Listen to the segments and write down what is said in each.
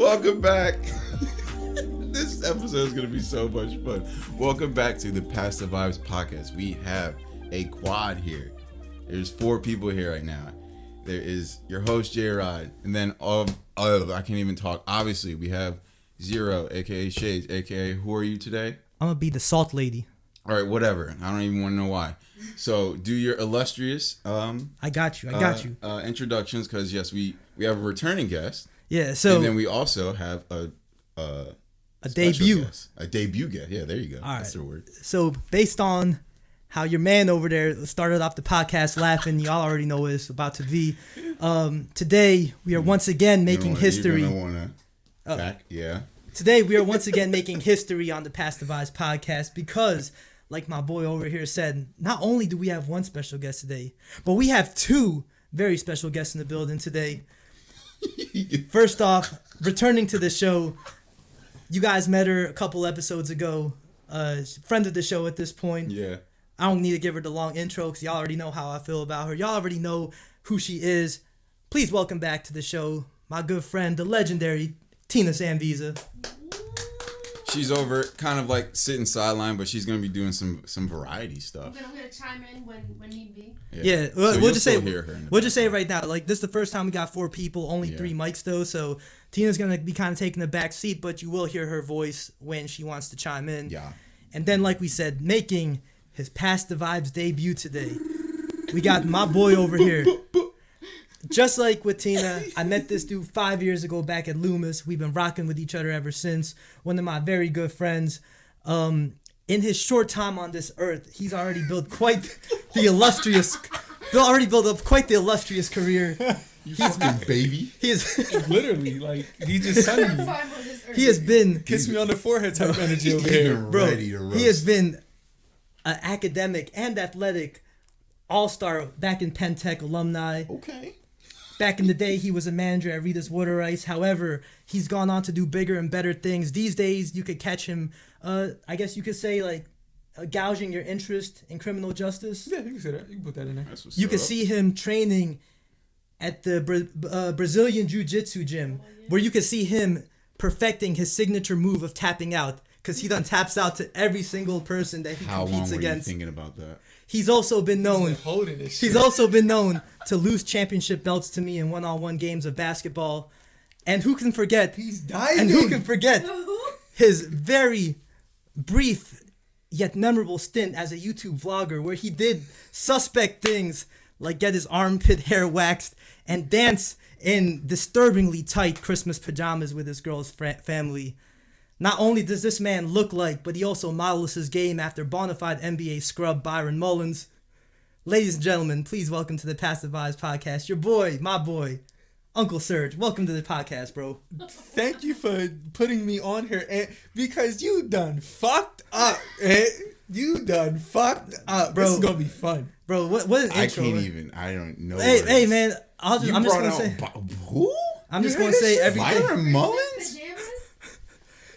Welcome back. This episode is going to be so much fun. Welcome back to the Pass the Vibes podcast. We have a quad here. There's 4 people here right now. There is your host, J-Rod, and then I can't even talk. Obviously, we have Zero, a.k.a. Shades, a.k.a. Who are you today? I'm going to be the salt lady. All right, whatever. I don't even want to know why. So, do your illustrious I got you. Introductions, because, yes, we have a returning guest. Yeah, so... And then we also have a debut. Guest. A debut guest. Yeah, there you go. All That's right. the word. So, based on how your man over there started off the podcast laughing, y'all already know what it's about to be. Today, we are once again making history. You're gonna wanna back, yeah. Today, we are once again making history on the Pass the Vibes podcast because, like my boy over here said, not only do we have one special guest today, but we have 2 very special guests in the building today. First off, returning to the show, you guys met her a couple episodes ago. Friend of the show at this point. Yeah. I don't need to give her the long intro because y'all already know how I feel about her. Y'all already know who she is. Please welcome back to the show my good friend, the legendary Tina Zambeza. She's over, kind of like sitting sideline, but she's gonna be doing some variety stuff. I'm gonna chime in when need be. Yeah, so we'll just say hear her we'll just say right now, like this is the first time we got 4 people, only 3 mics though, so Tina's gonna be kind of taking the back seat, but you will hear her voice when she wants to chime in. Yeah. And then, like we said, making his Pass the Vibes debut today, we got my boy over here. Just like with Tina, I met this dude 5 years ago back at Loomis. We've been rocking with each other ever since. One of my very good friends. In his short time on this earth, he's already built quite the illustrious. Built up quite the illustrious career. He's been baby. He is literally like he just sent me. He has been Kiss me on the forehead type energy over here, bro. He has been an academic and athletic all-star back in Penn Tech alumni. Okay. Back in the day, he was a manager at Rita's Water Ice. However, he's gone on to do bigger and better things. These days, you could catch him, I guess you could say, like, gouging your interest in criminal justice. Yeah, you can say that. You can put that in there. You can see him training at the Brazilian Jiu-Jitsu gym, where you can see him perfecting his signature move of tapping out, because he done taps out to every single person that he competes against. How long were you thinking about that? He's also been known. He's also been known to lose championship belts to me in one-on-one games of basketball. And who can forget? He's dying. And who can forget his very brief yet memorable stint as a YouTube vlogger, where he did suspect things like get his armpit hair waxed and dance in disturbingly tight Christmas pajamas with his girl's family. Not only does this man look like, but he also models his game after bona fide NBA scrub Byron Mullins. Ladies and gentlemen, please welcome to the Pass the Vibes podcast, your boy, my boy, Uncle Serg. Welcome to the podcast, bro. Thank you for putting me on here, because you done fucked up. You done fucked up, bro. This is gonna be fun, bro. What an intro? I don't know. Hey, man. I'm just gonna say. Who? I'm just gonna say everything. Byron Mullins.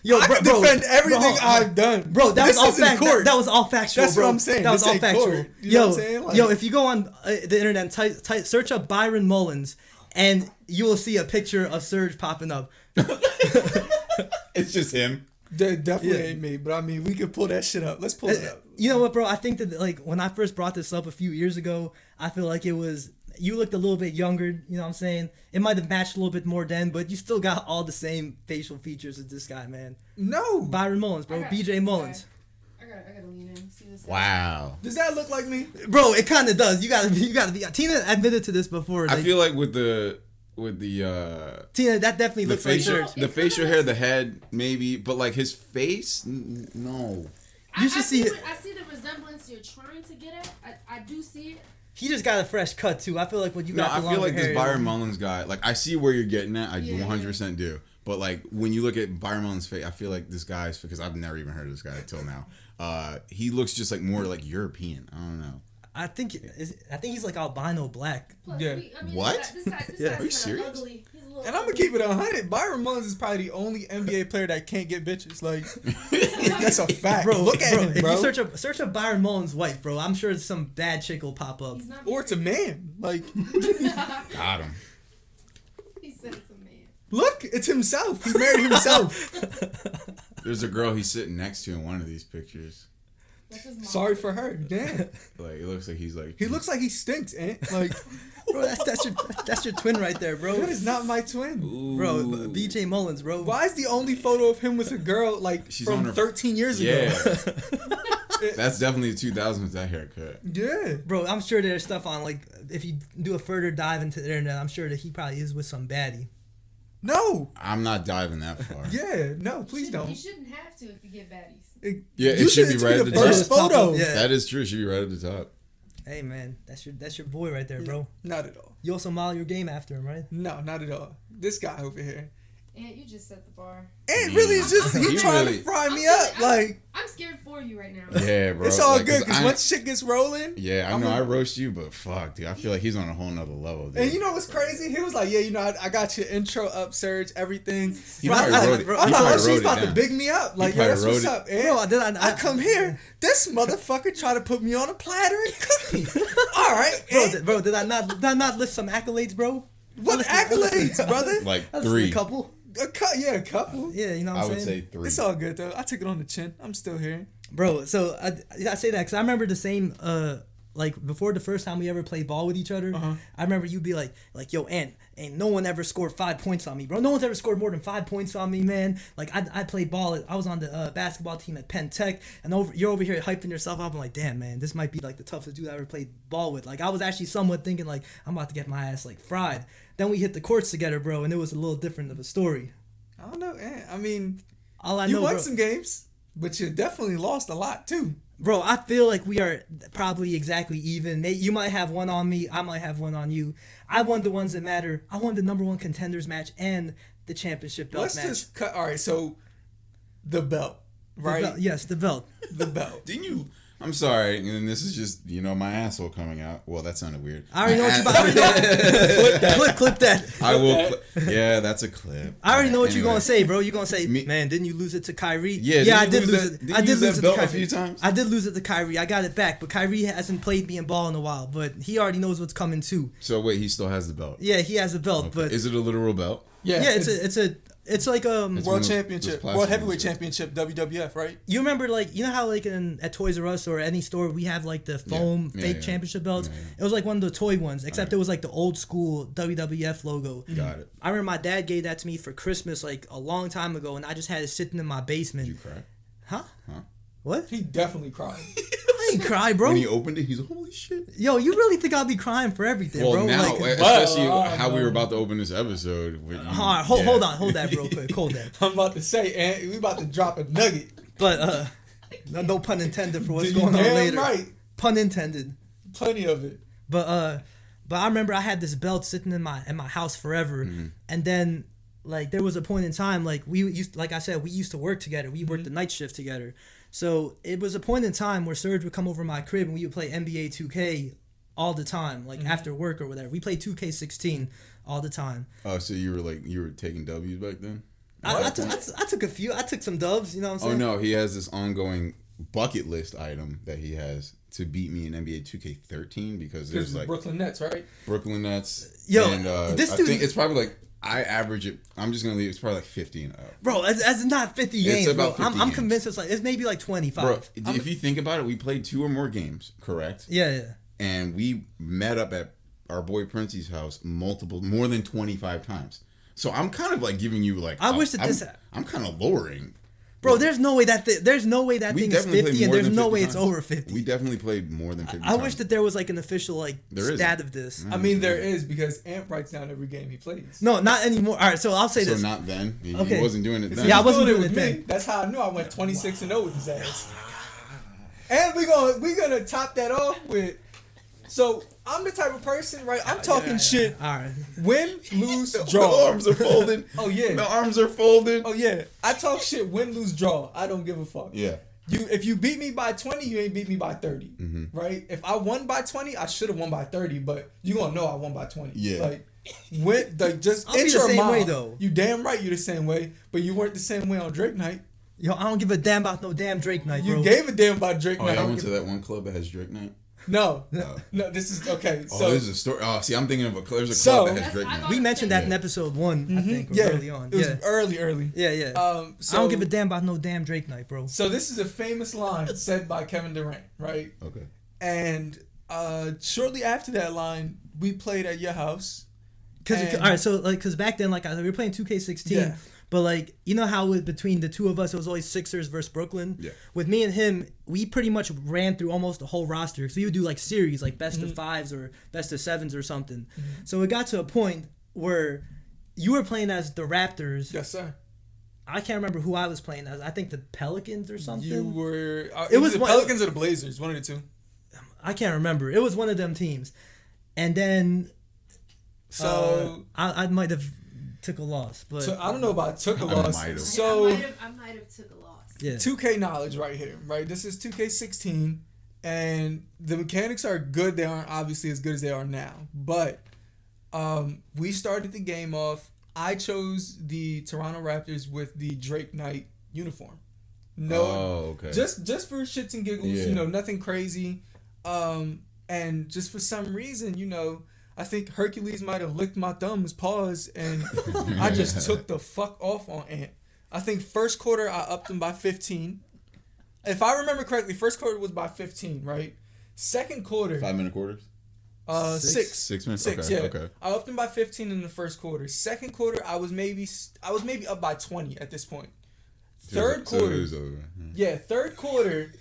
Yo, I can defend everything I've done. Bro, that was all factual. That was all factual, That's bro. what I'm saying. That was all factual. You know what I'm saying? Like, yo, if you go on the internet and search up Byron Mullins, and you will see a picture of Serg popping up. It's just him. Definitely ain't me, but I mean, we could pull that shit up. Let's pull it up. You know what, bro? I think that, like, when I first brought this up a few years ago, I feel like it was... You looked a little bit younger, you know what I'm saying? It might have matched a little bit more then, but you still got all the same facial features as this guy, man. No. Byron Mullins, bro. BJ Mullins. I gotta lean in. See this. Wow. Does that look like me? Bro, it kind of does. You gotta be... Tina admitted to this before. I feel like with the Tina, that definitely looks like Serg. The facial hair, the head, maybe, but like his face, no. You should see it. I see the resemblance you're trying to get at. I do see it. He just got a fresh cut too. I feel like when you got the I feel like hair, this Byron Mullins guy, like I see where you're getting at. I 100% do. But like when you look at Byron Mullins' face, I feel like this guy's, because I've never even heard of this guy until now. He looks just like more like European. I don't know. I think he's like albino black. Plus, yeah. What? This guy's Are you serious? ugly. And I'm gonna keep it 100. Byron Mullins is probably the only NBA player that can't get bitches. Like, that's a fact. Bro, look at him, bro. If you search up Byron Mullins' wife, bro, I'm sure some bad chick will pop up. Or it's a man. Like, got him. He said it's a man. Look, it's himself. He married himself. There's a girl he's sitting next to in one of these pictures. That's his mom. Sorry for her. Damn. Like it looks like he's like. He looks like he stinks, Ant. Like, Bro, that's your twin right there, bro. that is not my twin. Ooh. Bro, BJ Mullins, bro. Why is the only photo of him with a girl like She's on from her- 13 years Yeah. ago? That's definitely the 2000s. That haircut. Yeah. Bro, I'm sure there's stuff on, like, if you do a further dive into the internet, I'm sure that he probably is with some baddie. No. I'm not diving that far. Yeah. No, please You don't. shouldn't have to if you get baddies. Yeah, it You should be right at the the first top. photo. Yeah. That is true. It should be right at the top. Hey, man, that's your boy right there, bro. Not at all. You also model your game after him, right? No, not at all. This guy over here. And you just set the bar. Ant really is just he He trying really- to fry me I'm up. really- Like, I'm scared for you right now. Yeah, bro. it's all Like, good because I- once shit gets rolling. Yeah, I I'm know gonna- I roast you, but fuck, dude. I feel like he's on a whole nother level, dude. And you know what's crazy? He was like, "Yeah, you know, I got your intro up, Serge, everything." He Bro, probably I- wrote it. bro, He I thought, probably oh, she's wrote it about to down. big me up. Like, yo, probably that's what's wrote up, it. Ant. Bro, I come here. This motherfucker try to put me on a platter and cook me. All right, Ant. bro, did I not list some accolades, bro? What accolades, brother? Like That's a 3. couple. A couple. Yeah, you know what I I'm would saying? say 3. It's all good though. I took it on the chin. I'm still here. Bro, so I say that because I remember the same, like, before the first time we ever played ball with each other, Uh-huh. I remember you'd be like, yo, Ant, ain't no one ever scored 5 points on me, bro. No one's ever scored more than 5 points on me, man. Like, I played ball. I was on the basketball team at Penn Tech, and you're over here hyping yourself up. I'm like, damn, man, this might be, like, the toughest dude I ever played ball with. Like, I was actually somewhat thinking, like, I'm about to get my ass, like, fried. Then we hit the courts together, bro, and it was a little different of a story. I don't know, Ant. I mean, All I you know, won bro, some games, but you definitely lost a lot too. Bro, I feel like we are probably exactly even. You might have one on me. I might have one on you. I won the ones that matter. I won the #1 contenders match and the championship belt Let's match. just cut. All right, so the belt, The right? belt- yes, the belt. The belt. Didn't you? I'm sorry, and this is just my asshole coming out. Well, that sounded weird. I already know what you're about to do. Clip that. I will. Yeah, that's a clip. I already know what you're Anyway. gonna say, bro. You're gonna say, Me- man, didn't you lose it to Kyrie? Yeah, I didn't did you lose lose it. that- I didn't did you lose lose it that to belt a Kyrie. few times? I did lose it to Kyrie. I got it back, but Kyrie hasn't played me in ball in a while. But he already knows what's coming too. So wait, he still has the belt. Yeah, he has a belt, Okay. but Is it a literal belt? yeah, it's like It's one World of Championship, those World plastic Heavyweight ones, right? Championship, WWF, right? You remember, like, you know how, like, at Toys R Us or any store, we have, like, the foam Yeah, fake yeah. championship belts? Yeah, yeah. It was, like, one of the toy ones, except Alright. it was, like, the old school WWF logo. Got it. I remember my dad gave that to me for Christmas, like, a long time ago, and I just had it sitting in my basement. Did you cry? Huh? Huh? What? He definitely cried. I ain't cry, bro. When he opened it, he's like, holy shit. Yo, you really think I'll be crying for everything, Well, bro? now, Like, especially But- how we were about to open this episode. With you, alright, hold that real quick. Hold that. I'm about to say, Ant, we about to drop a nugget. But, no pun intended for what's You going on damn later. right. Pun intended. Plenty of it. But I remember I had this belt sitting in my house forever, and then like there was a point in time like we used, like I said, we used to work together. We worked the night shift together, so it was a point in time where Serg would come over my crib and we would play NBA 2K all the time, like after work or whatever. We played 2K16 all the time. Oh, so you were taking W's back then? I took a few. I took some dubs. You know what I'm saying? Oh no, he has this ongoing bucket list item that he has to beat me in NBA 2K13 because there's There's like Brooklyn Nets, right? Brooklyn Nets. Yo, and this I dude- think it's probably like I average it. I'm just gonna leave. It's probably like 50 and up. Bro, that's not 50 It's games, about bro. 50 I'm games. convinced it's maybe like 25. Bro, if you think about it, we played 2 or more games, correct? Yeah. And we met up at our boy Princey's house more than 25 times. So I'm kind of like giving you like I wish that this- I'm kind of lowering. Bro, there's no way that We thing is definitely 50, played and more there's than no 50 way it's times. over 50. We definitely played more than 50 I times. wish that there was like an official like There stat isn't. of this. I mean, there is because Ant writes down every game he plays. No, not anymore. All right, so I'll say So this. not then. He Okay. wasn't doing it then. Yeah, I He's wasn't doing doing it with me. then. That's how I knew I went 26-0 with his ass. And we're gonna top that off with. So I'm the type of person, right? I'm talking shit. All right. Win, lose, The draw. arms are folded. Oh yeah. The arms are folded. Oh yeah. I talk shit. Win, lose, draw. I don't give a fuck. Yeah. If you beat me by 20, you ain't beat me by 30, right? If I won by 20, I should have won by 30, but you gonna know I won by 20. Yeah. Like, just I'll be enter the a same mile. way, though. You damn right you the same way, but you weren't the same way on Drake night. Yo, I don't give a damn about no damn Drake night, You bro. gave a damn about Drake Oh, night. yeah, I went to that one club that has Drake night. No. No. No, this is okay. Oh, So this is a story. Oh, see, I'm thinking of there's a So- club that has Drake now. We mentioned that in episode 1, I think, or early on. It was Yeah. early. Yeah. So I don't give a damn about no damn Drake night, bro. So this is a famous line said by Kevin Durant, right? Okay. And shortly after that line, we played at your house. All right, so like, cause back then, like, we were playing 2K16, Yeah. but like, you know how between the two of us, it was always Sixers versus Brooklyn. Yeah. With me and him, we pretty much ran through almost the whole roster. So we would do like series, like best of 5s or best of 7s or something. So it got to a point where you were playing as the Raptors. Yes, sir. I can't remember who I was playing as. I think the Pelicans or something. You were. It was the one- Pelicans or the Blazers, one of the two. I can't remember. It was one of them teams, and then. So I might have took a loss, but I don't know about took a I loss. might have. So I might have took a loss. yeah. 2K knowledge right here, right? This is 2K16, and the mechanics are good. They aren't obviously as good as they are now, but we started the game off. I chose the Toronto Raptors with the Drake Knight uniform. No, okay. just for shits and giggles, Yeah. you know, nothing crazy. And just for some reason, you know, I think Hercules might have licked my thumbs, pause, and I just took the fuck off on Ant. I think first quarter I upped him by 15. If I remember correctly, first quarter was by 15, right? Second quarter, 5-minute quarters. 6. 6 minutes. Six, Okay. yeah. Okay. I upped him by 15 in the first quarter. Second quarter, I was maybe up by 20 at this point. Third So quarter, it was over. yeah, third quarter.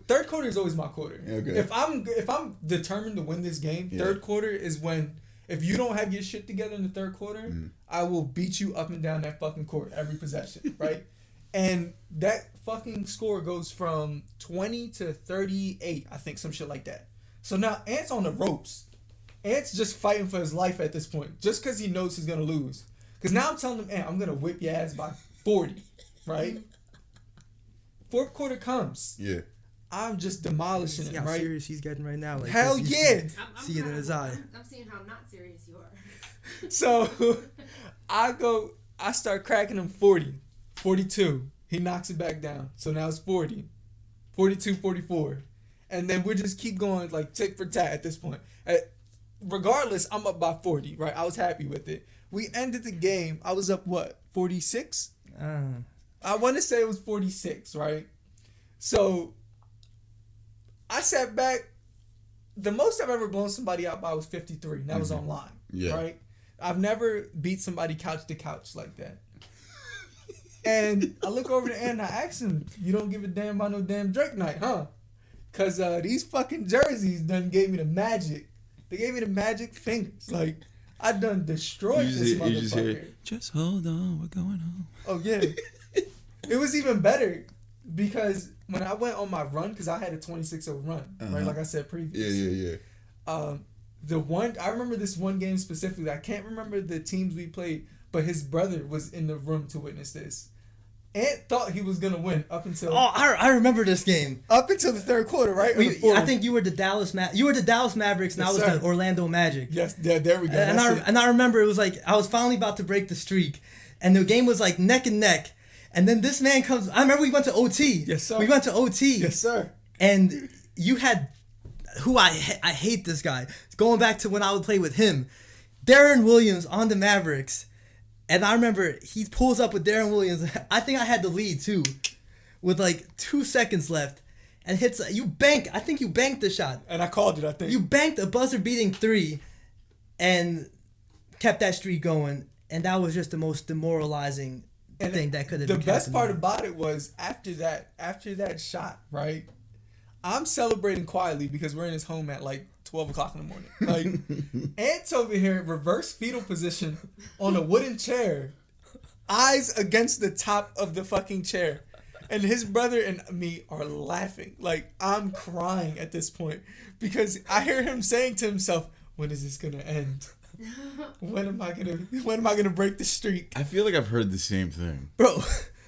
Third quarter is always my quarter. Okay. If I'm determined to win this game, Yeah. third quarter is when if you don't have your shit together in the third quarter, I will beat you up and down that fucking court every possession, right? And that fucking score goes from 20 to 38, I think, some shit like that. So now Ant's on the ropes. Ant's just fighting for his life at this point, just because he knows he's gonna lose. Because now I'm telling him, Ant, I'm gonna whip your ass by 40, right? Fourth quarter comes. Yeah. I'm just demolishing See it, how right? serious he's getting right now. Like, Hell you yeah! See it in his eye. I'm seeing how not serious you are. So I start cracking him 40, 42. He knocks it back down. So now it's 40, 42, 44. And then we just keep going like tick for tat at this point. Regardless, I'm up by 40, right? I was happy with it. We ended the game. I was up, what, 46? I want to say it was 46, right? So I sat back. The most I've ever blown somebody out by was 53. And that was online, Yeah. right? I've never beat somebody couch to couch like that. And I look over the end and I ask him, you don't give a damn about no damn Drake night, huh? Because these fucking jerseys done gave me the magic. They gave me the magic fingers. Like, I done destroyed this motherfucker. Just hold on, we're going home. Oh, yeah. It was even better because when I went on my run, because I had a 26-0 run, right? Like I said previously. Yeah. I remember this one game specifically. I can't remember the teams we played, but his brother was in the room to witness this. Ant thought he was gonna win up until I remember this game. the third quarter, right? Or the fourth. I think you were the Dallas Mavericks, and Yes, I was sir. the Orlando Magic. Yes, yeah, there we go. And I remember it was like I was finally about to break the streak, and the game was like neck and neck. And then this man comes. I remember we went to OT. Yes, sir. We went to OT. Yes, sir. And you had who I hate this guy. Going back to when I would play with him, Darren Williams on the Mavericks. And I remember he pulls up with Darren Williams. I think I had the lead too, with like 2 seconds left, and hits. I think you banked the shot. And I called it. I think You banked a buzzer beating 3, and kept that streak going. And that was just the most demoralizing thing that could have. The been best happening. part about it was after that shot, right? I'm celebrating quietly because we're in his home at like 12 o'clock in the morning. Like, Ant's over here in reverse fetal position on a wooden chair, eyes against the top of the fucking chair. And his brother and me are laughing. Like, I'm crying at this point because I hear him saying to himself, when is this going to end? When am I gonna break the streak? I feel like I've heard the same thing. Bro.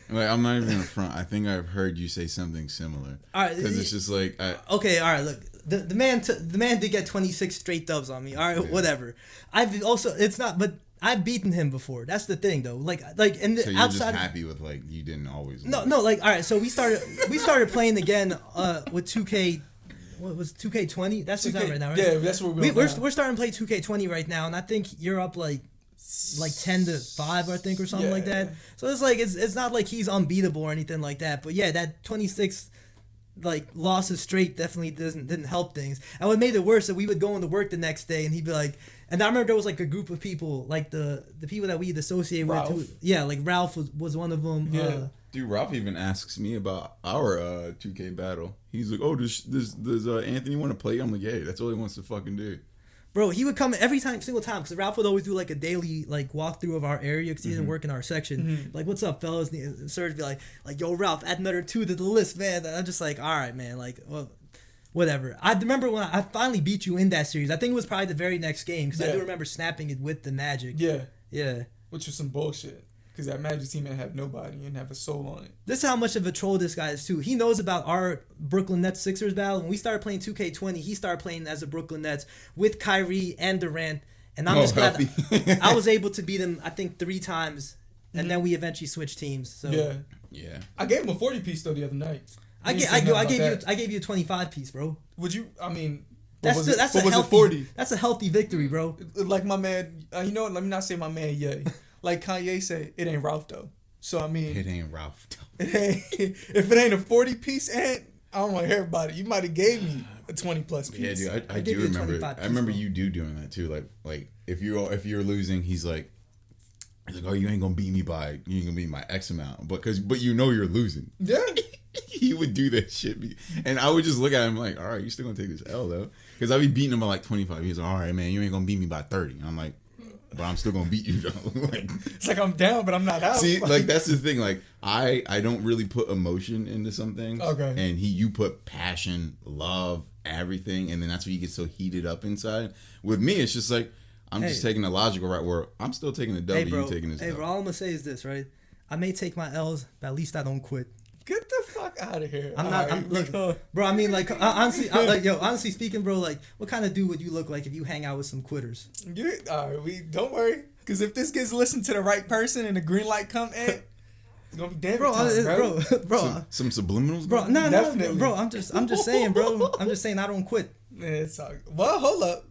Like, I'm not even in the front. I think I've heard you say something similar. All right, Because it's just like... Okay, all right, look. The man did get 26 straight dubs on me. All right, whatever. But I've beaten him before. That's the thing, though. Like, and So you're outside. just happy with, like, you didn't always... No, like, all right. So we started playing again with 2K what was 2K20? That's what's 2K out right now, right? Yeah, that's what we're We're starting to play 2K20 right now, and I think you're up like 10-5, I think, or something like that. So it's like it's not like he's unbeatable or anything like that. But yeah, that 26 like losses straight definitely didn't help things. And what made it worse that we would go into work the next day and he'd be like, and I remember there was like a group of people, like the people that we'd associate with. Like Ralph was one of them. Yeah. Dude, Ralph even asks me about our 2K battle. He's like, "Oh, does Anthony want to play?" I'm like, "Yeah, that's all he wants to fucking do." Bro, he would come every single time, because Ralph would always do like a daily like walkthrough of our area, because he didn't work in our section. Like, what's up, fellas? And Serg would be like, yo, Ralph, add another 2 to the list, man. And I'm just like, all right, man, like, well, whatever. I remember when I finally beat you in that series. I think it was probably the very next game, because I do remember snapping it with the Magic. Yeah. Which was some bullshit. Because that Magic team didn't have nobody and have a soul on it. This is how much of a troll this guy is, too. He knows about our Brooklyn Nets Sixers battle. When we started playing 2K20, he started playing as the Brooklyn Nets with Kyrie and Durant. And I'm just glad I was able to beat him, I think, 3 times. And then we eventually switched teams. So Yeah. I gave him a 40-piece, though, the other night. I gave you a 25-piece, bro. Would you, I mean... Was it 40? That's a healthy victory, bro. Like my man, you know what? Let me not say my man, Ye. Like Kanye said, it ain't Ralph though. So I mean, it ain't Ralph though. If it ain't a 40-piece, I don't want to hear about it. You might have gave me a 20+ piece. Yeah, dude, I do remember. I remember you doing that too. Like if you're losing, he's like, oh, you ain't gonna beat me by X amount, but you know you're losing. Yeah. He would do that shit, and I would just look at him like, all right, you're still gonna take this L though, because I'd be beating him by like 25. He's like, all right, man, you ain't gonna beat me by 30. And I'm like, but I'm still gonna beat you though. Like, it's like I'm down, but I'm not out. See, like that's the thing. Like I don't really put emotion into some things. Okay. And you put passion, love, everything, and then that's where you get so heated up inside. With me, it's just like I'm just taking the logical route where I'm still taking the W, you taking this. Hey, bro, all I'm gonna say is this, right? I may take my L's, but at least I don't quit. Get the fuck out of here. I'm not. Look, bro. I mean, like, honestly speaking, bro. Like, what kind of dude would you look like if you hang out with some quitters? All right, we don't worry, because if this gets listened to the right person and the green light come in, it's gonna be damn bro. Some subliminals, bro. No, bro. I'm just saying, bro. I'm just saying I don't quit. Man, it's all, well, hold up.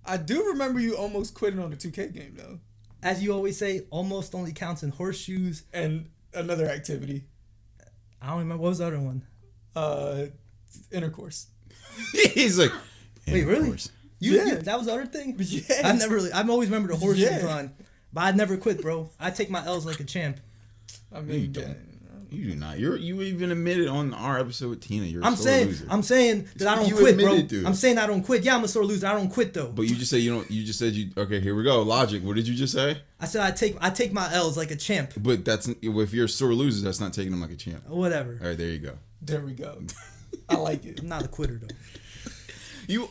I do remember you almost quitting on the 2K game though. As you always say, almost only counts in horseshoes and another activity. I don't remember. What was the other one? Intercourse. He's like, wait, really? Yeah. That was the other thing? Yeah. I've always remembered the horseshoes on, but I'd never quit, bro. I take my L's like a champ. I mean, you do not. You even admitted on our episode with Tina. I'm saying that I don't quit, bro. I'm saying I don't quit. Yeah, I'm a sore loser. I don't quit though. But you just say you don't. You just said you. Okay, here we go. Logic. What did you just say? I said I take my L's like a champ. But that's if you're a sore loser, that's not taking them like a champ. Whatever. All right, there you go. There we go. I like it. I'm not a quitter though.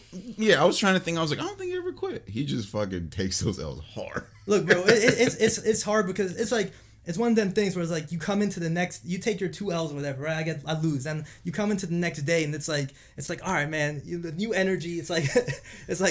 I was trying to think. I was like, I don't think you ever quit. He just fucking takes those L's hard. Look, bro, it's hard because it's like. It's one of them things where it's like you come into the next, you take your 2 L's or whatever, right? I lose, and you come into the next day, and it's like, all right, man, the new energy. It's like,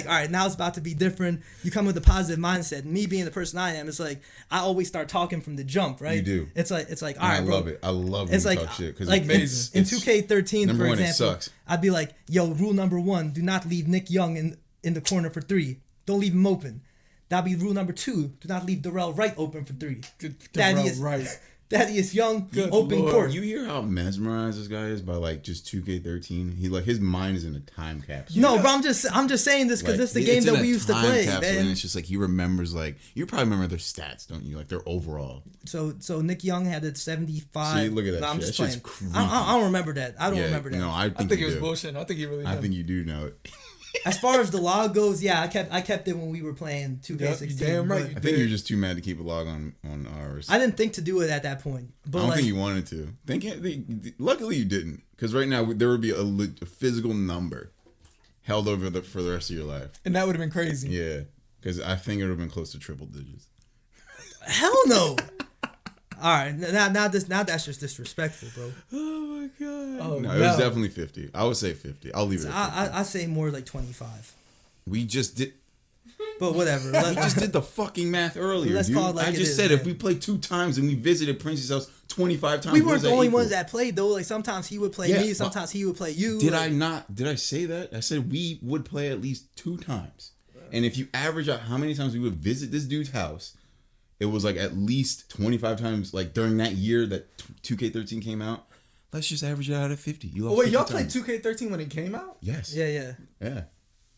all right, now it's about to be different. You come with a positive mindset. And me being the person I am, it's like I always start talking from the jump, right? You do. It's like, all right, I bro. love it. I love when you talk shit because like it's in 2K13, number for one, example, it sucks. I'd be like, yo, rule number 1: do not leave Nick Young in the corner for 3. Don't leave him open. That'd be rule number 2: do not leave Darrell Wright open for 3. Darrell Wright. Daddy is young, Good open Lord. court. You hear how mesmerized this guy is by like just 2K13? He like his mind is in a time capsule. No, bro, I'm just saying this because Like, it's the game that we used to play, man. And it's just like he remembers like you probably remember their stats, don't you? Like their overall. So Nick Young had a 75. See, look at that. No, I'm shit. just That shit's playing. creepy. I don't remember that. I don't remember that. No, I think it you was do. bullshit. I think he really. I think you do know it. As far as the log goes, yeah, I kept it when we were playing 2K16. Damn right. but I think you're just too mad to keep a log on ours. I didn't think to do it at that point. But I don't think you wanted to. Luckily you didn't, because right now there would be a physical number held over for the rest of your life. And that would have been crazy. Yeah, because I think it would have been close to triple digits. hell no. All right, now that's just disrespectful, bro. Oh my god! Oh, no, it was definitely 50. I would say 50. I'll leave it. I say more like 25. We just did. But whatever. We just did the fucking math earlier, Let's dude. call it like I it just is, said man. if we played 2 times and we visited Prince's house 25 times. We What weren't does the only equal? ones that played though. Like sometimes he would play Yeah, me, but sometimes he would play you. Did like, I not? Did I say that? I said we would play at least 2 times. And if you average out how many times we would visit this dude's house, it was like at least 25 times. Like during that year that 2K13 came out, let's just average it out at 50. You Oh wait, 50 y'all played times. 2K13 when it came out? Yes. Yeah. Yeah.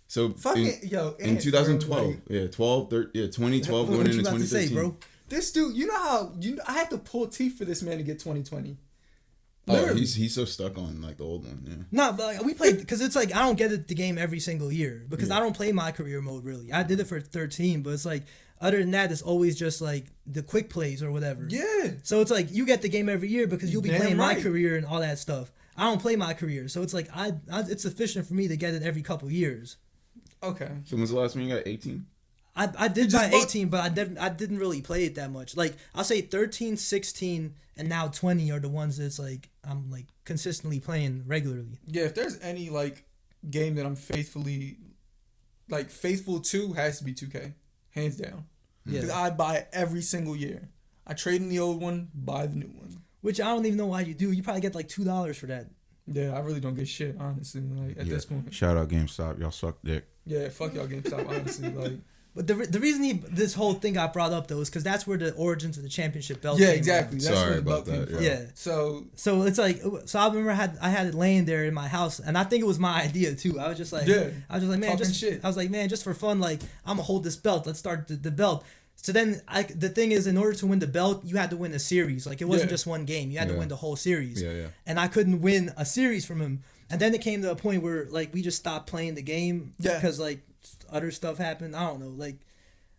So Yo, in 2012, bro, like, yeah, 2012 What going you into about to 2013. say, bro? this dude, you know how I had to pull teeth for this man to get 2020. Oh, Literally. he's so stuck on like the old one. Yeah. No, but like, we played because it's like I don't get the game every single year because Yeah. I don't play my career mode really. I did it for 13, but it's like other than that, it's always just like the quick plays or whatever. Yeah. So it's like you get the game every year because you'll be Damn playing my right. career and all that stuff. I don't play my career, so it's like I it's sufficient for me to get it every couple years. Okay. So when's the last one you got? 18. I did just buy bought- 18, but I didn't really play it that much. Like I'll say 13, 16, and now 20 are the ones that's like I'm like consistently playing regularly. Yeah, if there's any like game that I'm faithful to, has to be 2K, hands down. Yeah. Because I buy it every single year. I trade in the old one, buy the new one. Which I don't even know why you do. You probably get like $2 for that. Yeah, I really don't get shit, honestly. Like at this point. Shout out GameStop. Y'all suck dick. Yeah, fuck y'all GameStop, honestly. Like, But the reason this whole thing got brought up though is because that's where the origins of the championship belt. yeah, came exactly. from. That's Sorry where the about belt came that, from. Yeah. So it's like I remember I had it laying there in my house and I think it was my idea too. I was just like man, talking just shit. I was like man, just for fun, like I'm gonna hold this belt. Let's start the belt. So then the thing is, in order to win the belt, you had to win a series. Like it wasn't Yeah. just one game. You had to Yeah. win the whole series. Yeah. And I couldn't win a series from him. And then it came to a point where like we just stopped playing the game Yeah. because like other stuff happened. I don't know. Like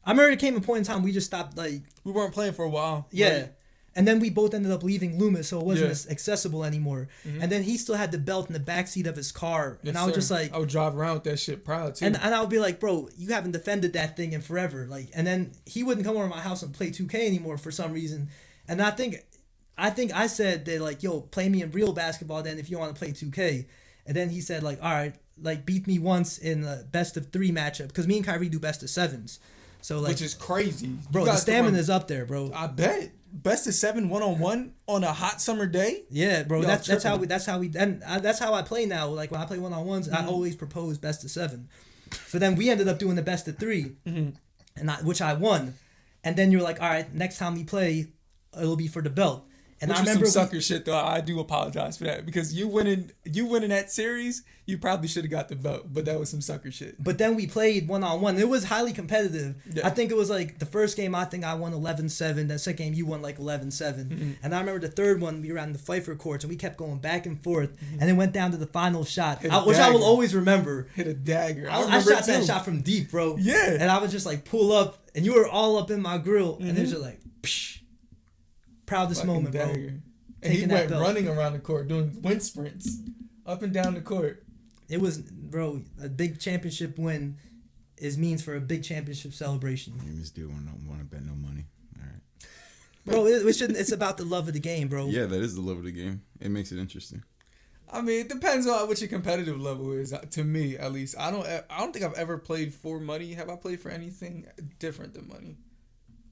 I remember it came a point in time we just stopped like We weren't playing for a while. yeah. Like, And then we both ended up leaving Loomis, so it wasn't Yeah. as accessible anymore. And then he still had the belt in the backseat of his car. yes, and I was sir. just like I would drive around with that shit proud too. and I would be like, bro, you haven't defended that thing in forever. Like and then he wouldn't come over to my house and play 2K anymore for some reason. And I think I said that like, yo, play me in real basketball then if you want to play 2K. And then he said like, all right, like beat me once in the best of 3 matchup because me and Kyrie do best of 7s. So like, which is crazy. bro, You the guys can stamina run- is up there, bro. I bet. Best of 7 1-on-1 on a hot summer day. Yeah, bro. Y'all That's how tripping. that's how I play now. Like when I play 1-on-1s, I always propose best of 7. So then we ended up doing the best of 3, and which I won. And then you're like, all right, next time we play, it'll be for the belt. And Which I was remember some sucker shit though. I do apologize for that because you winning that series, you probably should have got the belt, but that was some sucker shit. but then we played 1-on-1. It was highly competitive. Yeah. I think it was like the first game I think I won 11-7. The second game you won like 11-7. And I remember the third one we were on the Pfeiffer courts and we kept going back and forth. And it went down to the final shot, Hit a which I will dagger. always remember. Hit a dagger. I remember shot it that too. shot from deep, bro. Yeah. And I was just like pull up, and you were all up in my grill, and it was just like, psh. Proudest Fucking moment, bro. dagger. And he Taking that went belt. running around the court doing wind sprints up and down the court. It was, bro, a big championship win is means for a big championship celebration. You just do want to bet no money. All right. Bro, it shouldn't. It's about the love of the game, bro. Yeah, that is the love of the game. It makes it interesting. I mean, it depends on what your competitive level is. To me, at least, I don't think I've ever played for money. Have I played for anything different than money?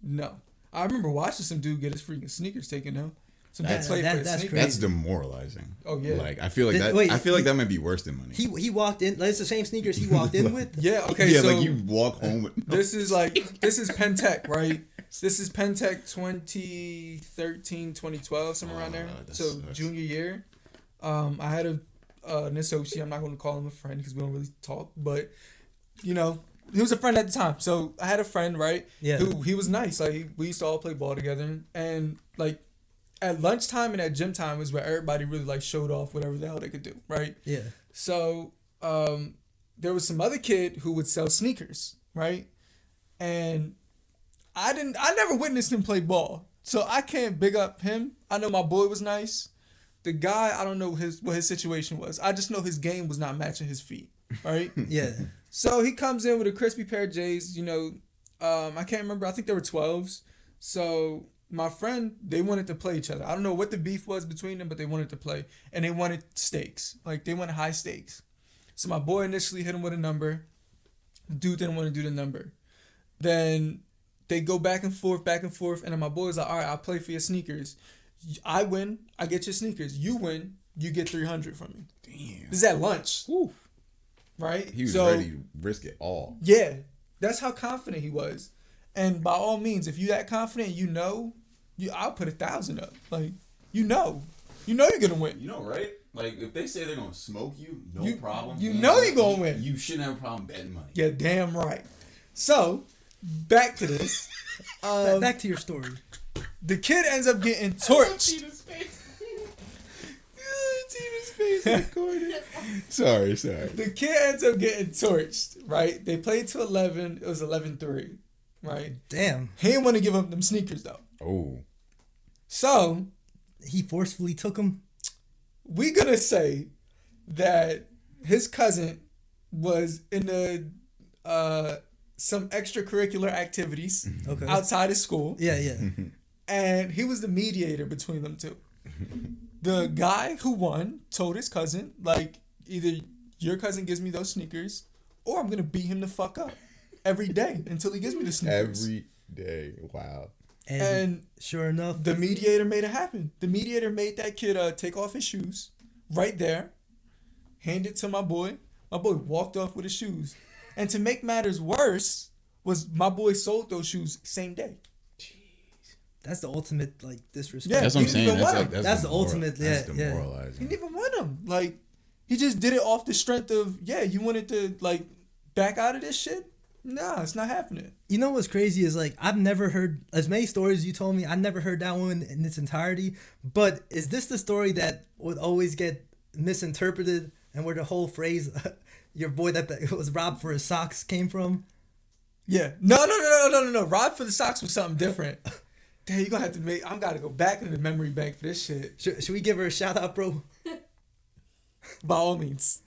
No. I remember watching some dude get his freaking sneakers taken though. Some dude That's- played for his that's sneakers. crazy. That's demoralizing. Oh, yeah. Like I feel like that. Wait, I feel like that might be worse than money. He walked in. Like, it's the same sneakers he walked in with. Yeah. Okay. yeah, so like you walk home with. this is Pentech, right? This is Pentech 2013, 2012, somewhere around there. that So sucks. junior year, I had an associate. I'm not going to call him a friend because we don't really talk, but you know, he was a friend at the time. So I had a friend, right? Yeah. Who he was nice. Like we used to all play ball together, and like at lunchtime and at gym time was where everybody really like showed off whatever the hell they could do, right? Yeah. So there was some other kid who would sell sneakers, right? And I never witnessed him play ball, so I can't big up him. I know my boy was nice. The guy, I don't know what his situation was. I just know his game was not matching his feet, right? Yeah. So he comes in with a crispy pair of J's, you know, I can't remember. I think they were 12s. So my friend, they wanted to play each other. I don't know what the beef was between them, but they wanted to play. And they wanted stakes. Like, they wanted high stakes. So my boy initially hit him with a number. The dude didn't want to do the number. Then they go back and forth. And then my boy was like, all right, I'll play for your sneakers. I win, I get your sneakers. You win, you get $300 from me. Damn. This is at lunch. Woo. Right? He was ready to risk it all. Yeah. That's how confident he was. And by all means, if you're that confident, I'll put 1,000 up. Like, you know you're gonna win. You know, right? Like, if they say they're gonna smoke you, problem. You know you're gonna win. You shouldn't have a problem betting money. Yeah, damn right. So, back to this. Back to your story. The kid ends up getting torched. Tina's face recorded. Sorry. The kid ends up getting torched, right? They played to 11. It was 11-3, right? Damn. He didn't want to give up them sneakers, though. Oh. So, He forcefully took him. we gonna say that his cousin was in some extracurricular activities Okay. outside of school. Yeah. And he was the mediator between them two. The guy who won told his cousin, like, either your cousin gives me those sneakers or I'm going to beat him the fuck up every day until he gives me the sneakers. Every day. Wow. And sure enough, The mediator made it happen. The mediator made that kid take off his shoes right there, hand it to my boy. My boy walked off with his shoes. And to make matters worse was my boy sold those shoes same day. that's the ultimate like disrespect. Yeah, That's what I'm he saying. didn't even That's, want like, That's the ultimate, That's yeah. He demoralizing. didn't even want him. Like, he just did it off the strength of, you wanted to, like, back out of this shit? Nah, it's not happening. You know what's crazy is like I've never heard as many stories you told me. I never heard that one in its entirety. But is this the story that would always get misinterpreted and where the whole phrase "your boy that was robbed for his socks" came from? Yeah. No. Rob for the socks was something different. Damn, you're gonna have to I gotta go back into the memory bank for this shit. Should we give her a shout out, bro? By all means.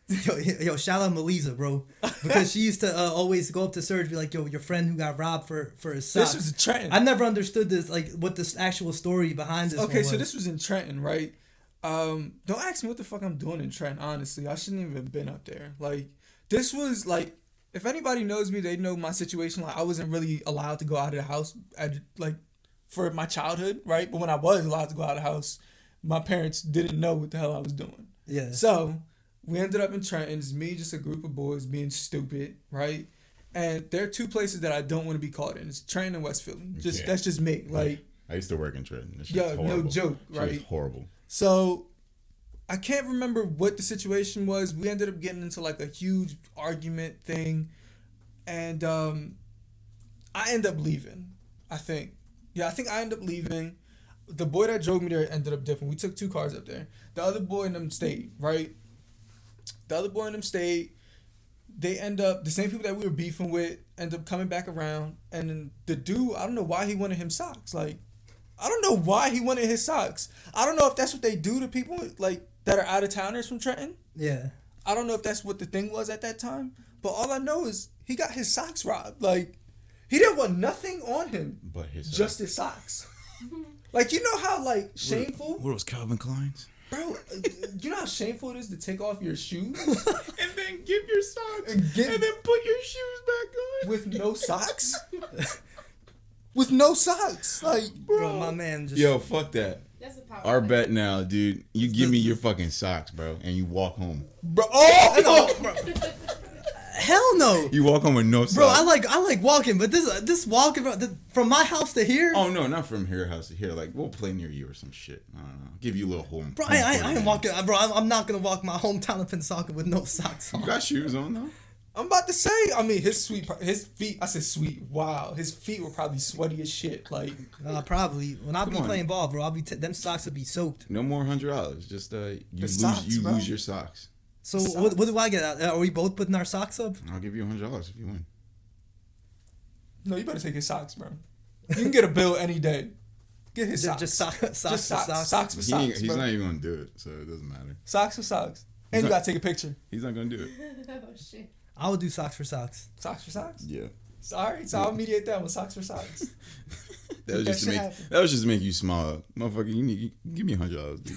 Yo, shout out Melisa, bro, because she used to always go up to Serg and be like, "Yo, your friend who got robbed for his socks." This was a Trenton. I never understood this, like what this actual story behind this. Okay, one so was. this was in Trenton, right? Don't ask me what the fuck I'm doing in Trenton, honestly. I shouldn't even have been up there. Like, this was like, if anybody knows me, they know my situation. Like, I wasn't really allowed to go out of the house for my childhood, right? But when I was allowed to go out of the house, my parents didn't know what the hell I was doing. Yeah. So we ended up in Trenton. It's me, just a group of boys being stupid, right? And there are two places that I don't want to be caught in. It's Trenton and West Philly. Yeah. That's just me. Like, I used to work in Trenton. That shit's yeah, no horrible. joke, Shit right? was horrible. So I can't remember what the situation was. We ended up getting into like a huge argument thing, and I ended up leaving. I think I ended up leaving. The boy that drove me there ended up dipping. We took 2 cars up there. The other boy and them stayed, right? They end up, the same people that we were beefing with end up coming back around. And then the dude, I don't know why he wanted him socks. Like, I don't know why he wanted his socks. I don't know if that's what they do to people like that are out of towners from Trenton. Yeah. I don't know if that's what the thing was at that time. But all I know is he got his socks robbed. Like, he didn't want nothing on him. But just his socks. Like, you know how, like, shameful? What was Calvin Klein's? Bro, you know how shameful it is to take off your shoes? And then give your socks. And And then put your shoes back on. with no socks? With no socks. Like, Bro, my man just. Yo, fuck that. That's a power Our play. bet now, dude. You give me your fucking socks, bro, and you walk home. bro, oh! Bro. Hell no. You walk home with no socks. Bro, I like walking, but this walking from my house to here. Oh no, not from here house to here. Like we'll play near you or some shit. I don't know. Give you a little home. Bro, home I court ain't walking. Bro, I'm not gonna walk my hometown of Pensacola with no socks on. You got shoes on though. I'm about to say, I mean, his feet, I said sweet, wow. His feet were probably sweaty as shit. Like, Probably when I be on. playing ball, bro, them socks would be soaked. No more $100. Just socks, you bro. lose your socks. So Socks. what do I get out? Are we both putting our socks up? I'll give you $100 if you win. no, you better take his socks, bro. You can get a bill any day. Get his socks. Just socks for Just socks. Socks for socks, He's bro. not even gonna do it, so it doesn't matter. Socks for socks. And He's you not- gotta take a picture. He's not gonna do it. Oh shit. I would do socks for socks. Socks for socks? Yeah. Alright, so I'll mediate that with socks for socks. That was That just to shit make happen. that was just to make you smile, motherfucker. You give me $100, dude.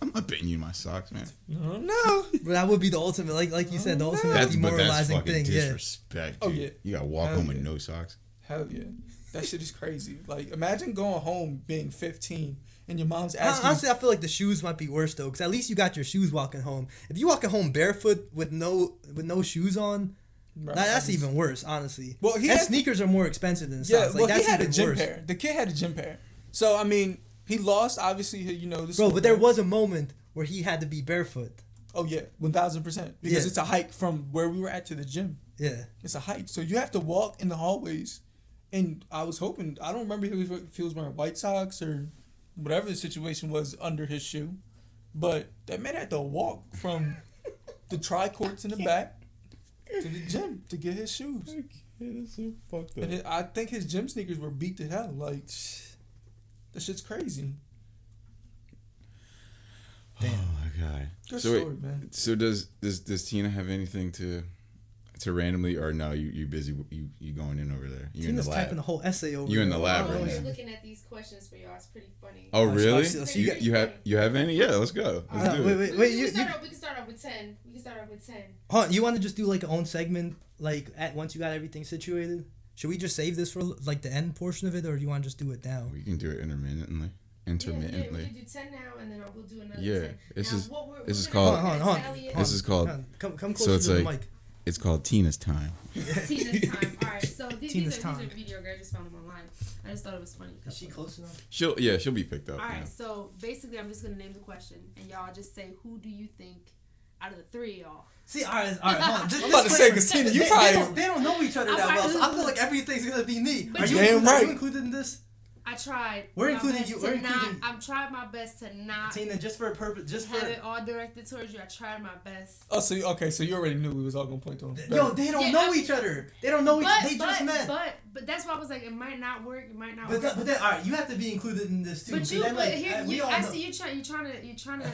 I'm not betting you my socks, man. No. But that would be the ultimate, like you said, the ultimate That's demoralizing fucking thing. Yeah. disrespect. Oh, Dude. yeah. You gotta walk Hell home with yeah. no socks. Hell yeah. That shit is crazy. Like, imagine going home being 15 and your mom's asking. Honestly, I feel like the shoes might be worse though, because at least you got your shoes walking home. If you walking home barefoot with no shoes on, that's even worse, honestly. Well, sneakers are more expensive than yeah. socks. Well, that's he had a even gym worse. pair. The kid had a gym pair. So I mean, he lost. Obviously, this. Bro, but there was a moment where he had to be barefoot. Oh yeah, 1000%. Because it's a hike from where we were at to the gym. Yeah, it's a hike, so you have to walk in the hallways. And I was hoping, I don't remember if he was wearing white socks or whatever the situation was under his shoe, but that man had to walk from the tri-courts in the back to the gym to get his shoes. It's so fucked up. And I think his gym sneakers were beat to hell. Like, that shit's crazy. Damn. Oh my god. Good story, man. So does Tina have anything to randomly, or no? You busy? You going in over there? You Tina's in the lab? typing a whole essay over. You in the lab I right was now? looking at these questions for y'all. It's pretty funny. Oh really? So You have any? Yeah, let's go. Let's do it. Wait. We can start off with 10. We can start off with 10. Huh? You want to just do like an own segment, like once you got everything situated? Should we just save this for like the end portion of it, or do you want to just do it now? We can do it intermittently. Yeah, we can do 10 now, and then we'll do another 10. This is Hold called. on. This is called. Come closer So it's to the like mic. it's called Tina's time. Tina's time. All right. So these are video girls. I just found them online. I just thought it was funny. Is she close enough? She'll be picked up. All right. Yeah. So basically, I'm just gonna name the question, and y'all just say who do you think out of the three of y'all. See, all right. Hold on. I'm about to say, because Tina, you probably... They don't know each other that well, so I feel like everything's gonna be me. But Are you included in this? I tried. We're including you. I've tried my best to not. Tina, just for a purpose, have it all directed towards you. I tried my best. Oh, so you already knew we was all gonna point to him. Yo, they don't know each other. They don't know each other. They just met. But that's why I was like, it might not work. It might not work. But then, all right, you have to be included in this too. But I see you're trying to.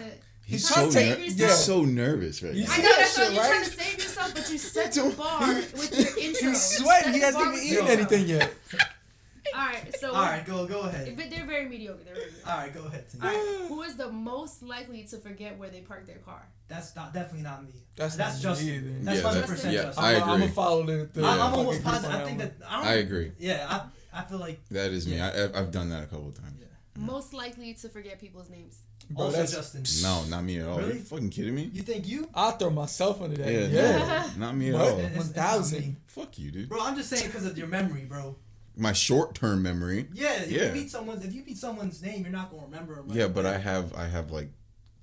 He's so nervous right now. I know that's why you're trying to save yourself, but you set the bar with your intro. He's sweating. He hasn't even eaten anything yet. All right, go ahead. But they're very mediocre. All right, go ahead. All right, who is the most likely to forget where they parked their car? That's definitely not me. That's Justin. That's 100% Justin. Yeah, I agree. I'm gonna follow the I'm almost positive. I think that I agree. Yeah, I feel like that is me. I've done that a couple of times. Yeah. Most likely to forget people's names. Bro, also Justin. No, not me at all. Really? Are you fucking kidding me? You think you? I'll throw myself under that. Yeah. Not me at all. 1,000. Fuck you, dude. Bro, I'm just saying because of your memory, bro. My short-term memory. Yeah. If you meet someone's name, you're not gonna remember them. Right? Yeah, but I have like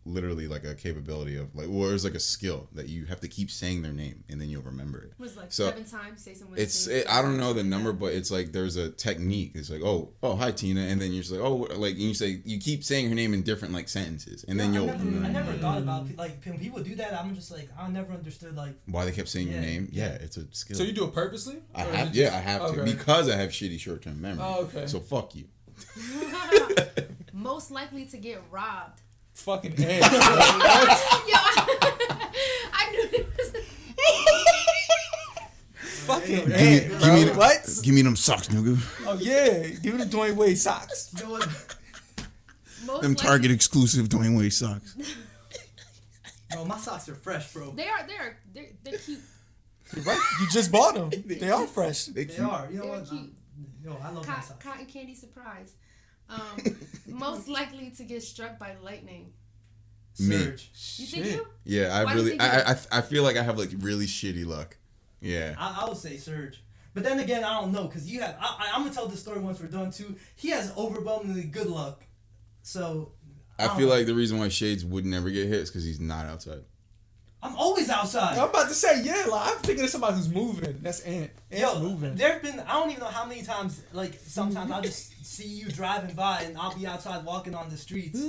literally like a capability of like, well, there's like a skill that you have to keep saying their name and then you'll remember it. It was like 7 times say someone's name. I don't know the number, but it's like there's a technique. It's like, oh hi Tina, and then you're just like, oh, like you keep saying her name in different like sentences, and then you'll. I never thought about like when people do that. I'm just like I never understood like why they kept saying your name. Yeah, it's a skill. So you do it purposely? I have to because I have shitty short-term memory. Oh, okay. So fuck you. Most likely to get robbed. Fucking ass. I knew it was. Fucking ass. What? Give me them socks, nigga. Oh yeah, give me the Dwayne Wade socks. You know what? Them Target exclusive Dwayne Wade socks. Bro, my socks are fresh, bro. They're cute. You're right. You just bought them. They are fresh. They are. You know what? Cute. I love my socks. Cotton candy surprise. Most likely to get struck by lightning. Serg. You think you? Yeah, I feel like I have like really shitty luck. Yeah. I would say Serg. But then again, I don't know because you have. I'm gonna tell this story once we're done too. He has overwhelmingly good luck, so. I feel like the reason why Shades would never get hit is because he's not outside. I'm always outside. I'm about to say, like, I'm thinking of somebody who's moving. That's Ant. Ant's moving. There've been, I don't even know how many times, like, sometimes I'll just see you driving by and I'll be outside walking on the streets.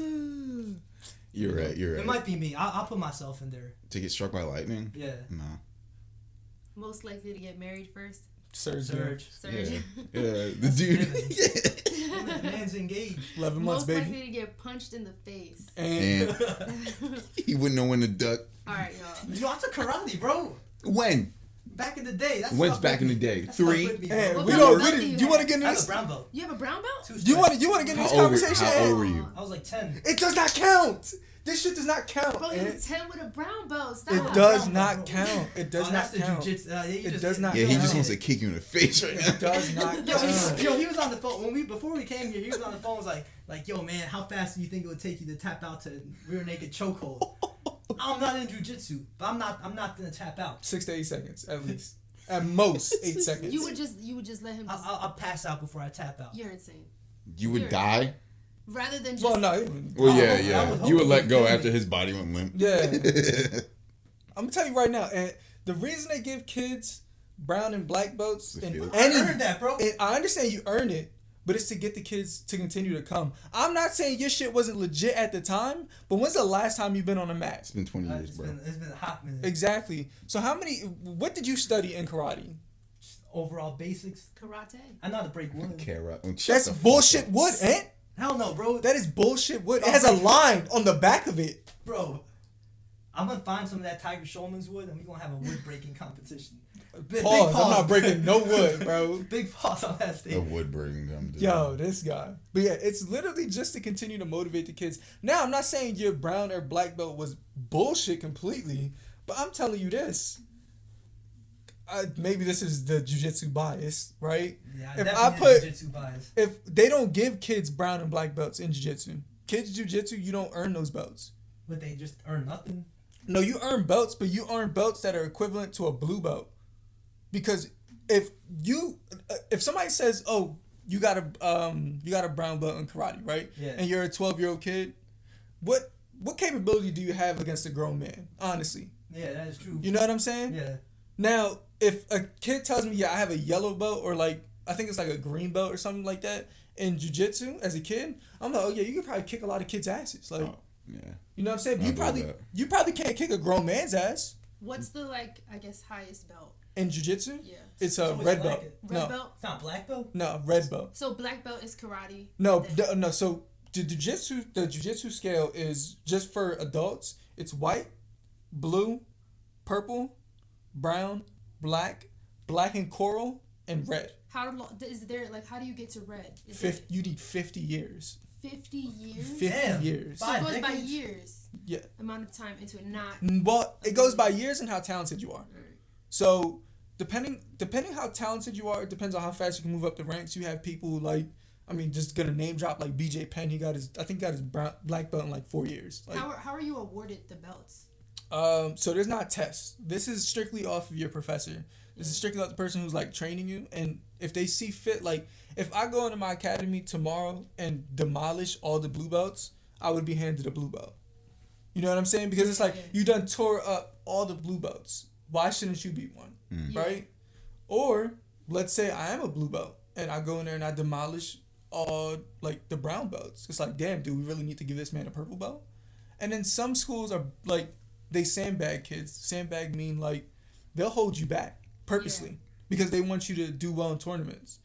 You're right. It might be me. I'll put myself in there. To get struck by lightning? Yeah. No. Most likely to get married first? Serg. Yeah, the dude. Man's engaged. 11 months, baby. Most likely to get punched in the face. And he wouldn't know when to duck. Alright, y'all. Yo, I took karate, bro. When? Back in the day. When's back in the day? 3? Hey, do you want to get into this? I have a brown belt. You have a brown belt? Do you want to get into this conversation? How old were you? I was like 10. It does not count. This shit does not count. Bro, he man. was 10 with a brown belt. Stop. It does not count. It does not that's the count. jujitsu. It does not Yeah, he count. just wants to kick you in the face right now. It does not count. Yo, he was on the phone before we came here. He was on the phone. Was like, yo, man, how fast do you think it would take you to tap out to rear naked chokehold? I'm not in jujitsu, but I'm not gonna tap out. 6 to 8 seconds at least. At most 8 seconds. You would just let him. I'll pass out before I tap out. You're insane. You would die? Rather than just. Well, no. Well, I yeah. would You would hope let he go did. after his body went limp. Yeah. I'm gonna tell you right now, and the reason they give kids brown and black belts The in field. I heard that, bro. and I understand you earn it, but it's to get the kids to continue to come. I'm not saying your shit wasn't legit at the time, but when's the last time you've been on a mat? It's been 20 years, It's bro. been a hot minute. Exactly. So what did you study in karate? Overall basics. Karate. I know how to break wood. Carrot. Oh, shut That's the fuck bullshit up. wood, Ant. Hell no, bro. That is bullshit wood. It has a line on the back of it. Bro, I'm gonna find some of that Tiger Showman's wood, and we're gonna have a wood breaking competition. Big Pause. I'm pause. not breaking no wood, bro. Big pause on that The statement. wood burning them. Yo, this guy. But yeah, it's literally just to continue to motivate the kids. Now, I'm not saying your brown or black belt was bullshit completely, but I'm telling you this. Maybe this is the jiu-jitsu bias, right? Yeah, If definitely I put- jiu-jitsu bias. If they don't give kids brown and black belts in jiu-jitsu, kids jiu-jitsu, you don't earn those belts. But they just earn nothing. No, you earn belts, but you earn belts that are equivalent to a blue belt. Because if somebody says, "Oh, you got a brown belt in karate, right?" Yeah. And you're a 12-year-old kid, what capability do you have against a grown man? Honestly, Yeah, that is true. you know what I'm saying? Yeah. Now, if a kid tells me, "Yeah, I have a yellow belt," or like I think it's like a green belt or something like that in jiu-jitsu as a kid, I'm like, "Oh yeah, you could probably kick a lot of kids' asses." Like, Yeah. you know what I'm saying? I You believe probably can't kick a grown man's ass What's the I guess highest belt? in jiu-jitsu. Yeah. It's a Always red like belt. it. Red No, belt. It's not black belt. no, red belt. So black belt is karate. No, Then- no. So the jiu-jitsu scale is just for adults. It's white, blue, purple, brown, black and coral, and red. How long is there? How do you get to red? Is You need 50 years. it 50 years? 50 Damn. years. So Five it goes by decades? years. Yeah. Amount of time into it, not. Well, it goes by years and how talented you are. Alright. So depending how talented you are, it depends on how fast you can move up the ranks. You have people just gonna name drop like BJ Penn. He got his black belt in 4 years. How are you awarded the belts? So there's not tests. This is strictly off of your professor. This is strictly off the person who's training you. And if they see fit, if I go into my academy tomorrow and demolish all the blue belts, I would be handed a blue belt. You know what I'm saying? Because it's you done tore up all the blue belts. Why shouldn't you be one? Yeah. Right? Or let's say I am a blue belt and I go in there and I demolish all the brown belts. It's damn, do we really need to give this man a purple belt? And then some schools are they sandbag kids. Sandbag mean they'll hold you back purposely because they want you to do well in tournaments.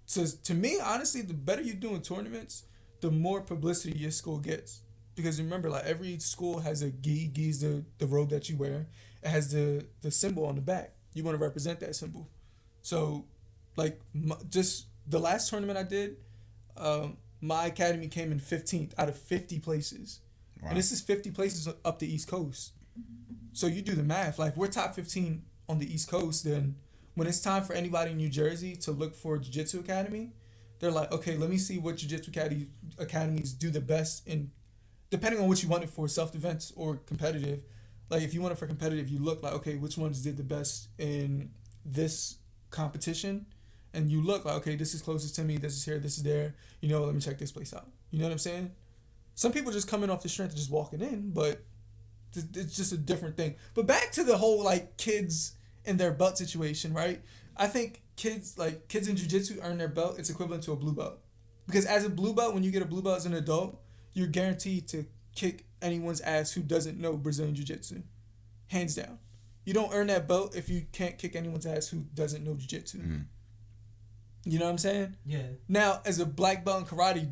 So to me, honestly, the better you do in tournaments, the more publicity your school gets. Because remember, every school has a gi. Gi's the robe that you wear. It has the symbol on the back. You want to represent that symbol. So, just the last tournament I did, my academy came in 15th out of 50 places. Wow. And this is 50 places up the East Coast. So you do the math. If we're top 15 on the East Coast, then when it's time for anybody in New Jersey to look for a jiu-jitsu academy, they're like, okay, let me see what jiu-jitsu academies do the best in, depending on what you want it for, self-defense or competitive. If you want it for competitive, you look okay, which ones did the best in this competition? And you look okay, this is closest to me, this is here, this is there. Let me check this place out. You know what I'm saying? Some people just coming off the strength of just walking in, but it's just a different thing. But back to the whole kids and their belt situation, right? I think kids in jiu-jitsu earn their belt. It's equivalent to a blue belt. Because as a blue belt, when you get a blue belt as an adult, you're guaranteed to kick anyone's ass who doesn't know Brazilian jiu-jitsu. Hands down. You don't earn that belt if you can't kick anyone's ass who doesn't know jiu-jitsu. Mm. You know what I'm saying? Yeah. Now, as a black belt in karate,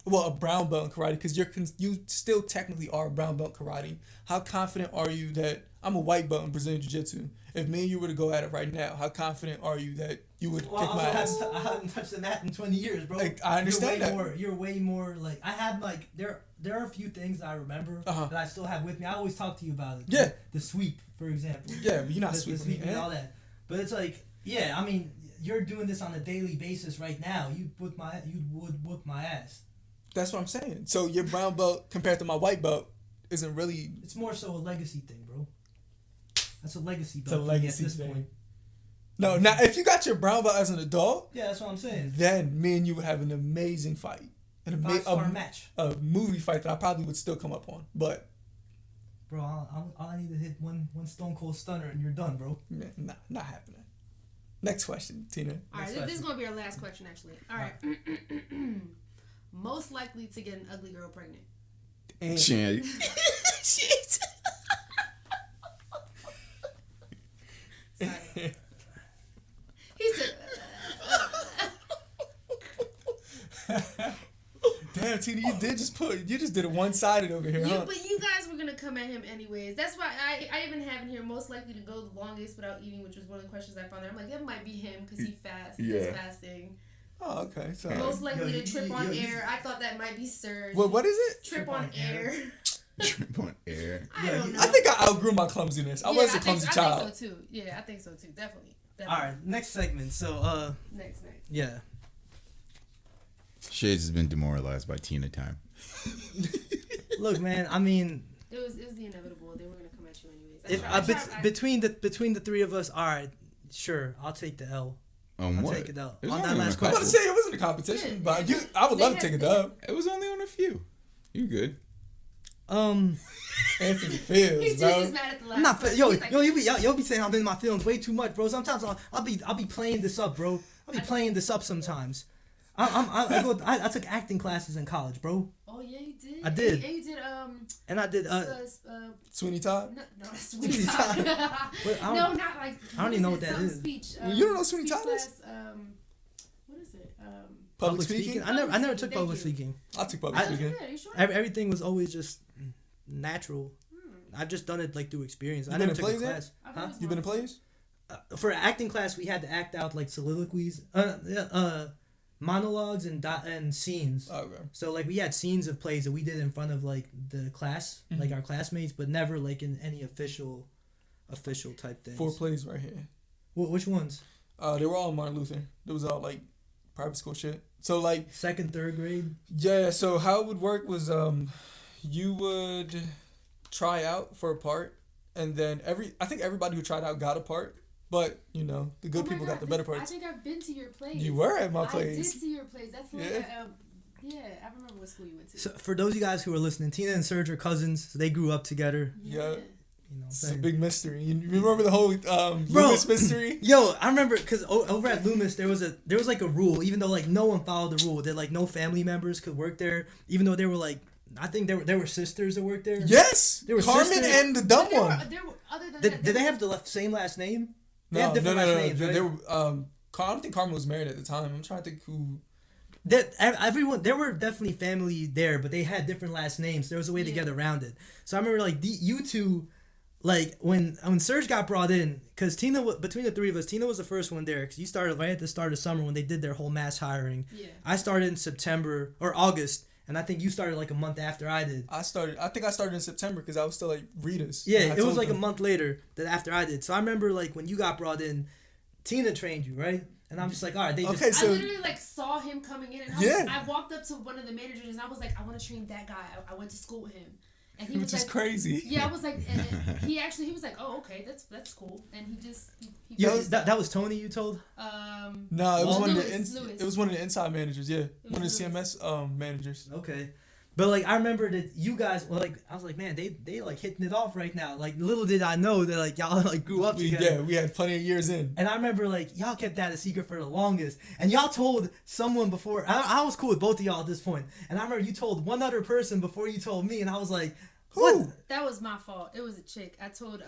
a brown belt in karate, because you still technically are a brown belt in karate. How confident are you that I'm a white belt in Brazilian Jiu-Jitsu? If me and you were to go at it right now, how confident are you that you would Well, kick my ass. I haven't touched the mat in 20 years, bro. Like, I understand that. You're way more like I had like there are a few things that I remember that I still have with me. I always talk to you about it. Yeah. The sweep, for example. Yeah, but you're not the sweeping sweep me, and all that. But it's like, yeah, I mean, you're doing this on a daily basis right now. You would whoop my ass. That's what I'm saying. So your brown belt compared to my white belt isn't really. It's more so a legacy thing, bro. That's a legacy It's belt a for me at legacy this thing. point. No, now if you got your brown belt as an adult, Yeah, that's what I'm saying. then me and you would have an amazing fight. An 5-star match. A movie fight that I probably would still come up on. But Bro, all I need to hit one Stone Cold Stunner and you're done, bro. nah, not happening. Next question, Tina. All right, this is gonna be our last question, actually. All right. Most likely to get an ugly girl pregnant. And Shit. Sorry. He said. damn, Tina, you just did it one-sided over here, huh? But you guys were gonna come at him anyways. That's why I even have in here most likely to go the longest without eating, which was one of the questions I found there. I'm like, that might be him because he fasts. He does fasting. Oh, okay. So Most likely to trip on air. I thought that might be Serg. well, what is it? Trip on air. Trip on air. I don't know. I think I outgrew my clumsiness. I was a clumsy child. I think so too. Yeah, I think so too. Definitely. All right, next segment. So, Next. yeah. Shades has been demoralized by Tina time. Look, man. I mean, It was the inevitable. They were gonna come at you anyways. between the three of us, all right, sure, I'll take the L. On I'll what? take it out. It was On that only last on a I'm about to question. say it wasn't a competition, Yeah, but yeah. I would love They to take had- a dub. It was only on a few. You good? Anthony Fields, He's bro. just mad at the last. I'm not. question. Yo, He's like, you'll be saying I'm in my feelings way too much, bro. Sometimes I'll be playing this up, bro. I'll be playing this up sometimes. I took acting classes in college, bro. Oh yeah, you did. I did. And you did And I did. Sweeney Todd? no, Sweeney Todd. I No, not like. I don't even know what that Some is. Speech. You don't know Sweeney speech Todd is? class, what is it? Public speaking? I never took Thank public you. speaking. I took public speaking. Yeah, you sure? Everything was always just natural. I've just done it like through experience. I You never been in took a plays yet? class. I thought it was You been to more- plays? For acting class, we had to act out like soliloquies, monologues, and scenes. Oh, okay. So like we had scenes of plays that we did in front of like the class, like our classmates, but never like in any official type things. 4 plays right here. Which ones? They were all in Martin Luther. It was all like private school shit. So like, Second, third grade. yeah. So how it would work was, you would try out for a part, and then I think everybody who tried out got a part. But you know, the good Oh my people God, got the better I parts. think I've been to your place. You were at my I did place. see your place. That's like, Yeah. yeah, I remember what school you went to. So for those of you guys who are listening, Tina and Serg are cousins. So they grew up together. Yeah. You know what I'm It's a saying? big mystery. You remember the whole Loomis mystery? Yo, I remember because over at Loomis there was like a rule, even though like no one followed the rule, that like no family members could work there, even though they were like, I think there were sisters that worked there. Yes, They were Carmen sisters. and the dumb But there one. were, other than Did that, they have the same last name? They No, had different no. last names, right? They were. I don't think Carmen was married at the time. I'm trying to think who. That everyone, there were definitely family there, but they had different last names. There was a way to get around it. So I remember like you two, like when Serge got brought in, because between the three of us, Tina was the first one there, because you started right at the start of summer when they did their whole mass hiring. Yeah. I started in September or August, and I think you started like a month after I did. I think I started in September because I was still like Rita's. Yeah, And I it was told like a them. month later that after I did. So I remember like when you got brought in, Tina trained you, right? And I'm just like, all right, they just... Okay, so I literally like saw him coming in, and I walked up to one of the managers, and I was like, I want to train that guy. I went to school with him, and he which was is like, crazy. yeah, I was like, and he was like, oh, okay, that's cool, and he Yo, that was Tony you told? No, it was one of Lewis. it was one of the inside managers. Yeah, one of the Lewis. CMS managers. Okay. But like I remember that you guys were like, I was like, man, they like hitting it off right now. Like little did I know that like y'all like grew up together. We had plenty of years in. And I remember like y'all kept that a secret for the longest. And y'all told someone before. I was cool with both of y'all at this point. And I remember you told one other person before you told me, and I was like, what? Who? That was my fault. It was a chick. I told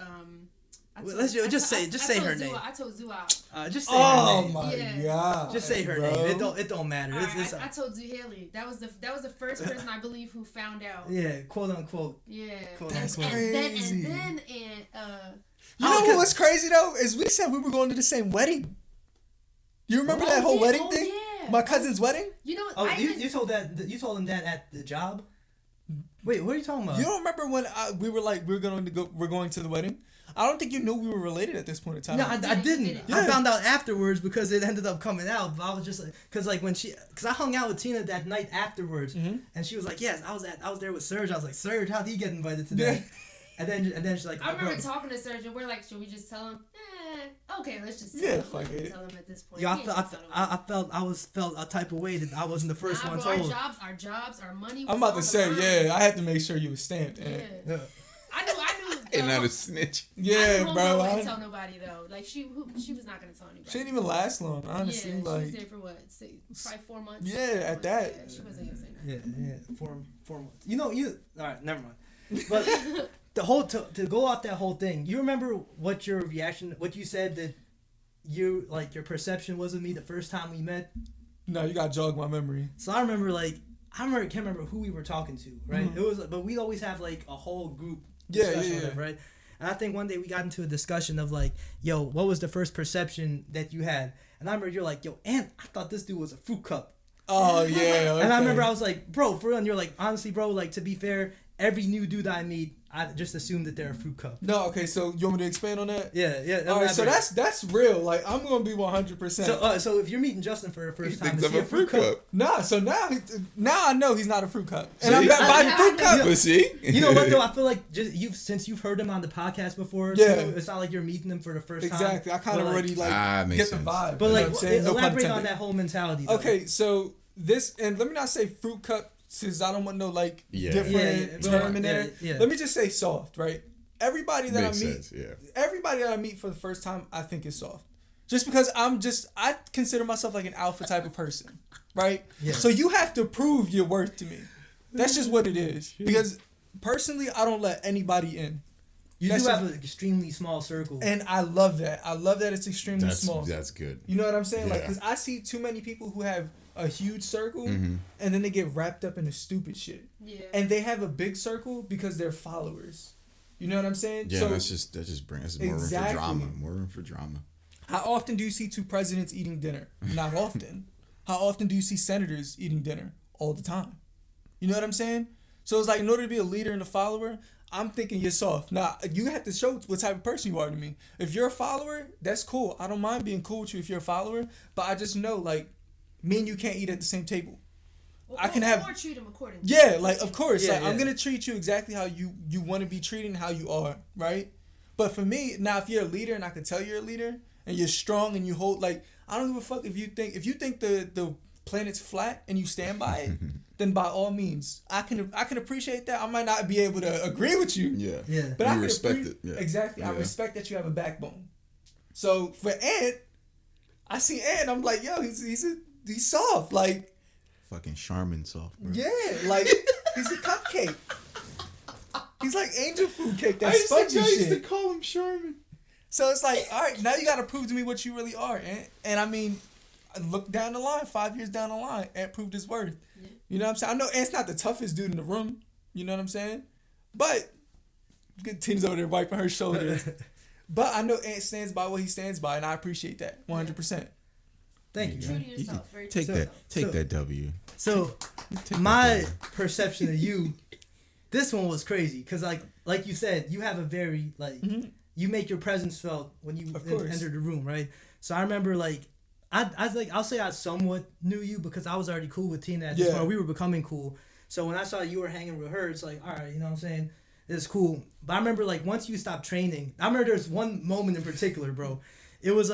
Just say her name. I told Zua. Just say Oh her name. my Yeah. god! Just say her bro. name. It don't matter. I told Zuhaili. That was the first person I believe who found out. Yeah, quote unquote. Yeah. Quote, And unquote. crazy. then You know what was crazy though is we said we were going to the same wedding. You remember that whole wedding thing? Yeah. My cousin's wedding? You know what? Oh, you told him that at the job? Wait, what are you talking about? You don't remember when we were like we're going to the wedding? I don't think you knew we were related at this point in time. No, I didn't. Yeah. I found out afterwards because it ended up coming out. But I was just like, because I hung out with Tina that night afterwards, and she was like, "Yes, I was there with Serg." I was like, "Serg, how'd he get invited to that?" And then she's like, I remember talking to Serg and we're like, should we just tell him? Okay, let's just tell him. Fuck it. Tell him at this point. Yo, I felt a type of way that I wasn't the first one told. Our jobs, our money. I'm about to say, I had to make sure you was stamped. Yeah. I knew. And not a snitch. Yeah, bro. I didn't tell nobody though. Like she was not gonna tell anybody. She didn't even last long, honestly. Yeah, like, she was there for what? Probably 4 months. Yeah, at that. Yeah, she wasn't gonna say nothing. Yeah, 4 months. All right, never mind. But the whole to go off that whole thing. You remember what your reaction? What you said that you like your perception was of me the first time we met? No, you gotta jog my memory. So I can't remember who we were talking to, right? It was, but we'd always have like a whole group discussion with them, right? And I think one day we got into a discussion of like, yo, what was the first perception that you had? And I remember you're like, yo, Ant, I thought this dude was a fruit cup. Oh yeah. Okay. And I remember I was like, bro, for real. And you're like, honestly, bro, like to be fair, every new dude I meet, I just assume that they're a fruit cup. No, okay, so you want me to expand on that? Yeah. All right, so that's real. Like, I'm gonna be 100%. So if you're meeting Justin for the first time, Thinks I'm a fruit cup. Nah, so now I know he's not a fruit cup, and I'm by fruit cup. But see, you know what though? I feel like since you've heard him on the podcast before, yeah, so it's not like you're meeting him for the first time. Exactly, I kind of already get the vibe. But like, no elaborate on that whole mentality. Though. Okay, so this, and let me not say fruit cup. Since I don't want no different term in there, let me just say soft, right? Everybody that everybody that I meet for the first time, I think is soft. Just because I consider myself like an alpha type of person, right? Yeah. So you have to prove your worth to me. That's just what it is. Because personally, I don't let anybody in. You do have an extremely small circle. And I love that. I love that it's extremely small. That's good. You know what I'm saying? Yeah. Like, because I see too many people who have a huge circle and then they get wrapped up in the stupid shit. Yeah. And they have a big circle because they're followers. You know what I'm saying? Yeah, so, that just brings more room for drama. More room for drama. How often do you see two presidents eating dinner? Not often. How often do you see senators eating dinner? All the time. You know what I'm saying? So it's like, in order to be a leader and a follower, I'm thinking you're soft. Now, you have to show what type of person you are to me. If you're a follower, that's cool. I don't mind being cool with you if you're a follower. But I just know, like, me and you can't eat at the same table. Well, I can have... Or treat them accordingly. Yeah, like, of course. Yeah, like, I'm going to treat you exactly how you want to be treated and how you are, right? But for me, now, if you're a leader and I can tell you're a leader and you're strong and you hold... Like, I don't give a fuck if you think the planet's flat and you stand by it, then by all means, I can appreciate that. I might not be able to agree with you. Yeah. But I respect it. Yeah. Exactly. Yeah. I respect that you have a backbone. So for Ant, I see Ant, I'm like, yo, he's soft. Like fucking Charmin soft, bro. Yeah, like he's a cupcake. He's like angel food cake. That spongy shit. I used to call him Charmin. So it's like, all right, now you got to prove to me what you really are, Ant. And I mean, look down the line, 5 years down the line, Ant proved his worth. Yeah. You know what I'm saying? I know Ant's not the toughest dude in the room. You know what I'm saying? But good Tina's over there wiping her shoulder. But I know Ant stands by what he stands by, and I appreciate that 100%. Thank you. True to yourself. Very take that W. So my perception of you, this one was crazy because like you said, you have a very you make your presence felt when you enter the room, right? So I remember I'll say I somewhat knew you because I was already cool with Tina at this point. We were becoming cool. So when I saw you were hanging with her, it's like, all right, you know what I'm saying? It's cool. But I remember once you stopped training, I remember there's one moment in particular, bro. It was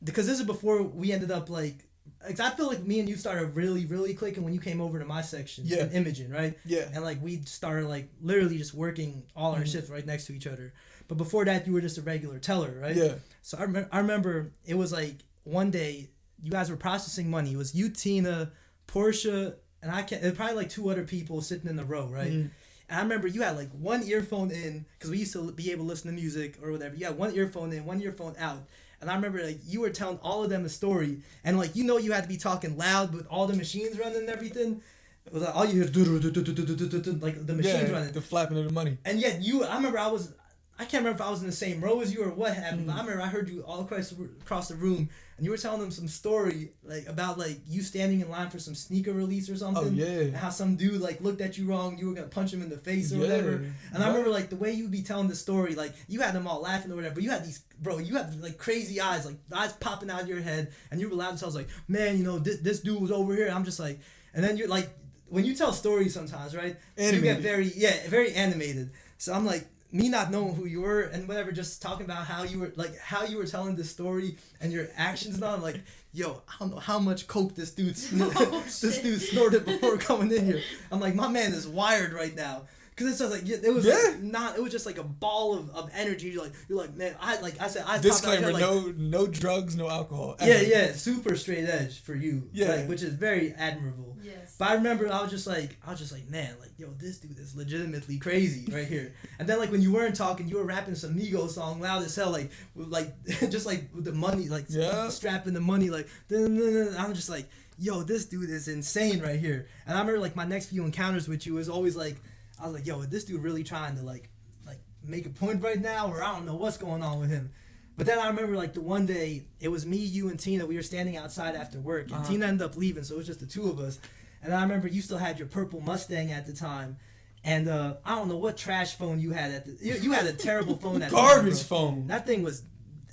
because this is before we ended up I feel like me and you started really, really clicking when you came over to my section in imaging, right? Yeah. And we started literally just working all our shifts right next to each other. But before that, you were just a regular teller, right? Yeah. So I remember it was one day you guys were processing money. It was you, Tina, Portia, and it was probably 2 other people sitting in the row, right? Mm-hmm. And I remember you had one earphone in because we used to be able to listen to music or whatever. You had one earphone in, one earphone out. And I remember you were telling all of them a story, and you had to be talking loud with all the machines running and everything. It was all you hear the machines running, the flapping of the money. And yet I remember I I can't remember if I was in the same row as you or what happened, but I remember I heard you all across the room, and you were telling them some story like about like you standing in line for some sneaker release or something. Oh yeah. And how some dude like looked at you wrong, you were gonna punch him in the face or whatever. And I remember like the way you would be telling the story, like you had them all laughing or whatever. But you had like crazy eyes, like eyes popping out of your head, and you were loud as hell, like, man, you know, this dude was over here. I'm just like, and then you're like, when you tell stories sometimes, right? Animated. You get very animated. So I'm like, me not knowing who you were and whatever, just talking about how you were telling this story and your actions and all. I'm like, yo, I don't know how much coke this dude snorted before coming in here. I'm like, my man is wired right now. Cause it's just like it was just like a ball of energy. You're like man, I said disclaimer, like, no drugs, no alcohol. Ever. Yeah, super straight edge for you. Yeah, like, which is very admirable. Yes. But I remember I was just like man, like yo, this dude is legitimately crazy right here. And then like when you weren't talking, you were rapping some Migos song loud as hell, like just like with the money, like strapping the money, like. I'm just like, yo, this dude is insane right here. And I remember like my next few encounters with you was always like. I was like, yo, is this dude really trying to like make a point right now, or I don't know what's going on with him. But then I remember like the one day it was me, you, and Tina. We were standing outside after work, and Tina ended up leaving, so it was just the two of us. And I remember you still had your purple Mustang at the time, and I don't know what trash phone you had you had a terrible phone at the time. Garbage phone. That thing was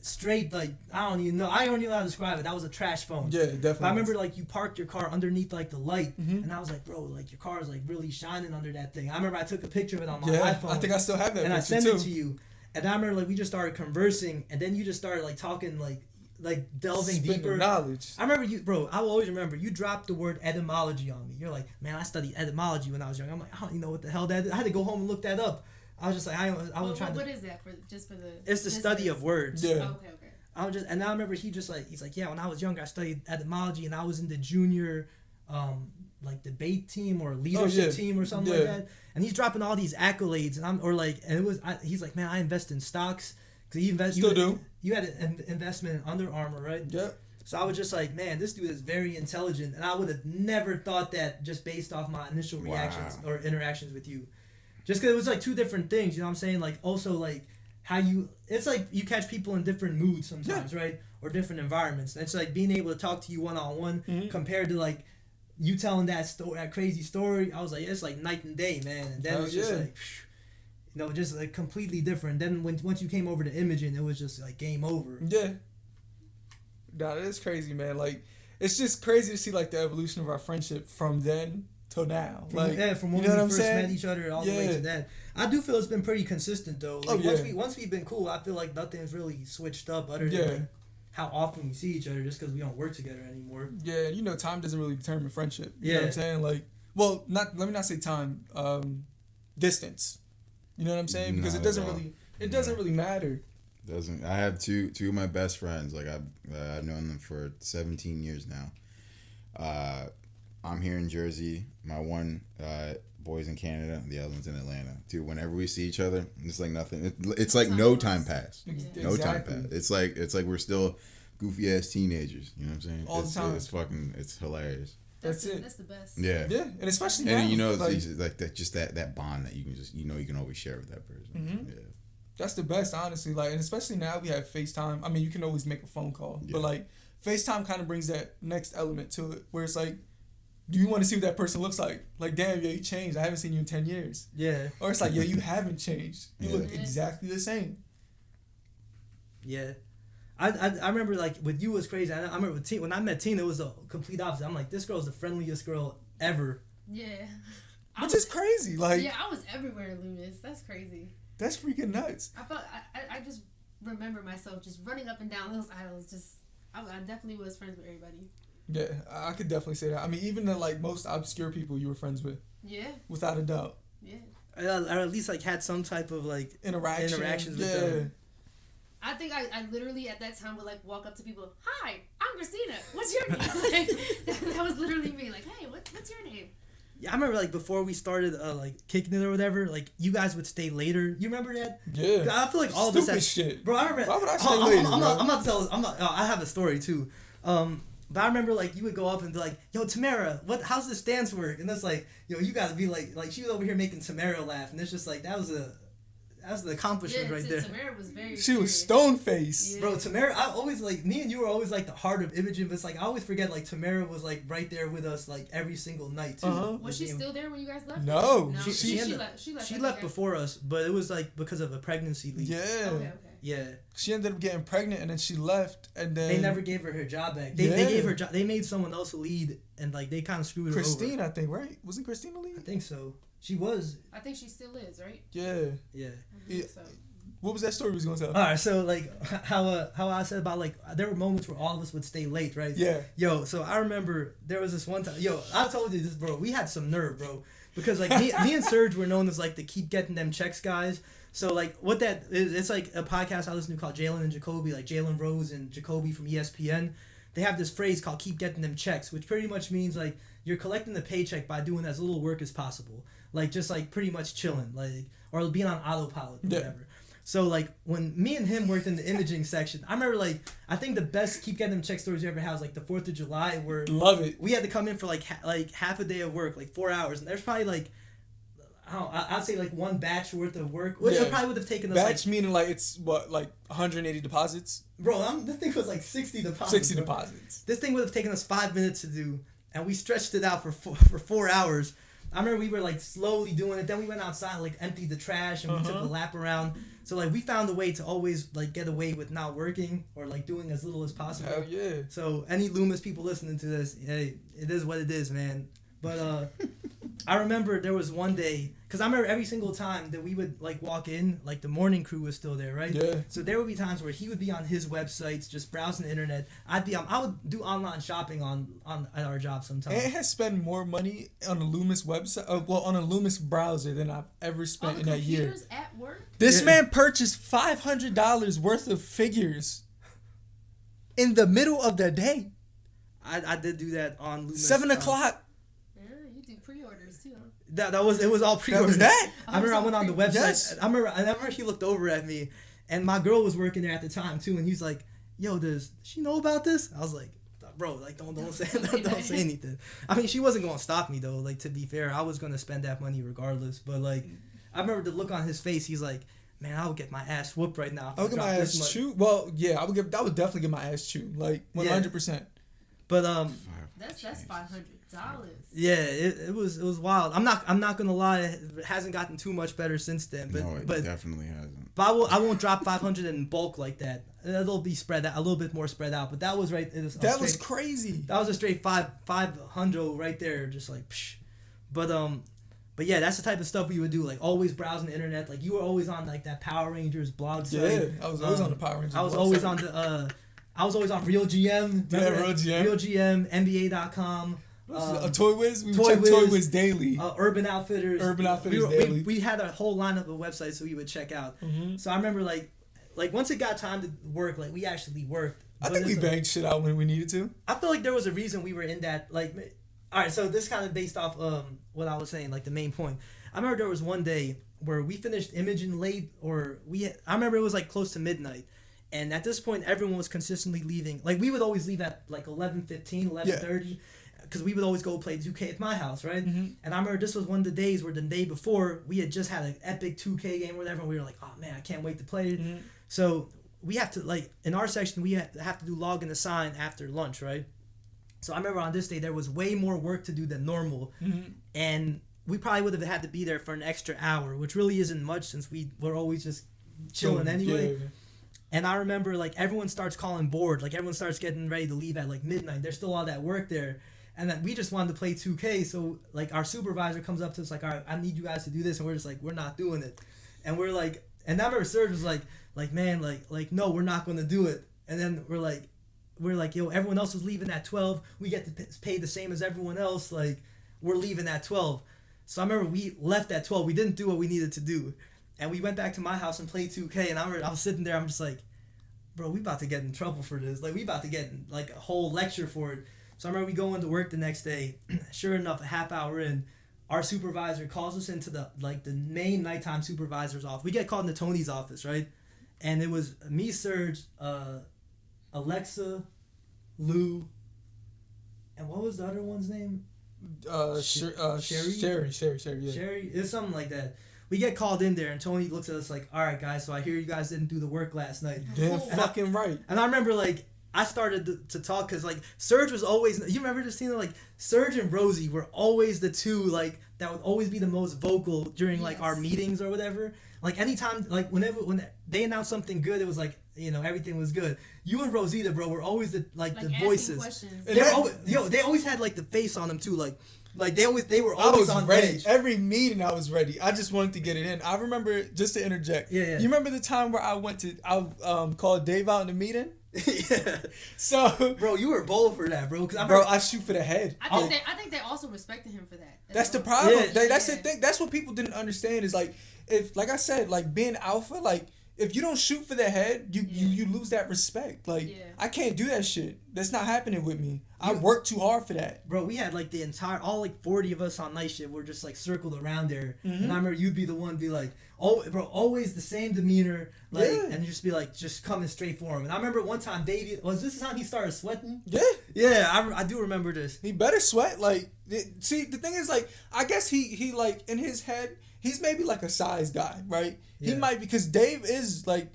straight like I don't even know how to describe it. That was a trash phone. Yeah, definitely. But I remember like you parked your car underneath like the light, and I was like, bro, like your car is like really shining under that thing. I remember I took a picture of it on my iPhone. I think I still have that and picture I sent too. it to you. And I remember like we just started conversing, and then you just started like talking like delving Spitting deeper knowledge. I remember you, bro. I will always remember you dropped the word etymology on me. You're like, man, I studied etymology when I was young. I'm like, I don't even know what the hell that is. I had to go home and look that up. I was just like, I was trying to. What is that for? Just for the. It's the study of words. Yeah. Okay. And I remember he's like, yeah, when I was younger, I studied etymology, and I was in the junior, like debate team or leadership team or something like that. And he's dropping all these accolades, and he's like, man, I invest in stocks because he invested. Still do. You had an investment in Under Armour, right? Yeah. So I was just like, man, this dude is very intelligent, and I would have never thought that just based off my initial reactions or interactions with you, just because it was like two different things. You know what I'm saying? Like also like. It's like you catch people in different moods sometimes, right? Or different environments. And it's like being able to talk to you one-on-one compared to like you telling that crazy story. I was like, it's like night and day, man. And then it's just like, just like completely different. Then once you came over to Imogen, it was just like game over. Yeah. Nah, that is crazy, man. Like, it's just crazy to see like the evolution of our friendship from then till now. From when we first met each other all the way to that. I do feel it's been pretty consistent though. Like once we've been cool, I feel like nothing's really switched up other than like how often we see each other just because we don't work together anymore. Yeah, time doesn't really determine friendship. You know what I'm saying? Like, well, let me not say time, distance. You know what I'm saying? Because it doesn't really matter. Doesn't. I have two of my best friends. Like I've known them for 17 years now. I'm here in Jersey. My one boy's in Canada. The other one's in Atlanta. Dude, whenever we see each other, it's like nothing. It's like no time passed. Yeah. No time passed. It's like we're still goofy ass teenagers. You know what I'm saying? All the time. It's hilarious. That's it. That's the best. Yeah. Yeah, and especially now. And it's like that, just that bond that you can just you can always share with that person. Mm-hmm. Yeah. That's the best, honestly. Like, and especially now we have FaceTime. I mean, you can always make a phone call, but like FaceTime kind of brings that next element to it, where it's like, do you want to see what that person looks like? Like, damn, yo, you changed. I haven't seen you in 10 years. Yeah. Or it's like, yo, you haven't changed. You look exactly the same. Yeah. I remember, like, with you it was crazy. I remember with Tina, when I met Tina, it was the complete opposite. I'm like, this girl's the friendliest girl ever. Yeah. Which is crazy. Like, yeah, I was everywhere in Loomis. That's crazy. That's freaking nuts. I just remember myself just running up and down those aisles. I definitely was friends with everybody. Yeah, I could definitely say that. I mean, even the like most obscure people you were friends with. Yeah. Without a doubt. Yeah. Or at least like had some type of like interactions with them. I think I literally at that time would like walk up to people. Hi, I'm Christina. What's your name? that was literally me. Like, hey, what's your name? Yeah, I remember like before we started like kicking it or whatever. Like you guys would stay later. You remember that? Yeah. I feel like all of us. Stupid shit. Bro, I remember. Why would I stay later? I'm not telling. I have a story too. But I remember like you would go up and be like, "Yo, Tamara, how's this dance work?" And that's like, "Yo, you gotta be like she was over here making Tamara laugh," and it's just like that was the accomplishment right there. Tamara was very She was serious. stone faced. Yeah. Bro, Tamara, I always like me and you were always like the heart of imaging, but it's like I always forget like Tamara was like right there with us like every single night too. Uh-huh. Was she still there when you guys left? No. She left. She left before us, but it was like because of a pregnancy leave. Yeah. Okay. Yeah. She ended up getting pregnant and then she left and then They never gave her job back. They gave her job. They made someone else a lead and like they kind of screwed her Christine, over. I think, right? Wasn't Christine the lead? I think so. She was. I think she still is, right? Yeah. Yeah. I think so. What was that story we was gonna tell? All right, so like how I said about like there were moments where all of us would stay late, right? Yeah. Yo, so I remember there was this one time. Yo, I told you this, bro. We had some nerve, bro, because like me and Serg were known as like the keep getting them checks guys. So like what that is, it's like a podcast I listen to called Jalen and Jacoby, like Jalen Rose and Jacoby from ESPN. They have this phrase called keep getting them checks, which pretty much means like you're collecting the paycheck by doing as little work as possible. Like just like pretty much chilling, like or being on autopilot or whatever. So like when me and him worked in the imaging section, I remember like I think the best keep getting them check stories we ever had was like the 4th of July where love it. We had to come in for like half a day of work, like 4 hours, and there's probably like I'd say like one batch worth of work, which probably would have taken us batch meaning like it's what like 180 deposits. Bro, this thing was like 60 deposits. 60 bro. deposits. This thing would have taken us 5 minutes to do, and we stretched it out for 4 hours. I remember we were like slowly doing it. Then we went outside and like emptied the trash and we took a lap around. So like we found a way to always like get away with not working or like doing as little as possible. Hell yeah. So any Loomis people listening to this, hey, it is what it is, man. But I remember there was one day, because I remember every single time that we would like walk in, like the morning crew was still there, right? Yeah. So there would be times where he would be on his websites just browsing the internet. I would do online shopping at our job sometimes. Ant has spent more money on a Loomis website, on a Loomis browser than I've ever spent in that year. Computers at work? This man purchased $500 worth of figures in the middle of the day. I did do that on Loomis. 7 o'clock. You do pre-orders too, huh? It was all pre-ordered. That was that? I remember I went on the website. Yes. I remember he looked over at me, and my girl was working there at the time too, and he's like, "Yo, does she know about this?" I was like, "Bro, like don't say anything." I mean, she wasn't gonna stop me though. Like to be fair, I was gonna spend that money regardless. But like, I remember the look on his face. He's like, "Man, I would get my ass whooped right now." I would get my ass chewed. Well, yeah, I would definitely get my ass chewed, like 100%. But that's $500. Yeah, it was wild. I'm not gonna lie, it hasn't gotten too much better since then. But No, it definitely hasn't. But I won't drop 500 in bulk like that. It'll be spread out a little bit more spread out. But that was right. That was crazy. That was a straight 500 right there, just like. Psh. But yeah, that's the type of stuff we would do. Like always browsing the internet. Like you were always on like that Power Rangers blog site. Yeah, I was always on the Power Rangers. I was always on the. I was always on Real GM. Yeah, Real GM. Real GM, NBA.com. Toy Wiz? We would check Wiz, Toy Wiz daily. Urban Outfitters. Daily. We had a whole lineup of websites that we would check out. Mm-hmm. So I remember like once it got time to work, like we actually worked. I think we banged shit out when we needed to. I feel like there was a reason we were in that. Like, all right, so this kind of based off what I was saying, like the main point. I remember there was one day where we finished imaging late, I remember it was like close to midnight. And at this point, everyone was consistently leaving. Like, we would always leave at, like, 11:15, 11:30. Because we would always go play 2K at my house, right? Mm-hmm. And I remember this was one of the days where the day before, we had just had an epic 2K game or whatever. And we were like, oh, man, I can't wait to play it. Mm-hmm. So, we have to, like, in our section, we have to do log and assign after lunch, right? So, I remember on this day, there was way more work to do than normal. Mm-hmm. And we probably would have had to be there for an extra hour, which really isn't much since we were always just chilling anyway. Yeah. And I remember, like, everyone starts calling board. Like, everyone starts getting ready to leave at, like, midnight. There's still all that work there. And then we just wanted to play 2K. So, like, our supervisor comes up to us, like, all right, I need you guys to do this. And we're just like, we're not doing it. And we're like, and I remember Serg was like, man, like, no, we're not going to do it. And then we're like, yo, everyone else was leaving at 12. We get to pay the same as everyone else. Like, we're leaving at 12. So I remember we left at 12. We didn't do what we needed to do. And we went back to my house and played 2K. And I was sitting there. I'm just like, bro, we about to get in trouble for this. Like, we about to get like a whole lecture for it. So I remember we go into work the next day. Sure enough, a half hour in, our supervisor calls us into the main nighttime supervisor's office. We get called into Tony's office, right? And it was me, Serg, Alexa, Lou, and what was the other one's name? Sherry. Sherry. Yeah. Sherry. It's something like that. we get called in there, and Tony looks at us like, all right, guys, so I hear you guys didn't do the work last night. Damn fucking right. And I remember, like, I started to talk because, like, Serg was always, you remember the scene, like, Serg and Rosie were always the two, like, that would always be the most vocal during, like, our meetings or whatever. Like, anytime, like, when they announced something good, it was like, you know, everything was good. You and Rosita, bro, were always the voices. Questions. They always had, like, the face on them, too, like they were always on ready. edge. Every meeting I was ready. I just wanted to get it in. I remember, just to interject. Yeah. You remember the time where I called Dave out in the meeting? Yeah. So, bro, you were bold for that, bro. I shoot for the head. I think they also respected him for that. That's the problem. Yeah. That's the thing. That's what people didn't understand. Is like, if, like I said, like being alpha, like if you don't shoot for the head, you lose that respect. Like I can't do that shit. That's not happening with me. I work too hard for that. Bro, we had like all like 40 of us on night shift were just like circled around there. And I remember you'd be the one be like, oh, bro, always the same demeanor. Like, and just be like, just coming straight for him. And I remember one time, Davey, was this the time he started sweating? Yeah. Yeah, I do remember this. He better sweat. Like, see, the thing is, like, I guess he like, in his head, he's maybe like a size guy, right? Yeah. He might, because Dave is like,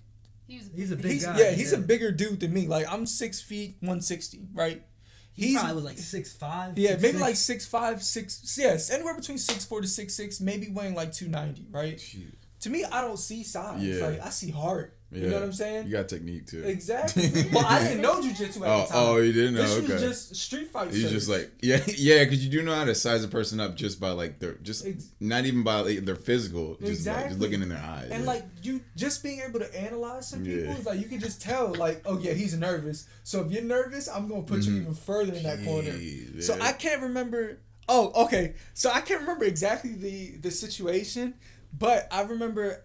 he's a big guy. Yeah, he's a bigger dude than me. Like, I'm 6 feet, 160, right? He probably was like 6'5". Yeah, maybe like 6'5", 6. Yes, anywhere between 6'4" to 6'6", maybe weighing like 290, right? Jeez. To me, I don't see size. Yeah. Like, I see heart. Yeah. You know what I'm saying? You got technique too. Exactly. Well, I didn't know jiu-jitsu at the time. Oh, you didn't know? This okay. was just street fight. He's just like, yeah, because you do know how to size a person up just by like not even by like, their physical, just like just looking in their eyes. And like you just being able to analyze some people, it's like you can just tell, like, oh yeah, he's nervous. So if you're nervous, I'm gonna put you even further in that corner. Man. So I can't remember. Oh, okay. So I can't remember exactly the situation, but I remember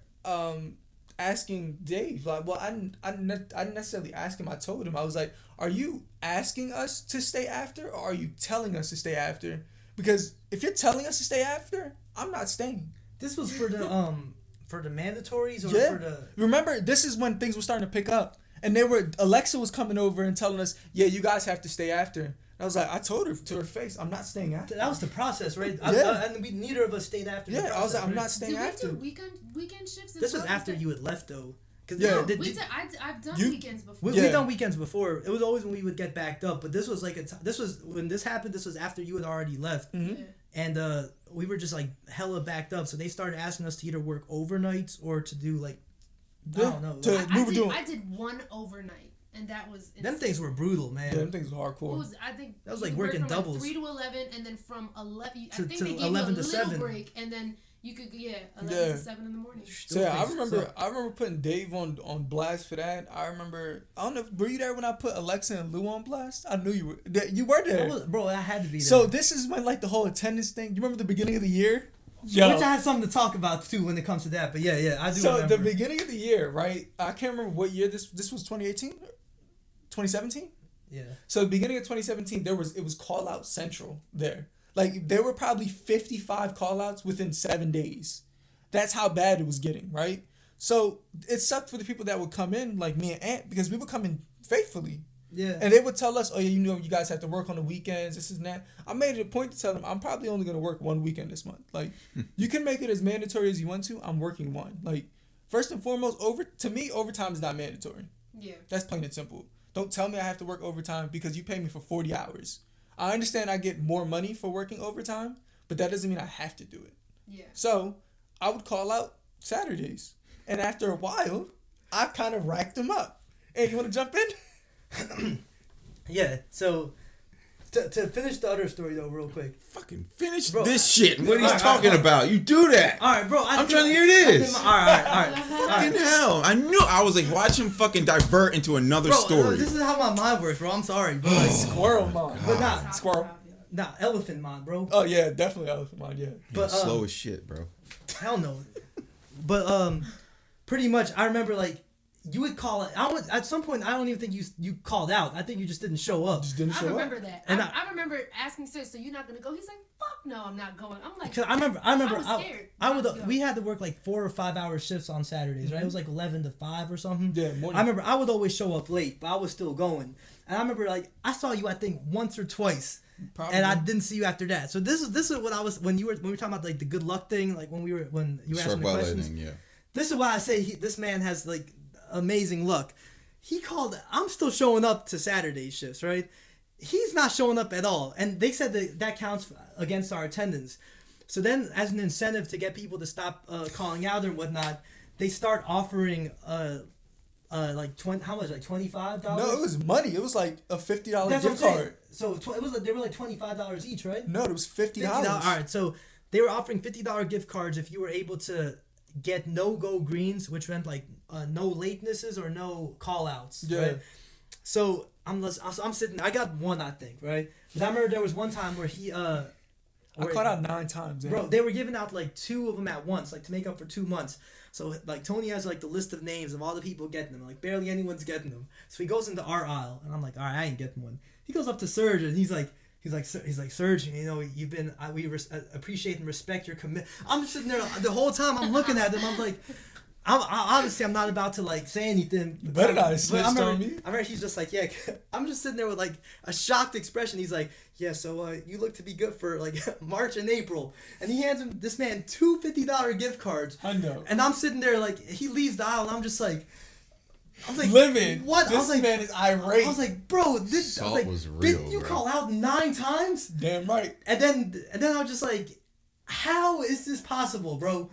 asking Dave, like, well, I didn't necessarily ask him. I told him, I was like, are you asking us to stay after, or are you telling us to stay after? Because if you're telling us to stay after, I'm not staying. This was for the mandatories, or for the... Remember, this is when things were starting to pick up, and Alexa was coming over and telling us, yeah, you guys have to stay after. I was like, I told her to her face, I'm not staying after. That was the process, right? And neither of us stayed after. Yeah, the process, I was like, I'm not staying after. Did we do weekend shifts? This was after you had left, though. I've done weekends before. We've done weekends before. It was always when we would get backed up, but this was like when this happened. This was after you had already left, and we were just like hella backed up. So they started asking us to either work overnights or to do like I don't know. I did one overnight. And that was insane. Them things were brutal, man. Yeah, them things were hardcore. I think that was like working doubles. Like 3 to 11, and then from 11 to they gave 11 you a to little 7 break, and then you could 11 to 7 in the morning. So yeah, I remember putting Dave on blast for that. I don't know, were you there when I put Alexa and Lou on blast? I knew you were. You were there, bro. I had to be there. So this is when like the whole attendance thing. You remember the beginning of the year? Yo. Which I had something to talk about too when it comes to that. But yeah, I do. So remember. The beginning of the year, right? I can't remember what year this was. 2018. 2017? Yeah. So the beginning of 2017, it was call out central there. Like there were probably 55 call outs within 7 days. That's how bad it was getting, right? So it sucked for the people that would come in, like me and Ant, because we would come in faithfully. Yeah. And they would tell us, oh yeah, you guys have to work on the weekends, this and that. I made it a point to tell them I'm probably only gonna work one weekend this month. Like you can make it as mandatory as you want to. I'm working one. Like first and foremost, to me, overtime is not mandatory. Yeah. That's plain and simple. Don't tell me I have to work overtime because you pay me for 40 hours. I understand I get more money for working overtime, but that doesn't mean I have to do it. Yeah. So I would call out Saturdays. And after a while, I kind of racked them up. Hey, you want to jump in? Yeah, so to finish the other story, though, real quick. Fucking finish this shit. What he's talking about. You do that. All right, bro. I'm trying to hear this. All right. Fucking hell. I knew. I was like, watch him fucking divert into another story. This is how my mind works, bro. I'm sorry, bro. Squirrel mind. But not squirrel. Nah, elephant mind, bro. Oh, yeah, definitely elephant mind, yeah. But slow as shit, bro. Hell no. But pretty much, I remember, like, you would call it. At some point, I don't even think you called out. I think you just didn't show up. I remember that. And I remember asking Serg, so you're not gonna go? He's like, fuck no, I'm not going. I'm like, I remember. I was scared. We had to work like 4 or 5 hour shifts on Saturdays, right? It was like 11 to 5 or something. Yeah, morning. I remember I would always show up late, but I was still going. And I remember, like, I saw you, I think, once or twice. Probably. And I didn't see you after that. So this is what I was when we were talking about like the good luck thing, like when you were asking the questions. Lightning, yeah. This is why I say this man has like amazing luck. He called. I'm still showing up to Saturday shifts, right? He's not showing up at all, and they said that counts against our attendance. So then, as an incentive to get people to stop calling out and whatnot, they start offering like how much, like $25? No, it was money. It was like a $50 gift card. So it was they were like $25 each, right? No, it was $50. All right, so they were offering $50 gift cards if you were able to get no-go greens, which meant like no latenesses or no call-outs. Yeah. Right? So I'm sitting. I got one, I think, right? But I remember there was one time where I caught out 9 times. Bro, they were giving out like 2 of them at once, like to make up for 2 months. So like Tony has like the list of names of all the people getting them. Like barely anyone's getting them. So he goes into our aisle, and I'm like, all right, I ain't getting one. He goes up to Serg, and he's like, Serg, you know, you've been, we appreciate and respect your commitment. I'm just sitting there the whole time. I'm looking at them. I'm like, obviously I'm not about to like say anything. You better not snitched on me. I remember he's just like, yeah. I'm just sitting there with like a shocked expression. He's like, yeah, so you look to be good for like March and April. And he hands him this man 2 $50 gift cards. I know. And I'm sitting there like, he leaves the aisle, and I'm just like, I was like, living. What? This I was like, man is irate. I was like, bro, this Salt was real, did you bro. call out 9 times? Damn right. And then I was just like, how is this possible, bro?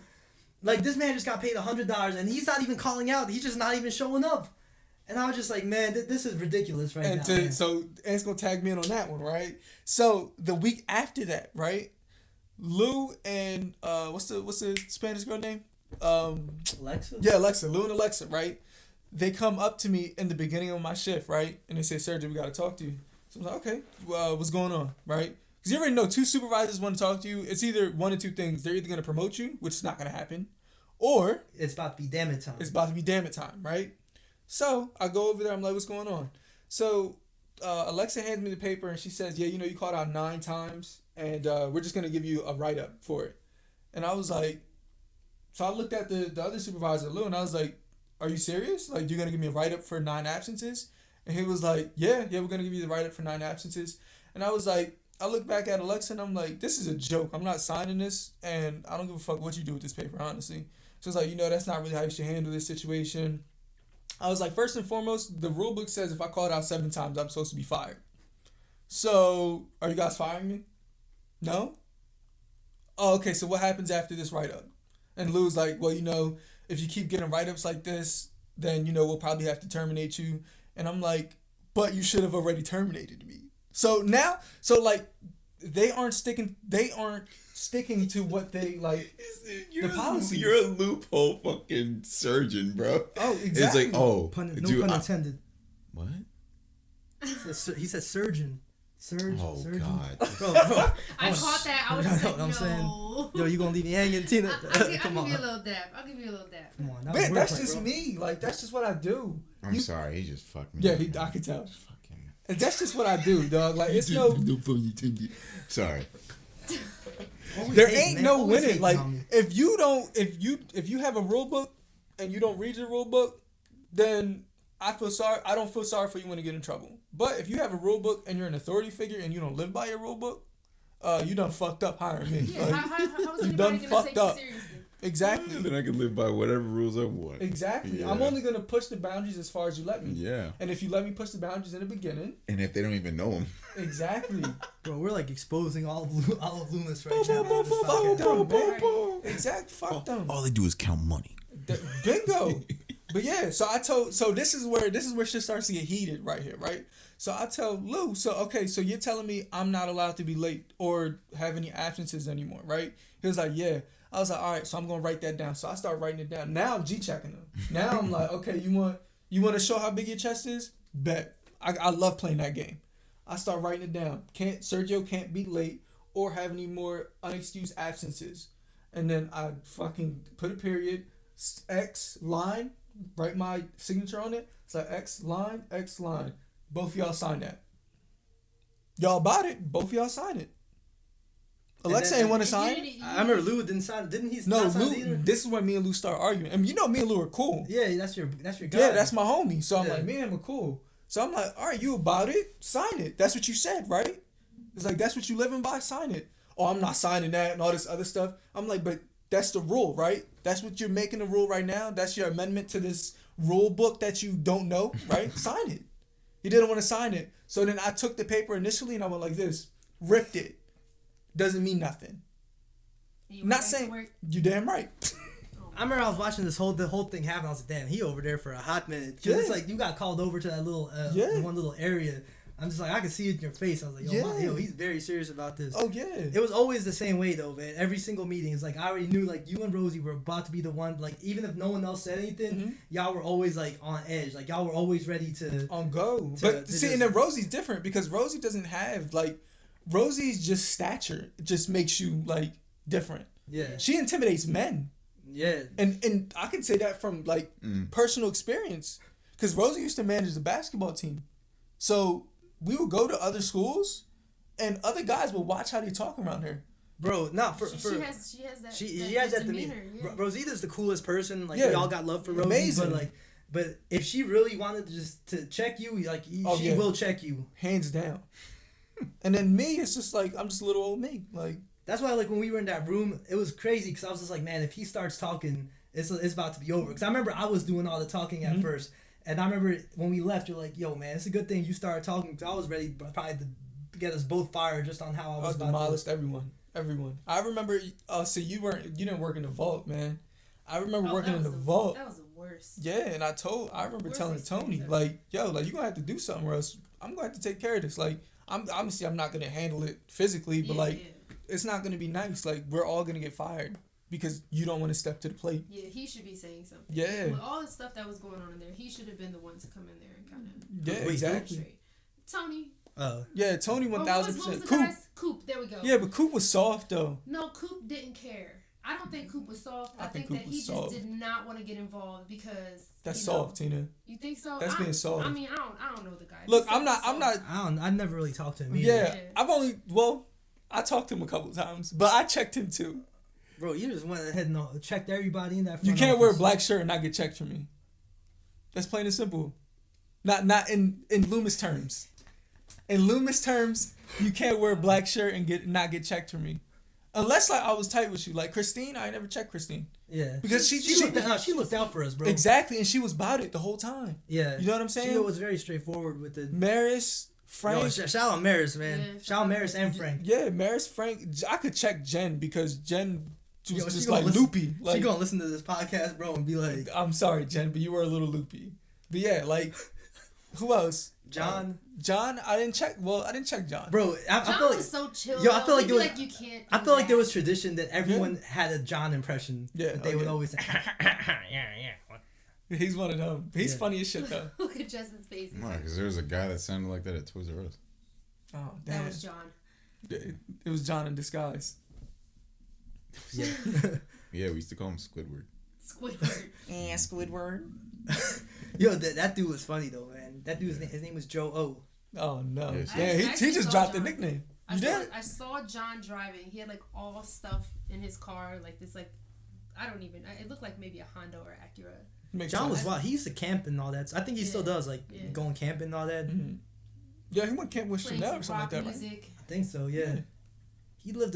Like, this man just got paid $100, and he's not even calling out. He's just not even showing up. And I was just like, man, this is ridiculous right now. Man. So, Ant's going to tag me in on that one, right? So, the week after that, right? Lou and, what's the Spanish girl name? Alexa? Yeah, Alexa. Lou and Alexa, right? They come up to me in the beginning of my shift, right? And they say, Serg, we got to talk to you. So, I'm like, okay, what's going on, right? Because you already know 2 supervisors want to talk to you. It's either one of 2 things. They're either going to promote you, which is not going to happen, or it's about to be damn it time. It's about to be damn it time, right? So I go over there. I'm like, what's going on? So Alexa hands me the paper, and she says, yeah, you know, you called out 9 times, and we're just going to give you a write-up for it. And I was like, so I looked at the other supervisor, Lou, and I was like, are you serious? Like, you're going to give me a write-up for 9 absences? And he was like, yeah, we're going to give you the write-up for 9 absences. And I was like, I look back at Alexa, and I'm like, this is a joke. I'm not signing this, and I don't give a fuck what you do with this paper, honestly. So it's like, you know, that's not really how you should handle this situation. I was like, first and foremost, the rule book says if I call it out 7 times, I'm supposed to be fired. So, are you guys firing me? No? Oh, okay, so what happens after this write-up? And Lou's like, well, you know, if you keep getting write-ups like this, then, you know, we'll probably have to terminate you. And I'm like, but you should have already terminated me. So now, like, they aren't sticking to what they, like, the policy. You're a loophole fucking surgeon, bro. Oh, exactly. It's like, no pun intended. What? He said surgeon. Surgeon. God. Bro. I caught that. I was just like, I'm saying, yo, you gonna leave me hanging, Tina? I'll give you a little dap. Come on. Man, that's just me. Like, that's just what I do. I'm sorry. He just fucked me. Yeah, I could tell. And that's just what I do, dog. Like, it's no. Sorry. There ain't no winning. Like, if you have a rule book and you don't read your rule book, then I don't feel sorry for you when you get in trouble. But if you have a rule book and you're an authority figure and you don't live by your rule book, you done fucked up hiring me. Yeah, like, how is you done fucked up. Seriously? Exactly. Then I can live by whatever rules I want. Exactly. Yeah. I'm only gonna push the boundaries as far as you let me. Yeah. And if you let me push the boundaries in the beginning. And if they don't even know them. Exactly. Bro, we're like exposing all of Loomis right now. Fuck them, man. Exactly. Fuck them. All they do is count money. Bingo. But yeah, so this is where shit starts to get heated right here, right? So I tell Lou, so you're telling me I'm not allowed to be late or have any absences anymore, right? He was like, yeah. I was like, all right, so I'm gonna write that down. So I start writing it down. Now I'm G-checking them. Now I'm like, okay, you want to show how big your chest is? Bet. I love playing that game. I start writing it down. Sergio can't be late or have any more unexcused absences. And then I fucking put a period, X line, write my signature on it. It's like X line. Both of y'all sign that. Y'all bought it. Both of y'all sign it. Alexa ain't want to sign. I remember Lou didn't sign. Didn't he? No, not sign Lou. either? This is when me and Lou start arguing. I mean, you know, me and Lou are cool. Yeah, that's your guy. Yeah, that's my homie. So I'm Yeah. like, me and him are cool. So I'm like, all right, you about it? Sign it. That's what you said, right? It's like, that's what you living by? Sign it. Oh, I'm not signing that and all this other stuff. I'm like, but that's the rule, right? That's what you're making the rule right now. That's your amendment to this rule book that you don't know, right? Sign it. He didn't want to sign it. So then I took the paper initially and I went like this. Ripped it. Doesn't mean nothing. Not saying you damn right. I remember I was watching the whole thing happen. I was like, damn, he over there for a hot minute. Yeah. It's like you got called over to that little one little area. I'm just like, I can see it in your face. I was like, yo, he's very serious about this. Oh, yeah. It was always the same way, though, man. Every single meeting. It's like, I already knew, like, you and Rosie were about to be the one. Like, even if no one else said anything, y'all were always, like, on edge. Like, y'all were always ready to... On go. But, see, and then Rosie's different because Rosie doesn't have, like... Rosie's just stature. It just makes you, like, different. Yeah. She intimidates men. Yeah. And I can say that from, like, personal experience. Because Rosie used to manage the basketball team. So... we would go to other schools, and other guys would watch how they talk around her. Bro, not for she has that demeanor. Yeah. Rosita's the coolest person. Like we all got love for Rosie. Amazing. But if she really wanted to check you, like she will check you, hands down. And then me, it's just like I'm just a little old me. Like that's why, like when we were in that room, it was crazy because I was just like, man, if he starts talking, it's about to be over. Because I remember I was doing all the talking at first. And I remember when we left, you're like, yo, man, it's a good thing you started talking because I was ready probably to get us both fired just on how I was about demolished everyone. I remember, so you didn't work in the vault, man. I remember working in the vault. That was the worst. Yeah, and I remember telling Tony, like, yo, like, you're going to have to do something or else I'm going to have to take care of this. Like, I'm not going to handle it physically, but, it's not going to be nice. Like, we're all going to get fired. Because you don't want to step to the plate. Yeah, he should be saying something. Yeah. With all the stuff that was going on in there, he should have been the one to come in there and kind of... Yeah, exactly. Tony. Yeah, Tony 1000%. Coop, there we go. Yeah, but Coop was soft, though. No, Coop didn't care. I don't think Coop was soft. I think that he just did not want to get involved because... That's soft, Tina. You think so? That's being soft. I mean, I don't know the guy. Look, I'm not... I've never really talked to him either. Yeah, I talked to him a couple times, but I checked him too. Bro, you just went ahead and checked everybody in that front You can't office. wear a black shirt and not get checked from me. That's plain and simple. Not in Loomis terms. In Loomis terms, you can't wear a black shirt and not get checked from me. Unless like I was tight with you. Like Christine, I never checked Christine. Yeah. Because she looked out for us, bro. Exactly, and she was about it the whole time. Yeah. You know what I'm saying? She was very straightforward with the... Maris, Frank. Yo, shout out Maris, man. Yeah, shout out Maris and Frank. Yeah, Maris, Frank. I could check Jen because Jen... Yo, just like loopy. Like, she gonna listen to this podcast, bro, and be like, I'm sorry, Jen, but you were a little loopy. But yeah, like, who else? John, I didn't check. Well, I didn't check John. John Bro, I feel like was so chill. Yo, I feel like it was. You can't. I feel like there was tradition that everyone had a John impression. Yeah, that they would always say, yeah. He's one of them. He's funny as shit though. Look at Justin's face. Why? Because there was a guy that sounded like that at Toys R Us. Oh, damn. That was John. It was John in disguise. Yeah. Yeah, we used to call him Squidward. Squidward. Yeah, Squidward. Yo, that dude was funny though, man. That dude's his name was Joe O. Oh no. Yes. Yeah, he just dropped the nickname. I saw John driving. He had like all stuff in his car, like this, like it looked like maybe a Honda or Acura. John was wild. He used to camp and all that. I think he still does, like going camping and all that. Mm-hmm. Yeah, he went camp with Chanel or something like that, right? I think so. Yeah. He lived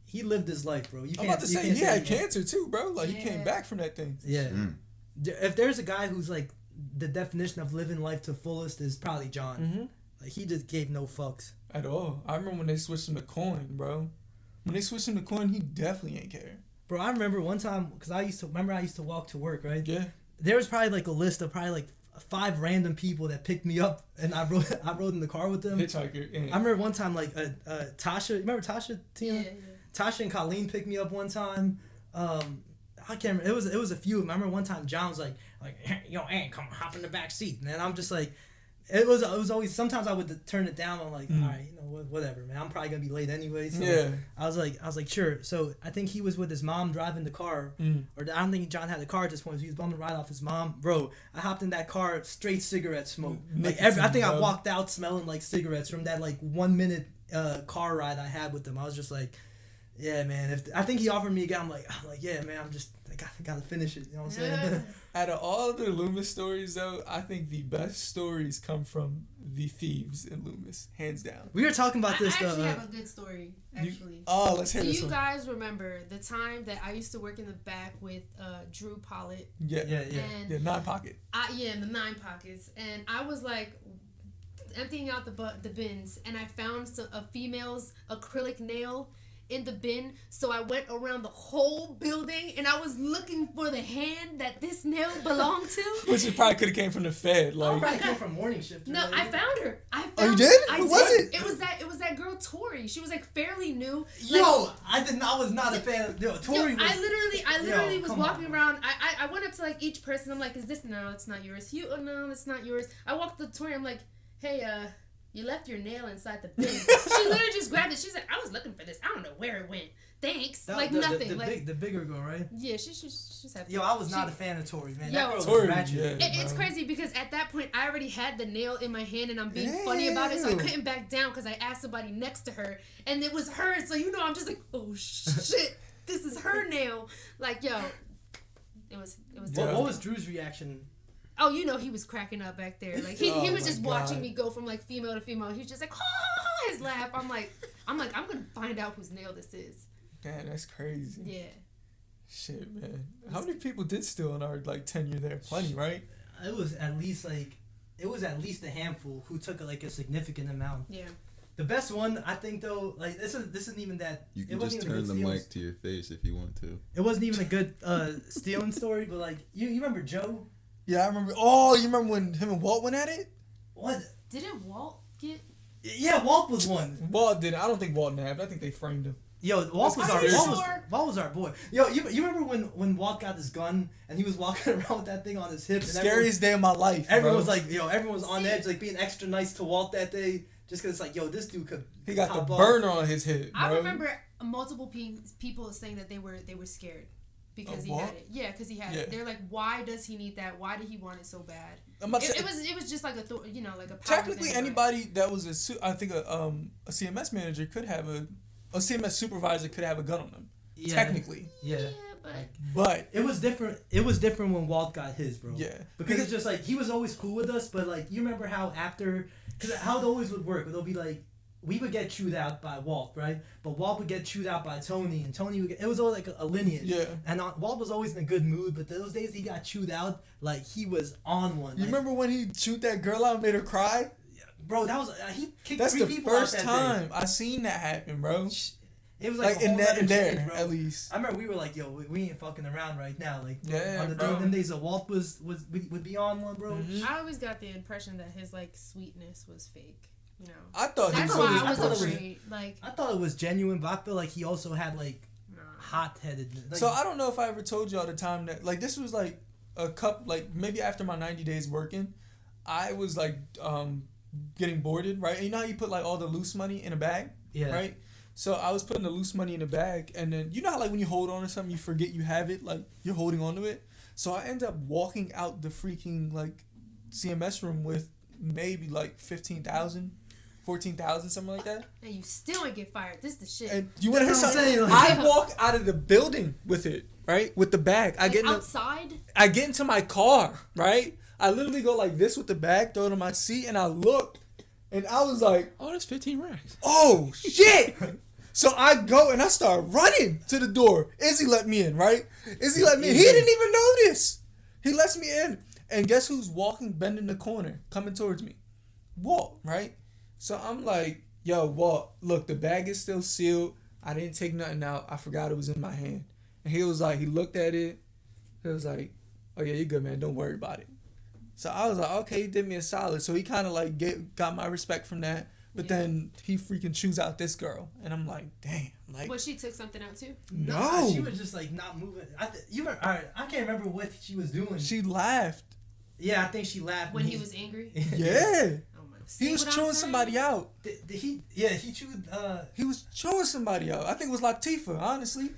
he lived his life, bro. I'm about to say he had cancer too, bro. Like he came back from that thing. Yeah. If there's a guy who's like the definition of living life to fullest is probably John. Mm-hmm. Like he just gave no fucks at all. I remember when they switched him to coin, bro. When they switched him to coin, he definitely ain't care. Bro, I remember one time because I used to walk to work, right? Yeah. There was probably like a list of probably like 5 random people that picked me up, and I rode in the car with them. Hitchhiker. Yeah. I remember one time like Tasha. You remember Tasha, Tina? Yeah. Tasha and Colleen picked me up one time. I can't remember. It was a few of them. I remember one time John was like yo, Aunt, come hop in the back seat, and I'm just like, it was always. Sometimes I would turn it down. I'm like, all right, whatever, man. I'm probably gonna be late anyway. So yeah. I was like, sure. So I think he was with his mom driving the car, or I don't think John had a car at this point. So he was bumming right off his mom, bro. I hopped in that car, straight cigarette smoke. Like I think I walked out smelling like cigarettes from that like 1 minute car ride I had with them. I was just like, Yeah, man. I think he offered me again, I'm like, yeah, man. I gotta finish it. You know what I'm saying? Out of all the Loomis stories, though, I think the best stories come from the thieves in Loomis, hands down. We were talking about this. I actually have a good story. Actually, let's hear this. Do you guys remember the time that I used to work in the back with Drew Pollitt? Yeah, 9 pocket. In the 9 pockets, and I was like emptying out the bins, and I found a female's acrylic nail in the bin, so I went around the whole building and I was looking for the hand that this nail belonged to. Which it probably could have came from the Fed. Like, probably came from morning shift. No, I found her. You did? Who was it? It was that girl Tori. She was like fairly new. Yo, I was not a fan of Tori. I literally was walking around. I went up to like each person. I'm like, is this? No, it's not yours. No, it's not yours. I walked up to Tori. I'm like, hey, you left your nail inside the bin. She literally just grabbed it. She's like, I was looking for this. I don't know where it went. Thanks. Nothing. The bigger girl, right? Yeah, she's happy. Yo, I was not a fan of Tori, man. Yo, that girl Tori, was ratchet. It's crazy because at that point I already had the nail in my hand and I'm being funny about it, so I couldn't back down because I asked somebody next to her and it was her. So I'm just like, oh shit, this is her nail. Like, yo, it was. What was Drew's reaction? Oh, he was cracking up back there. Like he was just watching me go from like female to female. He was just like, oh, his laugh. I'm like, I'm gonna find out whose nail this is. Man, that's crazy. Yeah. Shit, man. How many people did steal in our like tenure there? Plenty, right? It was at least a handful who took like a significant amount. Yeah. The best one, I think, though, like this isn't even that. You can just turn the mic to your face if you want to. It wasn't even a good stealing story, but like you remember Joe? Yeah, I remember. Oh, you remember when him and Walt went at it? What? Didn't Walt get? Yeah, Walt was one. Walt didn't. I don't think Walt nabbed. I think they framed him. Yo, Walt was our boy. Yo, you remember when Walt got his gun and he was walking around with that thing on his hip? And Scariest day of my life. Everyone was like, everyone was on edge, like being extra nice to Walt that day, just because it's like, yo, this dude could. He got the burner on his hip. Bro. I remember multiple people saying that they were scared because he had it. Yeah, because he had it. They're like, why does he need that? Why did he want it so bad? It was just like like a power technically thing, anybody that was I think a CMS manager could have a CMS supervisor could have a gun on them. Yeah. Technically. Yeah. But it was different. It was different when Walt got his, bro. Yeah. Because it's just like he was always cool with us, but like you remember how because how it always would work. It'll be like we would get chewed out by Walt, right? But Walt would get chewed out by Tony, and Tony would it was all like a lineage. Yeah. And Walt was always in a good mood, but those days he got chewed out, like he was on one. You remember when he chewed that girl out and made her cry? Bro, that was he kicked That's 3 people That's the out first that time I seen that happen, bro. It was like in there, change, at least. I remember we were like, yo, we ain't fucking around right now. Like, on the bro. them days that Walt would be on one, bro. Mm-hmm. I always got the impression that his like sweetness was fake. I thought that's why I was afraid. I thought it was genuine, but I feel like he also had like hot-headed. Like, so I don't know if I ever told y'all the time that like this was like a couple like maybe after my 90 days working, I was like getting boarded, right? And you know how you put like all the loose money in a bag, right? So I was putting the loose money in a bag, and then you know how like when you hold on to something, you forget you have it, like you're holding on to it. So I end up walking out the freaking like CMS room with maybe like 15,000, 14,000, something like that. And you still ain't get fired. This is the shit. And you want to hear something? I walk out of the building with it, right? With the bag. I get outside. I get into my car, right? I literally go like this with the bag, throw it on my seat, and I look, and I was like, "Oh, that's 15 racks." Oh shit! So I go and I start running to the door. Izzy let me in, right? Izzy let me in. He didn't even notice. He lets me in. And guess who's walking, bending the corner, coming towards me? Walt, right? So I'm like, yo, Walt, look, the bag is still sealed. I didn't take nothing out. I forgot it was in my hand. And he was like, he looked at it. He was like, oh, yeah, you're good, man. Don't worry about it. So I was like, okay, he did me a solid. So he kind of like got my respect from that. But then he freaking chews out this girl, and I'm like, damn. Like, well, she took something out too. No, she was just like not moving. All right, I can't remember what she was doing. She laughed. Yeah, I think she laughed when he was angry. Yeah. Oh my. He was chewing somebody out. Did he? Yeah, he chewed. He was chewing somebody out. I think it was Latifah. Honestly,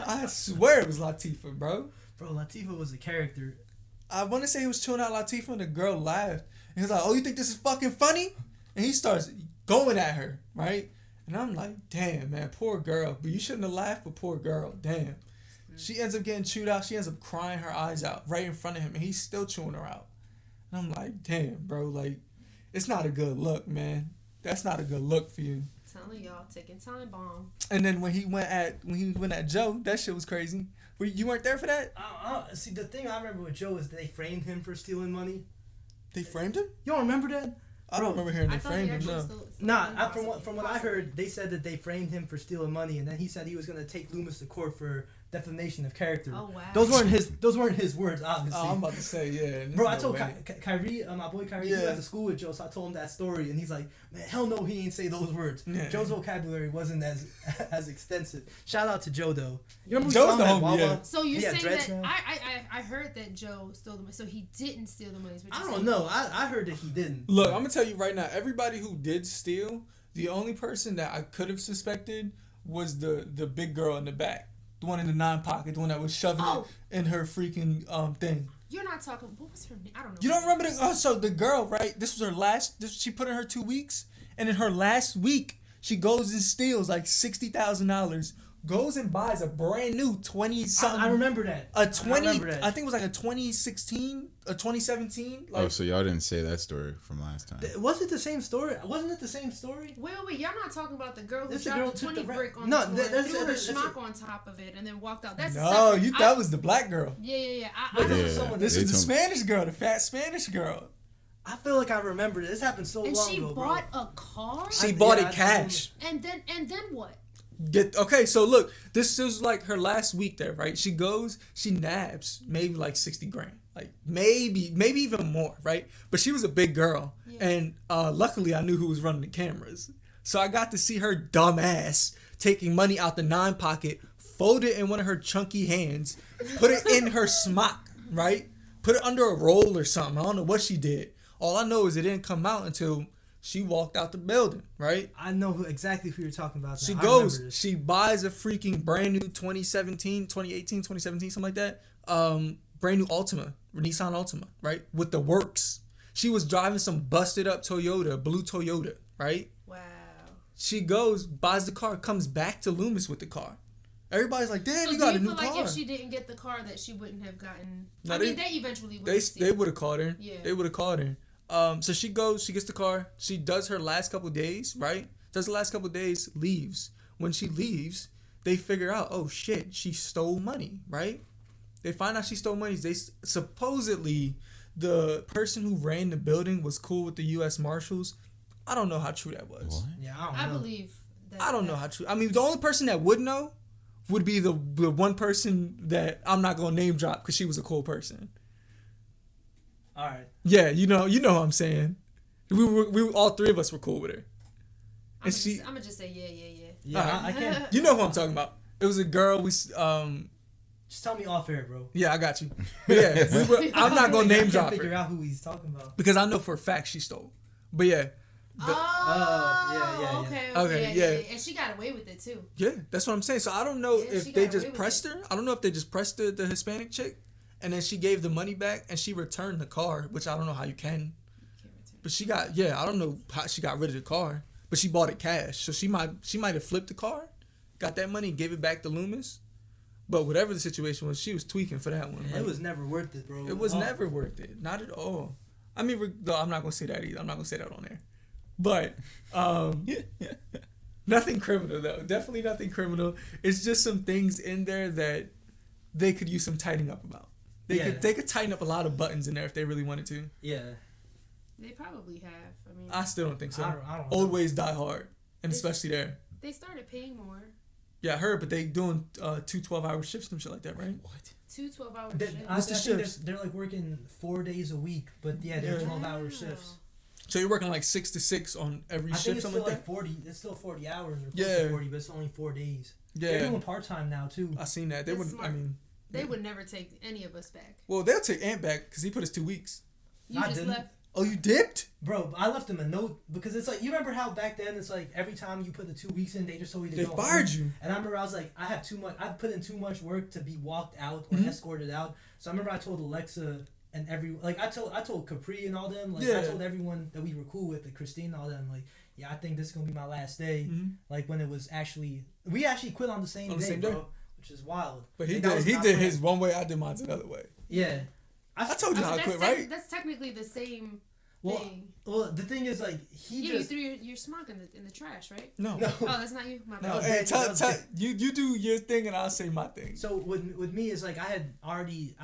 I swear it was Latifah, bro. Bro, Latifah was a character. I want to say he was chewing out Latifah, and the girl laughed. And he's like, "Oh, you think this is fucking funny?" And he starts going at her, right? And I'm like, damn, man, poor girl. But you shouldn't have laughed, but poor girl. Damn. She ends up getting chewed out. She ends up crying her eyes out right in front of him, and he's still chewing her out. And I'm like, damn, bro, like, it's not a good look, man. That's not a good look for you. Telling y'all, taking time bomb. And then when he went at Joe, that shit was crazy. You weren't there for that? See, the thing I remember with Joe is they framed him for stealing money. They framed him? You don't remember that? I don't remember hearing they framed him. No. From what I heard, they said that they framed him for stealing money, and then he said he was gonna take Loomis to court for defamation of character. Oh wow. Those weren't his words, obviously. Oh, I'm about to say, yeah. Bro, I told Kyrie, my boy Kyrie, he went to school with Joe, so I told him that story, and he's like, man, hell no, he ain't say those words. Yeah. Joe's vocabulary wasn't as extensive. Shout out to Joe, though. You remember Joe's the homie, yeah. So you're saying that, I heard that Joe stole the money, so he didn't steal the money. I don't know. I heard that he didn't. Look, I'm going to tell you right now, everybody who did steal, the only person that I could have suspected was the big girl in the back. The one in the 9 pocket, the one that was shoving it in her freaking thing. You're not talking. What was her name? I don't know. You don't remember so the girl, right? This was her last. She put in her 2 weeks, and in her last week, she goes and steals like $60,000. Goes and buys a brand new 20-something. I remember that. I think it was like a 2016, a 2017. Like, so y'all didn't say that story from last time. Was it the same story? Wasn't it the same story? Wait, y'all not talking about the girl who This dropped the 20 brick on no, the floor, threw her schmuck on top of it, and then walked out. That's that was the black girl. Yeah. This is the Spanish girl, the fat Spanish girl. I feel like I remember this. This happened so long ago, And she bought a car? She bought it cash. And then what? Okay, so look, this is like her last week there, right? She goes, she nabs maybe like 60 grand, like maybe even more, right? But she was a big girl, and luckily I knew who was running the cameras, so I got to see her dumb ass taking money out the 9 pocket, fold it in one of her chunky hands, put it in her smock, right? Put it under a roll or something. I don't know what she did. All I know is it didn't come out until she walked out the building, right? I know exactly who you're talking about now. She goes, she buys a freaking brand new 2017, something like that. Brand new Nissan Altima, right? With the works. She was driving some busted up blue Toyota, right? Wow. She goes, buys the car, comes back to Loomis with the car. Everybody's like, damn, you got a new car. So do you feel like if she didn't get the car that she wouldn't have gotten... No, they eventually would have They would have called her. Yeah. They would have called her. So she goes, she gets the car, she does her last couple days, right? Does the last couple days, leaves. When she leaves, they figure out, oh shit, she stole money, right? They find out she stole money. They supposedly, the person who ran the building was cool with the U.S. Marshals. I don't know how true that was. What? Yeah, I believe that. I don't know how true. I mean, the only person that would know would be the one person that I'm not going to name drop because she was a cool person. All right. Yeah, you know what I'm saying. We all three of us were cool with her. I'm gonna just say yeah. Yeah, I can't. You know who I'm talking about. It was a girl. Just tell me off air, bro. Yeah, I got you. But yeah, I'm not gonna name drop her. Figure out who he's talking about because I know for a fact she stole. But yeah. Okay, yeah. And she got away with it too. Yeah, that's what I'm saying. So I don't know if they just pressed her. I don't know if they just pressed the Hispanic chick. And then she gave the money back, and she returned the car, which I don't know how you can. But she got, I don't know how she got rid of the car, but she bought it cash. So she might have flipped the car, got that money, and gave it back to Loomis. But whatever the situation was, she was tweaking for that one. It was never worth it, bro. It was never worth it. Not at all. I mean, I'm not going to say that either. I'm not going to say that on there. But nothing criminal, though. Definitely nothing criminal. It's just some things in there that they could use some tightening up about. They could tighten up a lot of buttons in there if they really wanted to. Yeah. They probably have. I mean, I still don't think so. I don't Old ways die hard, and especially there. They started paying more. Yeah, I heard, but they doing 2 12-hour shifts and shit like that, right? What? 2 12-hour shifts. I think they're like working 4 days a week, but they're 12-hour shifts. So you're working like 6 to 6 on every shift, it's something still like that? 40. It's still 40 hours or close to 40, but it's only 4 days. Yeah. They're doing part-time now, too. I seen that. They wouldn't, smart. They would never take any of us back. Well, they'll take Ant back because he put his 2 weeks. You just left. Oh, you dipped? Bro, I left him a note because it's like, you remember how back then it's like every time you put the 2 weeks in, they just told you to go They fired home. you. And I remember I was like, I put in too much work to be walked out or escorted out. So I remember I told Alexa and I told Capri and all them, like I told everyone that we were cool with, Christine and all them, like, yeah, I think this is gonna be my last day. Like when it was we actually quit on the same day, bro, which is wild. But he did his one way, I did mine another way. Yeah, I told you how I quit, right? That's technically the same thing. Well, the thing is, like, you threw your smock in the trash, right? No. Oh, that's not you. My bad. No, hey, you do your thing and I'll say my thing. So with me, it's like I had already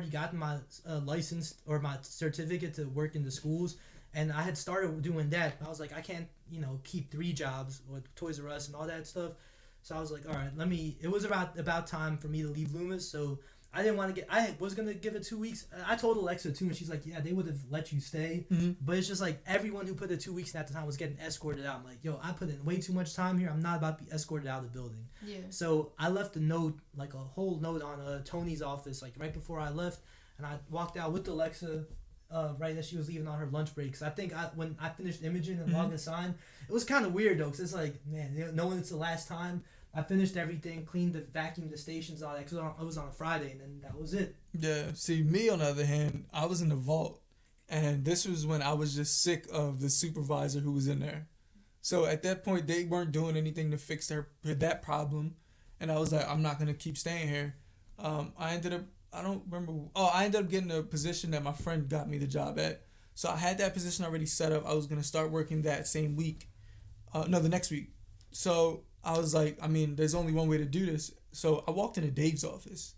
gotten my license or my certificate to work in the schools, and I had started doing that. I was like, I can't, keep 3 jobs with Toys R Us and all that stuff. So I was like, all right, it was about time for me to leave Loomis. So I didn't want to I was going to give it 2 weeks. I told Alexa too, and she's like, yeah, they would have let you stay. But it's just like everyone who put the 2 weeks in at the time was getting escorted out. I'm like, yo, I put in way too much time here. I'm not about to be escorted out of the building. Yeah. So I left a note, like a whole note on Tony's office, like right before I left. And I walked out with Alexa right as she was leaving on her lunch break. Cause I think when I finished imaging and logged and signed, it was kind of weird though. Cause it's like, man, knowing it's the last time, I finished everything, cleaned vacuumed the stations, all that. Cause it was on a Friday, and then that was it. Yeah. See, me on the other hand, I was in the vault, and this was when I was just sick of the supervisor who was in there. So at that point, they weren't doing anything to fix that problem, and I was like, I'm not gonna keep staying here. I ended up getting a position that my friend got me the job at. So I had that position already set up. I was gonna start working that same week, the next week. So I was like, there's only one way to do this. So I walked into Dave's office.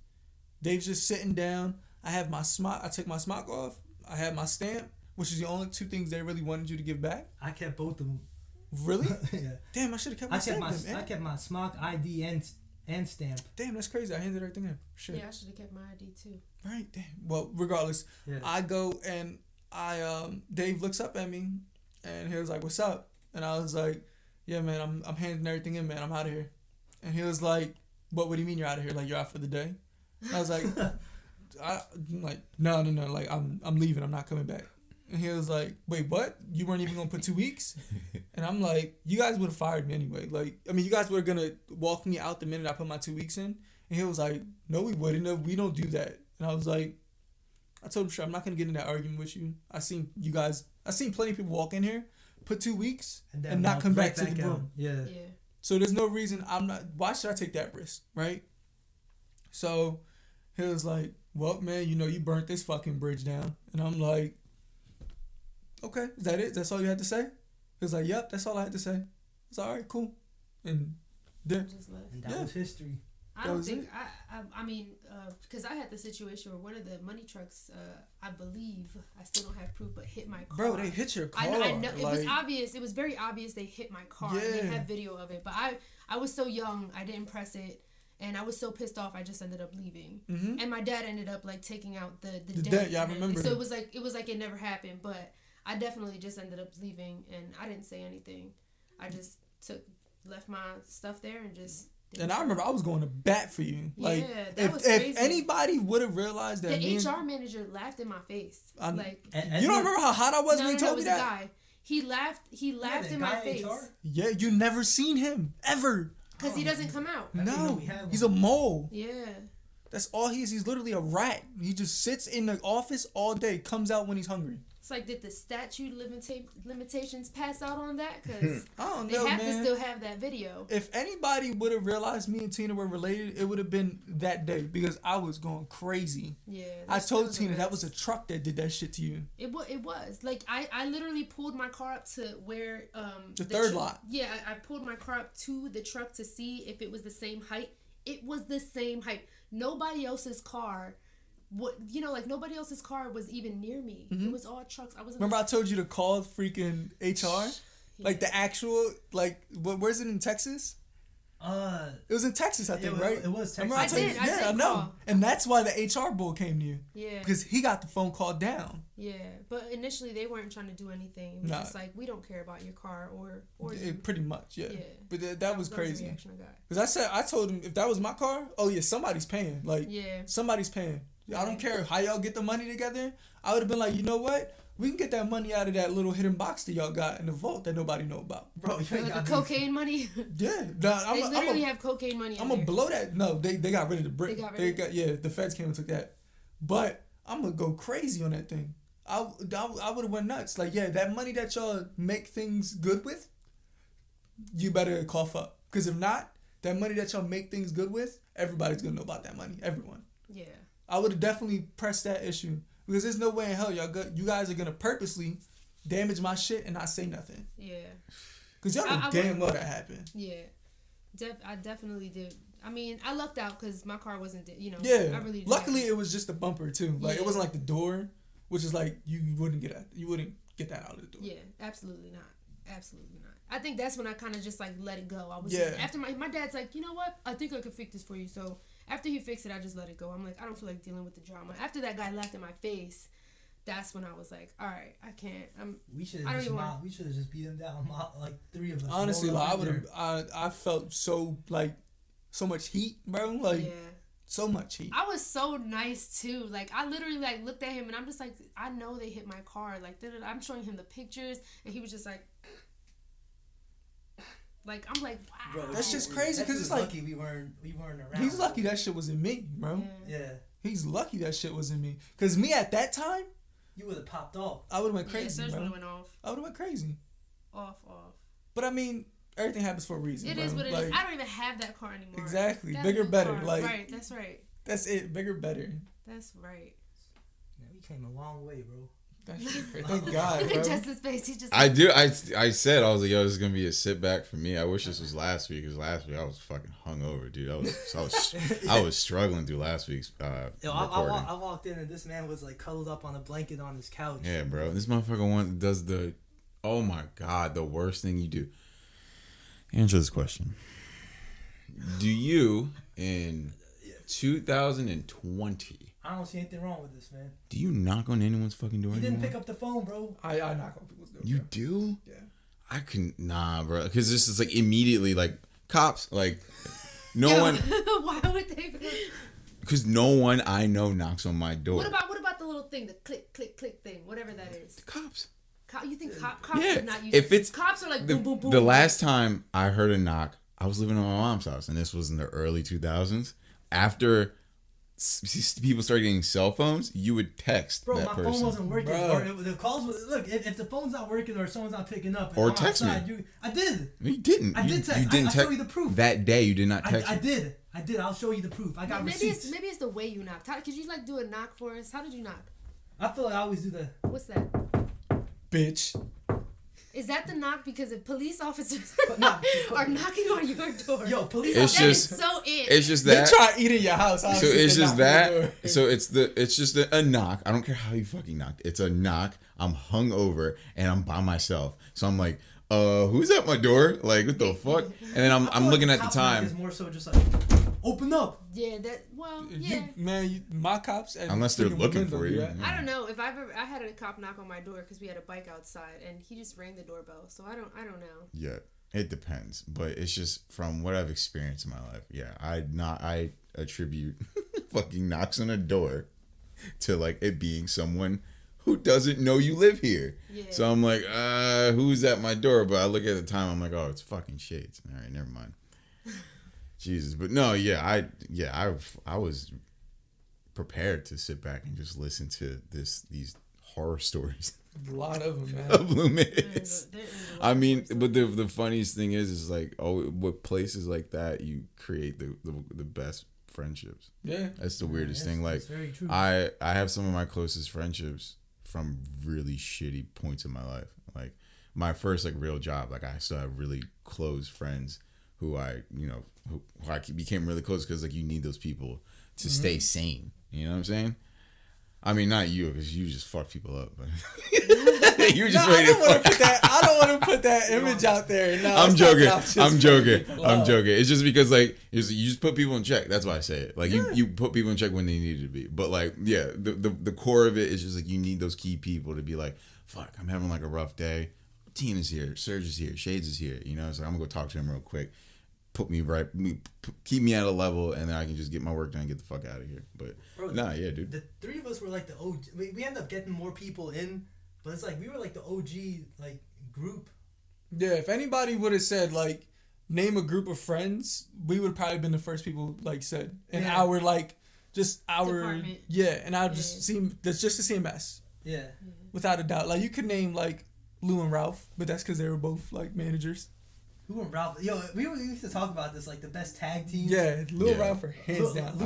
Dave's just sitting down. I have my smock. I took my smock off. I had my stamp, which is the only 2 things they really wanted you to give back. I kept both of them. Really? Yeah. Damn, I should have kept my stamp. I kept my smock, ID, and stamp. Damn, that's crazy. I handed everything in. Shit. Yeah, I should have kept my ID too. Right. Damn. Well, regardless, I go and Dave looks up at me, and he was like, "What's up?" And I was like, "Yeah, man, I'm handing everything in, man. I'm out of here." And he was like, "What do you mean you're out of here? Like you're out for the day?" I was like, No. Like I'm leaving. I'm not coming back." And he was like, "Wait, what? You weren't even gonna put 2 weeks?" And I'm like, "You guys would have fired me anyway. Like, you guys were gonna walk me out the minute I put my 2 weeks in." And he was like, "No, we wouldn't have. We don't do that." And I was like, I told him, "Sure, I'm not gonna get in that argument with you. I seen plenty of people walk in here, put 2 weeks, and not come back to the room. Yeah. So there's no reason why should I take that risk, right?" So he was like, "Well, man, you burnt this fucking bridge down." And I'm like, "Okay, is that it? That's all you had to say?" He was like, "Yep, that's all I had to say." It's all right, cool. And then that was history. I don't think because I had the situation where one of the money trucks, I believe, I still don't have proof, but hit my car. Bro, they hit your car. I know it was obvious. It was very obvious they hit my car. Yeah. They have video of it, but I was so young, I didn't press it, and I was so pissed off, I just ended up leaving. Mm-hmm. And my dad ended up taking out the dent. Yeah, I remember. So it was like it never happened, but I definitely just ended up leaving, and I didn't say anything. I just left my stuff there and just. And I remember I was going to bat for you. Like, yeah, that was crazy. If anybody would have realized that the HR manager laughed in my face. You don't remember how hot I was when he told me that? Guy. He laughed in my face. HR? Yeah, you never seen him ever. Because he doesn't come out. No, he's a mole. Yeah. That's all he is. He's literally a rat. He just sits in the office all day, comes out when he's hungry. It's like, did the statute limitations pass out on that? Because I don't know, they have to still have that video. If anybody would have realized me and Tina were related, it would have been that day because I was going crazy. Yeah. I told Tina that was a truck that did that shit to you. It was. Like, I literally pulled my car up to where... the third lot. Yeah, I pulled my car up to the truck to see if it was the same height. It was the same height. Nobody else's car... nobody else's car was even near me. Mm-hmm. It was all trucks. Remember I told you to call freaking HR? Yeah. Like the actual, where's it in Texas? It was in Texas, I think, right? It was Texas. I did I know. Call. And that's why the HR bull came to you. Yeah. Because he got the phone call down. Yeah, but initially they weren't trying to do anything. It was just like, we don't care about your car or you. Pretty much, yeah. But that was crazy. The reaction I got. Because I told him, if that was my car, oh yeah, somebody's paying. Somebody's paying. I don't care how y'all get the money together. I would have been like, you know what? We can get that money out of that little hidden box that y'all got in the vault that nobody know about. Bro, you ain't got the cocaine money? Yeah. They literally have cocaine money I'm going to blow that. No, they got rid of the brick. The feds came and took that. But I'm going to go crazy on that thing. I would have went nuts. Like, yeah, that money that y'all make things good with, you better cough up. Because if not, that money that y'all make things good with, everybody's gonna know about that money. Everyone. Yeah. I would have definitely pressed that issue because there's no way in hell you guys are gonna purposely damage my shit and not say nothing. Yeah. Because y'all know damn well that happened. Yeah. I definitely did. I mean, I lucked out because my car wasn't, Yeah. I really did. Luckily, it was just a bumper too. Like it wasn't like the door, which is like you wouldn't get that out of the door. Yeah, absolutely not. Absolutely not. I think that's when I kind of just like let it go. I was after my dad's like, you know what? I think I could fix this for you. So after he fixed it, I just let it go. I'm like, I don't feel like dealing with the drama. After that guy laughed in my face, that's when I was like, all right, I can't. We should have just beat him down. Like 3 of us. Honestly, like I felt so much heat, bro. Like so much heat. I was so nice too. Like I literally like looked at him and I'm just like, I know they hit my car. Like I'm showing him the pictures and he was just like. Like I'm like, wow. Bro, that's just crazy because it's like lucky we weren't around. He's lucky that shit was in me, bro. Yeah. He's lucky that shit was in me. Cause me at that time, you would have popped off. I would have went crazy. Yeah, bro. would have went off. I would have went crazy. Off. But I mean, everything happens for a reason. It bro. is what it is. I don't even have that car anymore. Exactly. That bigger, better. Car. Like right. That's right. That's it. Bigger, better. That's right. Yeah, we came a long way, bro. That shit crazy. Thank God, Look bro. at Justin's face. He just. I do. I said I was like, yo, this is gonna be a sit back for me. I wish this was last week because last week I was fucking hungover, dude. I was struggling through last week's recording. I walked in and this man was like cuddled up on a blanket on his couch. Yeah, bro. This motherfucker does the. Oh my god, the worst thing you do. Answer this question. Do you in 2020? I don't see anything wrong with this, man. Do you knock on anyone's fucking door? You didn't pick up the phone, bro. I knock on people's doors. You bro. do? Yeah. I can bro. Because this is like immediately like cops. Like no one. Why would they? Because no one I know knocks on my door. What about the little thing, the click click click thing, whatever that is? Cops. You think cops Yeah. would not use If it's cops are like boom boom boom. The last time I heard a knock, I was living in my mom's house, and this was in the early 2000s. After people started getting cell phones, you would text bro, that my person. phone wasn't working. Bro. Or the calls was, look, if the phone's not working or someone's not picking up, Or I'm text outside, me. I did. No, you didn't. I did text. You didn't I'll show you the proof. That day, you did not text. I did. I'll show you the proof. I got receipts. Maybe it's the way you knocked. Could you like do a knock for us? How did you knock? I feel like I always do the. What's that? Bitch. Is that the knock because if police officers No, are knocking on your door? Yo, police. It's officers. just. That is so it. It's just They that. try to eat in your house. So obviously, it's they just knock on your door. that. So it's just a knock. I don't care how you fucking knocked. It's a knock. I'm hungover and I'm by myself. So I'm like, who's at my door? Like, what the fuck? And then I'm looking at the time. Is more so just like, open up. Yeah, My cops. And Unless they're freaking looking women for don't do you. that. I don't know if I had a cop knock on my door because we had a bike outside and he just rang the doorbell. So I don't know. Yeah, it depends, but it's just from what I've experienced in my life. Yeah, I attribute fucking knocks on a door to like it being someone who doesn't know you live here. Yeah. So I'm like, who's at my door? But I look at the time, I'm like, oh, it's fucking shades. All right, never mind. Jesus, but no, I was prepared to sit back and just listen to these horror stories. A lot of them, man. Of Loomis. I mean, but the funniest thing is like, with places like that, you create the best friendships. Yeah, that's the weirdest thing. Like, that's very true. I have some of my closest friendships from really shitty points in my life. Like my first like real job, like I still have really close friends who I became really close because like you need those people to stay sane. You know what I'm saying? I mean, not you, because you just fuck people up. But you just ready to fuck. I don't want to put that image out there. No, I'm joking. I'm joking. joking. It's just because like you just put people in check. That's why I say it. Like you put people in check when they need to be. But like the core of it is just like you need those key people to be like, fuck, I'm having like a rough day. Tina's here, Serg is here, Shades is here. You know, so I'm gonna go talk to him real quick. Keep me at a level, and then I can just get my work done and get the fuck out of here. But bro, dude. The 3 of us were like the OG. We ended up getting more people in, but it's like we were like the OG like group. Yeah, if anybody would have said like name a group of friends, we would have probably been the first people like said in our like just our department. and I just seem that's just the CMS. Yeah, without a doubt. Like you could name like Lou and Ralph, but that's because they were both like managers. Who and Ralph? Yo, we used to talk about this, like the best tag team. Yeah, Lil Ralph are hands down.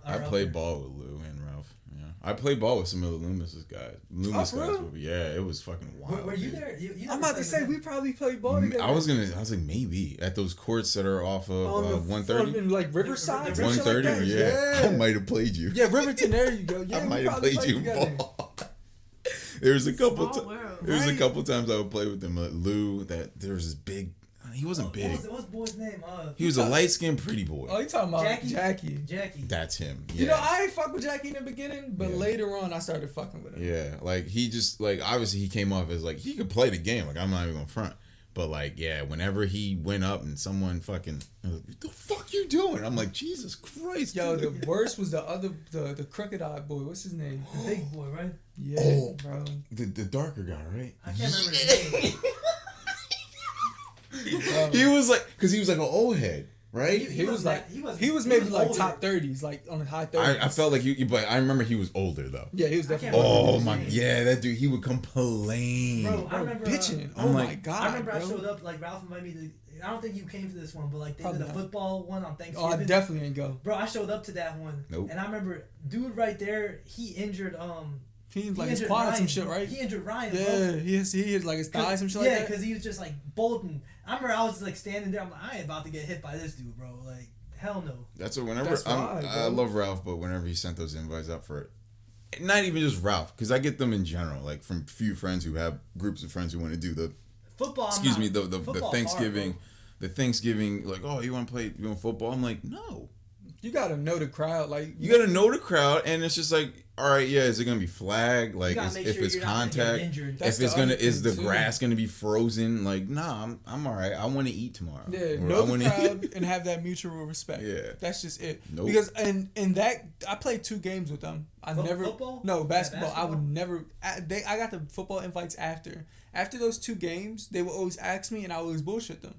I played ball with Lou and Ralph. Yeah, I played ball with some of the Loomis's guys. Loomis guys. Yeah, it was fucking wild. Were you there? I'm about to say we probably played ball together. I was like maybe at those courts that are off of 130, like Riverside. 130. Like yeah, I might have played you. Yeah, Riverton. There you go. Yeah, I might have played you in ball. There's a couple times I would play with them. Lou, that there was this big. He wasn't big. What's boy's name? He was a light skinned pretty boy. Oh, you talking about Jackie? That's him. Yeah. You know, I ain't fuck with Jackie in the beginning, but later on I started fucking with him. Yeah, like he just like obviously he came off as like he could play the game. Like I'm not even gonna front. But like, yeah, whenever he went up and someone fucking, what the fuck you doing? I'm like, Jesus Christ. Yo, the worst was the crooked eyed boy. What's his name? The big boy, right? Yeah, bro. The darker guy, right? I can't remember his name. He was like, because he was like an old head, right? He was maybe like older. Top 30s, like on the high 30s. I felt like but I remember he was older though. Yeah, he was definitely. Oh my, yeah, that dude, he would complain. Bro, I remember bitching. Oh my like, god! I remember I showed up like Ralph invited me to. I don't think you came to this one, but like they did a football one on Thanksgiving. Oh, I definitely ain't go. Bro, I showed up to that one. Nope. And I remember dude right there. He injured He like his quad or some shit, right? He injured Ryan. Yeah, bro. he hit like his thighs and shit like that. Yeah, because he was just like bolting. I remember I was like standing there. I'm like, I ain't about to get hit by this dude, bro. Like, hell no. That's what. Whenever I love Ralph, but whenever he sent those invites up for it, not even just Ralph, because I get them in general, like from few friends who have groups of friends who want to do the football. The Thanksgiving, hard, the Thanksgiving. Like, oh, you want football? I'm like, no. You gotta know the crowd, like you gotta know the crowd, and it's just like, all right, yeah, is it gonna be flag? Like, if it's contact, is the grass gonna be frozen? Like, nah, I'm all right. I want to eat tomorrow. Yeah, know the crowd and have that mutual respect. Yeah, that's just it. Nope. Because and that I played 2 games with them. Football? No, basketball. I would never. I got the football invites after. After those 2 games, they would always ask me, and I would always bullshit them,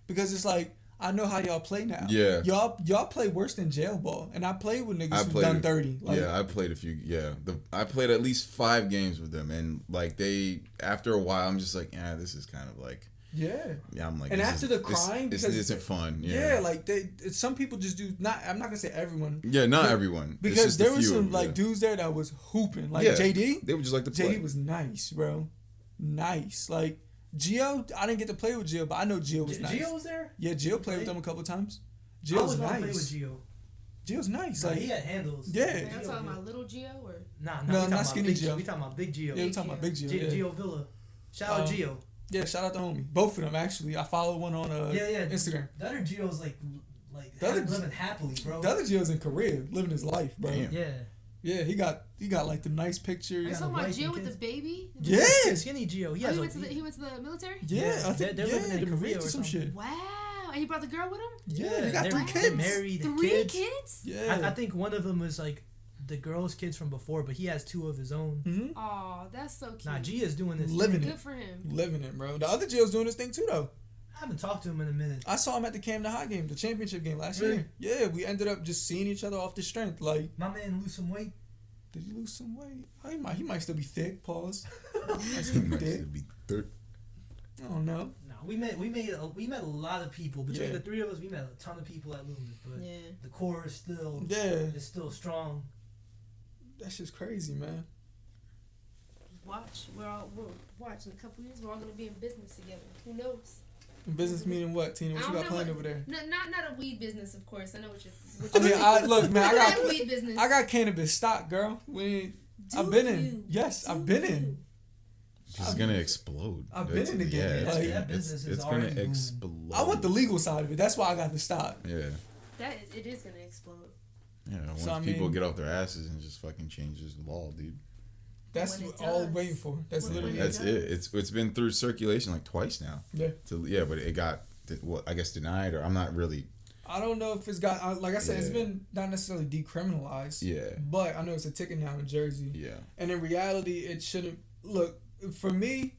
because it's like, I know how y'all play now. Yeah. Y'all play worse than jail ball. And I played with niggas who done 30. Like, yeah, I played a few. Yeah. I played at least 5 games with them. And, like, after a while, I'm just like, yeah, this is kind of like. Yeah. Yeah, I'm like. And after the crying. This isn't fun. Yeah. Yeah, like, some people just do. I'm not going to say everyone. Yeah, not everyone. Because there was some, like, dudes there that was hooping. Like, JD. They would just like to play. JD was nice, bro. Nice. Like. Gio, I didn't get to play with Gio, but I know Gio was nice. Gio was there? Yeah, Gio played with them a couple times. Gio's nice. Play with Gio. Gio's nice. Like, he had handles. Yeah. You're talking about little Gio or? Nah, no, not skinny Gio. We talking about big Gio. Yeah, we talking about big Gio. Gio Villa. Shout out Gio. Yeah, shout out to homie. Both of them actually. I follow one on Instagram. The other Gio's like living happily, bro. The other Gio's in Korea, living his life, bro. Damn. Yeah. Yeah, he got like the nice pictures. Are you talking about Gio with the baby? Yeah, skinny Gio. He went to the military. Yeah, I think they're living in Korea or some shit. Wow, and he brought the girl with him. Yeah, they got 3 kids. They're married. 3 kids. Yeah, I think one of them is like the girl's kids from before, but he has 2 of his own. Mm-hmm. Oh, that's so cute. Nah, Gia's doing this. Living Good for him. Living it, bro. The other Gio's doing this thing too, though. I haven't talked to him in a minute. I saw him at the Camden High game, the championship game last year. Yeah, we ended up just seeing each other off the strength. Like, my man lose some weight. Did he lose some weight? Oh, he might still be thick. Pause. He might still be thick. I don't know. No, we met a lot of people between the 3 of us. We met a ton of people at Loomis, but the core is still strong. That's just crazy, man. We're watching a couple years. We're all gonna be in business together. Who knows? Business meaning what, Tina? What you got planned over there? No, not a weed business, of course. I know what you're. Look, man, I got weed business. I got cannabis stock, girl. I've been in. Yes, I've been in. It's gonna explode. I've been in the game. Yeah, it's gonna explode. I want the legal side of it. That's why I got the stock. Yeah. It is gonna explode. Yeah, once people get off their asses and just fucking change this law, dude. That's all we're waiting for. That's literally it. It's been through circulation like twice now. Yeah. But it got I guess denied, or I'm not really. I don't know if it's got, like I said, it's been not necessarily decriminalized. Yeah. But I know it's a ticket now in Jersey. Yeah. And in reality, it shouldn't. Look, for me,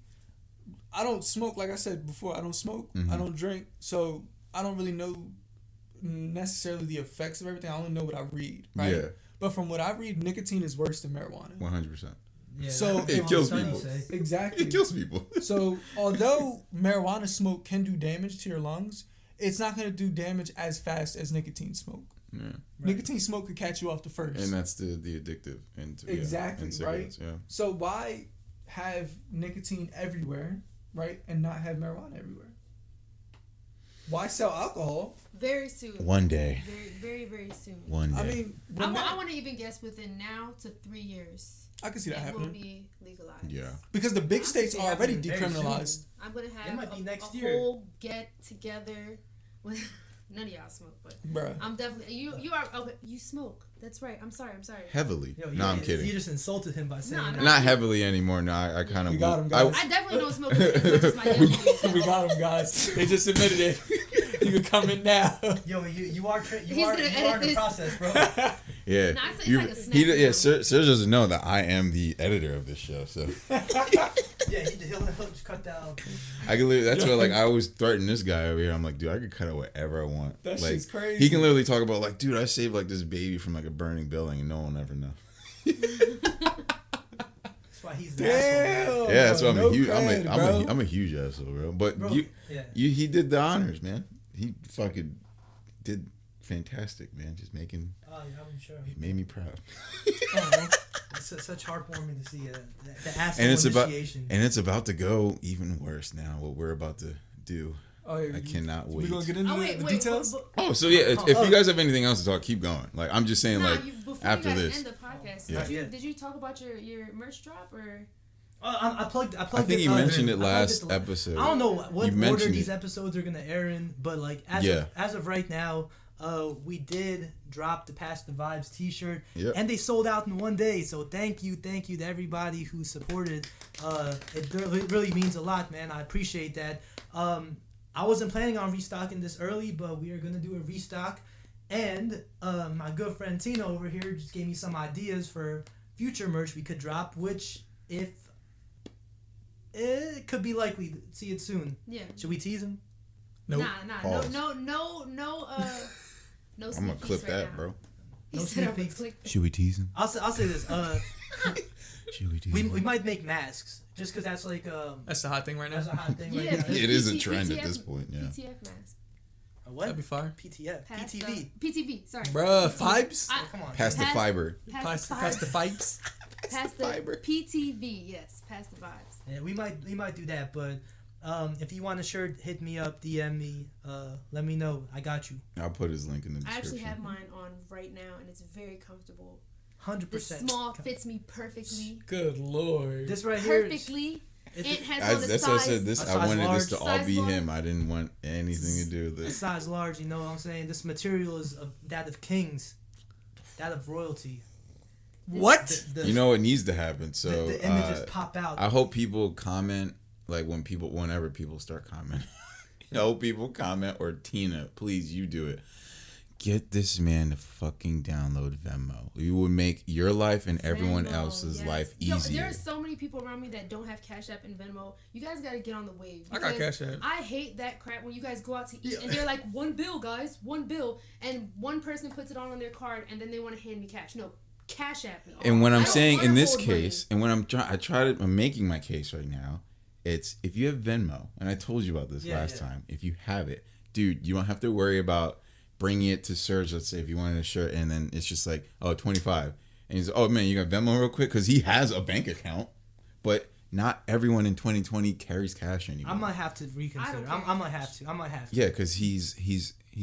I don't smoke. Like I said before, I don't smoke. Mm-hmm. I don't drink. So I don't really know necessarily the effects of everything. I only know what I read. Right. Yeah. But from what I read, nicotine is worse than marijuana. 100%. Yeah, So it kills people. Exactly. It kills people. So although marijuana smoke can do damage to your lungs, it's not going to do damage as fast as nicotine smoke. Yeah. Right. Nicotine smoke could catch you off the first. And that's the addictive. Exactly, right? Yeah. So why have nicotine everywhere, right, and not have marijuana everywhere? Why sell alcohol? Very soon. One day. Very, very, very soon. One day. I mean, I want to even guess within now to 3 years. I can see that it will happening. be legalized. Yeah. Because the big states see are already happening very decriminalized. I'm gonna It have might be next a year. whole get together with none of y'all smoke, but Bruh. I'm definitely you are okay. You smoke. That's right. I'm sorry. Heavily. Yo, No, I'm You kidding. just insulted him by saying Nah, that. Not heavily anymore. No, I kind of. We got him, guys. I definitely don't smoke as much as my young years. We got them, guys. They just admitted it. You can come in now. Yo, you are He's you are gonna in edit the this. process, bro. Yeah. Nah, it's like a snack yeah, now. Serg doesn't know that I am the editor of this show, so Yeah, he'll just cut down. I can literally, that's why like I always threaten this guy over here. I'm like, dude, I could cut out whatever I want. That like, shit's crazy. He can literally talk about like, dude, I saved like this baby from like a burning building and no one will ever know. That's why he's the asshole. Damn. Yeah, that's why I'm No a huge. cred, I'm a huge asshole, bro. But Bro, yeah. he did the honors, man. He fucking did fantastic, man. Just making. Oh, yeah, I'm sure. He made me proud. Oh, it's such heartwarming to see the asshole And it's initiation. it's about to go even worse now. What we're about to do. Oh, yeah, I cannot wait. We gonna get into the details? Oh, so yeah. If you guys have anything else to talk, keep going. Like I'm just saying, like before after you guys this. end the podcast, Yeah. did you talk about your merch drop or? I plugged. I think you mentioned it last episode. I don't know what You order mentioned these it. episodes are gonna air in, but like as of right now, we did drop the Pass the Vibes T-shirt, Yep. and they sold out in one day. So thank you to everybody who supported. It really means a lot, man. I appreciate that. I wasn't planning on restocking this early, but we are gonna do a restock, and my good friend Tina over here just gave me some ideas for future merch we could drop, which if it could be likely to see it soon. Yeah. Should we tease him? Nope. Nah. Pause. No. No. I'm gonna sneak clip peeks that, right bro. now. He No said sneak I'm gonna peeks? click. Should we tease him? I'll say this. Should we tease We him? might make masks just because that's like That's the hot thing right now. that's a hot thing. Yeah, Right now. It is a PT trend at this point, yeah. PTF mask. A what? That'd be fire. PTF. Pass PTV. the- PTV. Sorry. Bruh, vibes? I- Come on. Pass the Pass- fiber. Pass Pass the fights. Pass the fiber. PTV. Yes. Pass the vibes. Yeah, we might do that, but if you want a shirt, hit me up, DM me, let me know. I got you. I'll put his link in the I description. actually have mine on right now, and it's very comfortable. 100%. The small fits me perfectly. Good lord. This right here. Perfectly. It has I, on the that's why I size. said this. A I size wanted this to large. all be Size large. him. I didn't want anything to do with A this. size large, you know what I'm saying? This material is that of kings, that of royalty. What? The, You know what needs to happen. So the images pop out. I hope people comment like whenever people start commenting. I hope people comment, or Tina, please, you do it. Get this man to fucking download Venmo. You would make your life and everyone Venmo, else's yes. life Yo, easier. there are so many people around me that don't have Cash App and Venmo. You guys got to get on the wave. I got because Cash App. I hate that crap when you guys go out to eat and they're like, $1 bill, guys, $1 bill. And one person puts it on their card and then they want to hand me cash. No, Cash App me. And when I I'm don't saying wanna in this hold money. case, and when I'm making my case right now, it's if you have Venmo, and I told you about this last time, if you have it, dude, you don't have to worry about bringing it to Serg, let's say if you wanted a shirt, and then it's just like, oh, 25. And he's, oh man, you got Venmo real quick? Because he has a bank account, but not everyone in 2020 carries cash anymore. I might have to reconsider. I might have to. Yeah, because he's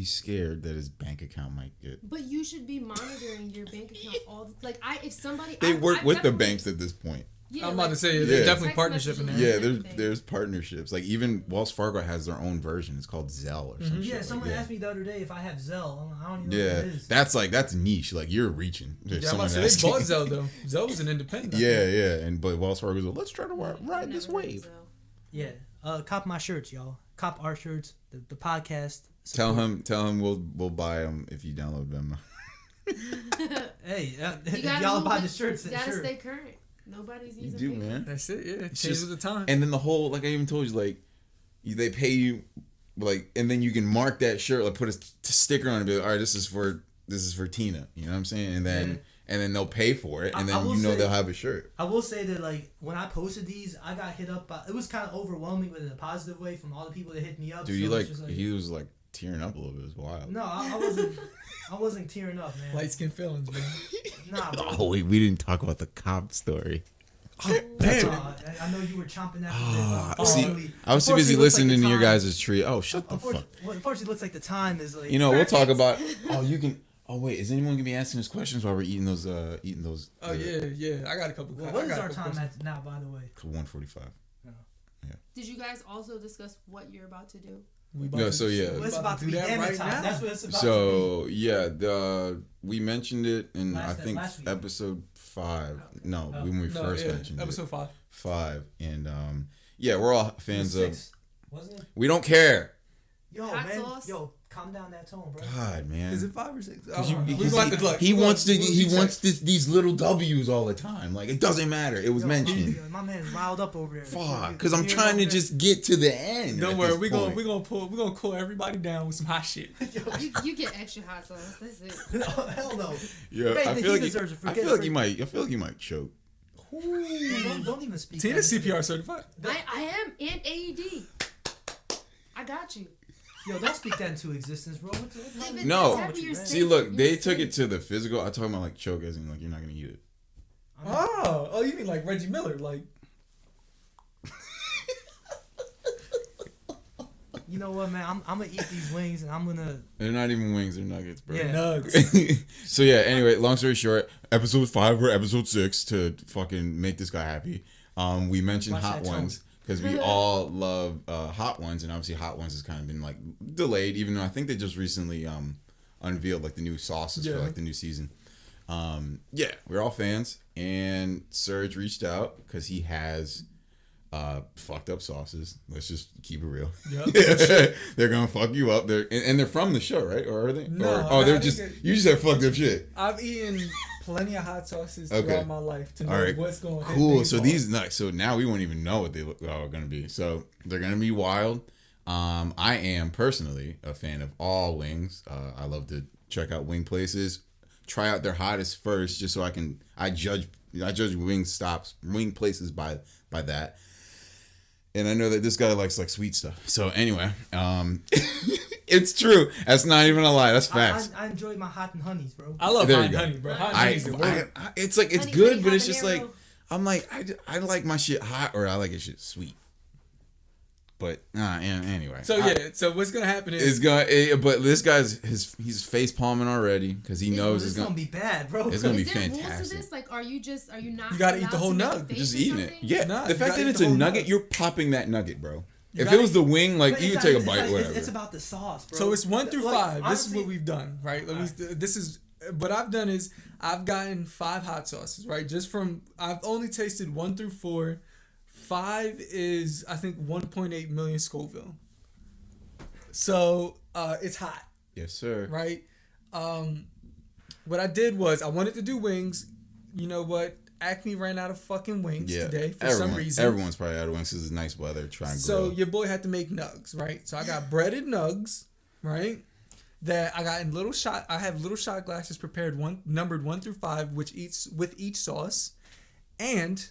scared that his bank account might get... But you should be monitoring your bank account all the... Like, if somebody... They work with the definitely- banks at this point. Yeah, I'm about to say, Yeah. there's definitely text partnership in there. messages. Yeah, Everything. there's partnerships. Like even Wells Fargo has their own version. It's called Zelle or some shit. Yeah, like someone that. asked me the other day if I have Zelle. I don't even know Yeah, what it is. that's niche. Like you're reaching. If Yeah, I'm about someone to say, they asking- bought Zell, though. Zell was an independent. I think. but Wells Fargo's like, let's try to ride Never this heard of wave. Zelle. Yeah, cop my shirts, y'all. Cop our shirts. The podcast. Tell support. him we'll buy them if you download Venmo. Hey, You if gotta y'all move buy with- the shirts, You then gotta sure. stay current. Nobody's You using do, paper. man. That's it, yeah. It's Changes just- with the time. And then the whole, like I even told you, like they pay you, like, and then you can mark that shirt, like put a sticker on it, and be like, all right, this is for Tina. You know what I'm saying? And then and then they'll pay for it, and then they'll have a shirt. I will say that like when I posted these, I got hit up by, it was kind of overwhelming, but in a positive way, from all the people that hit me up. Dude, so he was like tearing up a little bit. It was wild. No, I wasn't tearing up, man. Light skin feelings, man. Nah, bro. Oh wait, we didn't talk about the cop story. Oh, damn. I know you were chomping after this. I was too busy listening to your guys' tree. Oh, shut the fuck. Unfortunately, it looks like the time is like. We'll talk about. Oh, you can. Oh wait, is anyone gonna be asking us questions while we're eating those? Oh yeah. I got a couple. What is our time at now, by the way? 1:45. No. Yeah. Did you guys also discuss what you're about to do? It's about to be that right time. now. That's what it's about. So yeah, we mentioned it in I think last week. episode 5. No, when we first mentioned episode it. 5. 5, and we're all fans of. Wasn't it? We don't care. Yo, Hot man. sauce? Yo, calm down that tone, bro. God, man. Is it 5 or 6? He wants these little W's all the time. Like, it doesn't matter. It was mentioned. My man's riled up over there. Fuck, because I'm trying to just get to the end. Don't worry, we're gonna cool everybody down with some hot shit. You get extra hot sauce. That's it. Oh, hell no. Yeah, Hey, I feel like you might choke. Don't even speak. Tina's CPR certified. I am, and AED. I got you. Yo, don't speak that into existence, bro. No. See, look, they took it to the physical. I talking about like choke as in like you're not gonna eat it. Oh, you mean like Reggie Miller, like? You know what, man? I'm gonna eat these wings, and I'm gonna. They're not even wings; they're nuggets, bro. Yeah. Nugs. So yeah. Anyway, long story short, episode 5 or episode 6 to fucking make this guy happy. We mentioned Hot Ones because we all love Hot Ones, and obviously Hot Ones has kind of been like delayed, even though I think they just recently unveiled like the new sauces for like the new season. We're all fans, and Serg reached out because he has fucked up sauces. Let's just keep it real. Yep. They're gonna fuck you up. They're from the show, right? Or are they? No, you just have fucked up shit. I've eaten plenty of hot sauces throughout my life to know what's going on. Cool. So these nuts. So now we won't even know what they are gonna be. So they're gonna be wild. I am personally a fan of all wings. I love to check out wing places, try out their hottest first, just so I judge wing places by that. And I know that this guy likes like sweet stuff. So anyway, it's true. That's not even a lie. That's facts. I enjoy my hot and honeys, bro. I love hot and honey, bro. Hot and honey's the word. It's like it's good, but it's just like I'm like I like my shit hot or I like it shit sweet. But anyway. So what's gonna happen is but this guy's he's face palming already because he knows it's gonna be bad, bro. It's gonna be Is there fantastic. rules to this? Like, are you not? You gotta eat the whole nug. You're just eating it. Yeah. Nah, the fact that it's a nugget, you're popping that nugget, bro. If gotta it was the wing, like you could take a bite, whatever. It's about the sauce, bro. So it's 1 through 5. Honestly, this is what we've done, right? This is what I've done is I've gotten 5 hot sauces, right? I've only tasted 1 through 4. 5 is I think 1.8 million Scoville. So it's hot. Yes, sir. Right. What I did was I wanted to do wings. You know what? Acme ran out of fucking wings today for some reason. Everyone's probably out of wings because it's nice weather. So your boy had to make nugs, right? So I got breaded nugs, right? That I got in little shot. I have little shot glasses prepared, numbered 1 through 5, which eats with each sauce. And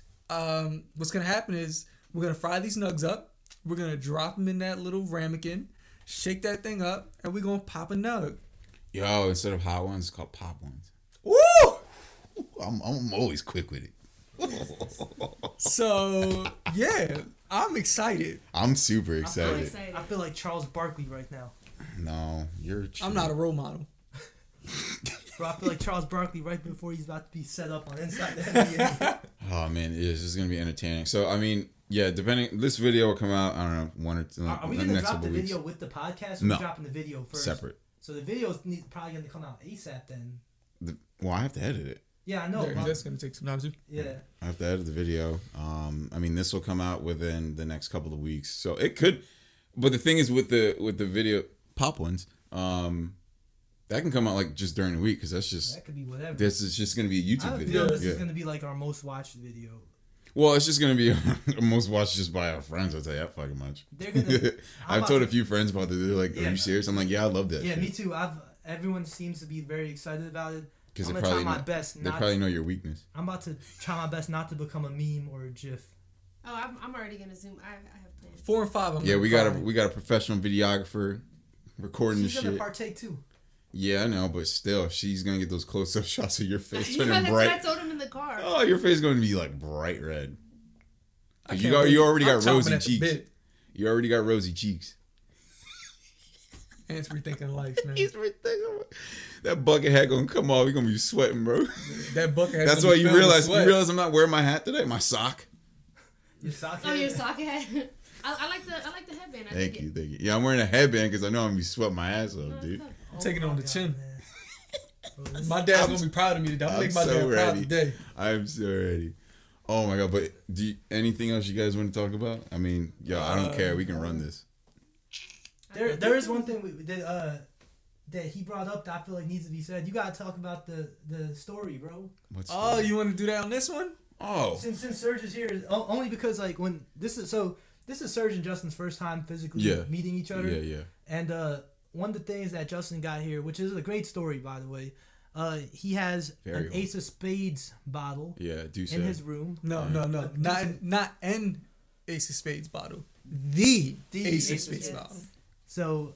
what's gonna happen is we're gonna fry these nugs up. We're gonna drop them in that little ramekin, shake that thing up, and we're gonna pop a nug. Yo, instead of hot ones, it's called pop ones. Woo! I'm always quick with it. So yeah, I'm excited. I'm super excited. I feel like Charles Barkley right now. No, you're. I'm not a role model. Bro, I feel like Charles Barkley right before he's about to be set up on Inside the NBA. Oh man, it is. This is gonna be entertaining. So I mean, yeah, this video will come out. I don't know, 1 or 2. Are we gonna drop the video with the podcast? Or no, are we dropping the video first? Separate. So the video's probably gonna come out ASAP then. Well, I have to edit it. Yeah, I know. That's gonna take some time too. Yeah. I have to edit the video. I mean, this will come out within the next couple of weeks, so it could. But the thing is, with the video pop ones, that can come out like just during the week because that could be whatever. This is just gonna be a YouTube video. This is gonna be like our most watched video. Well, it's just gonna be most watched just by our friends. I'll tell you that fucking much. I've told a few friends about it. They're like, "Are you serious?" I'm like, "Yeah, I love that." Yeah, shit. me too. Everyone seems to be very excited about it. Because I'm they gonna probably try my best. They probably know your weakness. I'm about to try my best not to become a meme or a GIF. Oh, I'm already gonna zoom. I have plans. 4 and 5. Yeah, we got a professional videographer recording She's the shit. gonna partake too. Yeah, I know, but still, she's gonna get those close-up shots of your face Yeah, turning that's bright. what I told him in the car. Oh, your face is going to be like bright red. I You can't wait. already I'm got chomping rosy at the cheeks. bit. You already got rosy cheeks. Ants rethinking life, man. He's ridiculous. That bucket hat gonna come off. You're gonna be sweating, bro. That bucket has That's to why be you filled with realize. sweat. You realize I'm not wearing my hat today. My sock. Your sock. Oh, your socket hat. I like the headband. Thank you. Yeah, I'm wearing a headband because I know I'm gonna be sweating my ass off, dude. I'm taking it on the chin. Bro, My dad's gonna be proud of me today. I'm gonna make my dad proud today. I'm so ready. Oh my god! But anything else you guys want to talk about? I mean, I don't care. We can run this. There is one thing that he brought up that I feel like needs to be said. You gotta talk about the story, bro. Oh, you want to do that on this one? Oh, Since Serg is here, only because like when this is Serg and Justin's first time physically meeting each other. Yeah. And one of the things that Justin got here, which is a great story by the way, he has an Ace of Spades bottle. Yeah, do so. In his room. No, not an Ace of Spades bottle. The Ace of Spades bottle. So,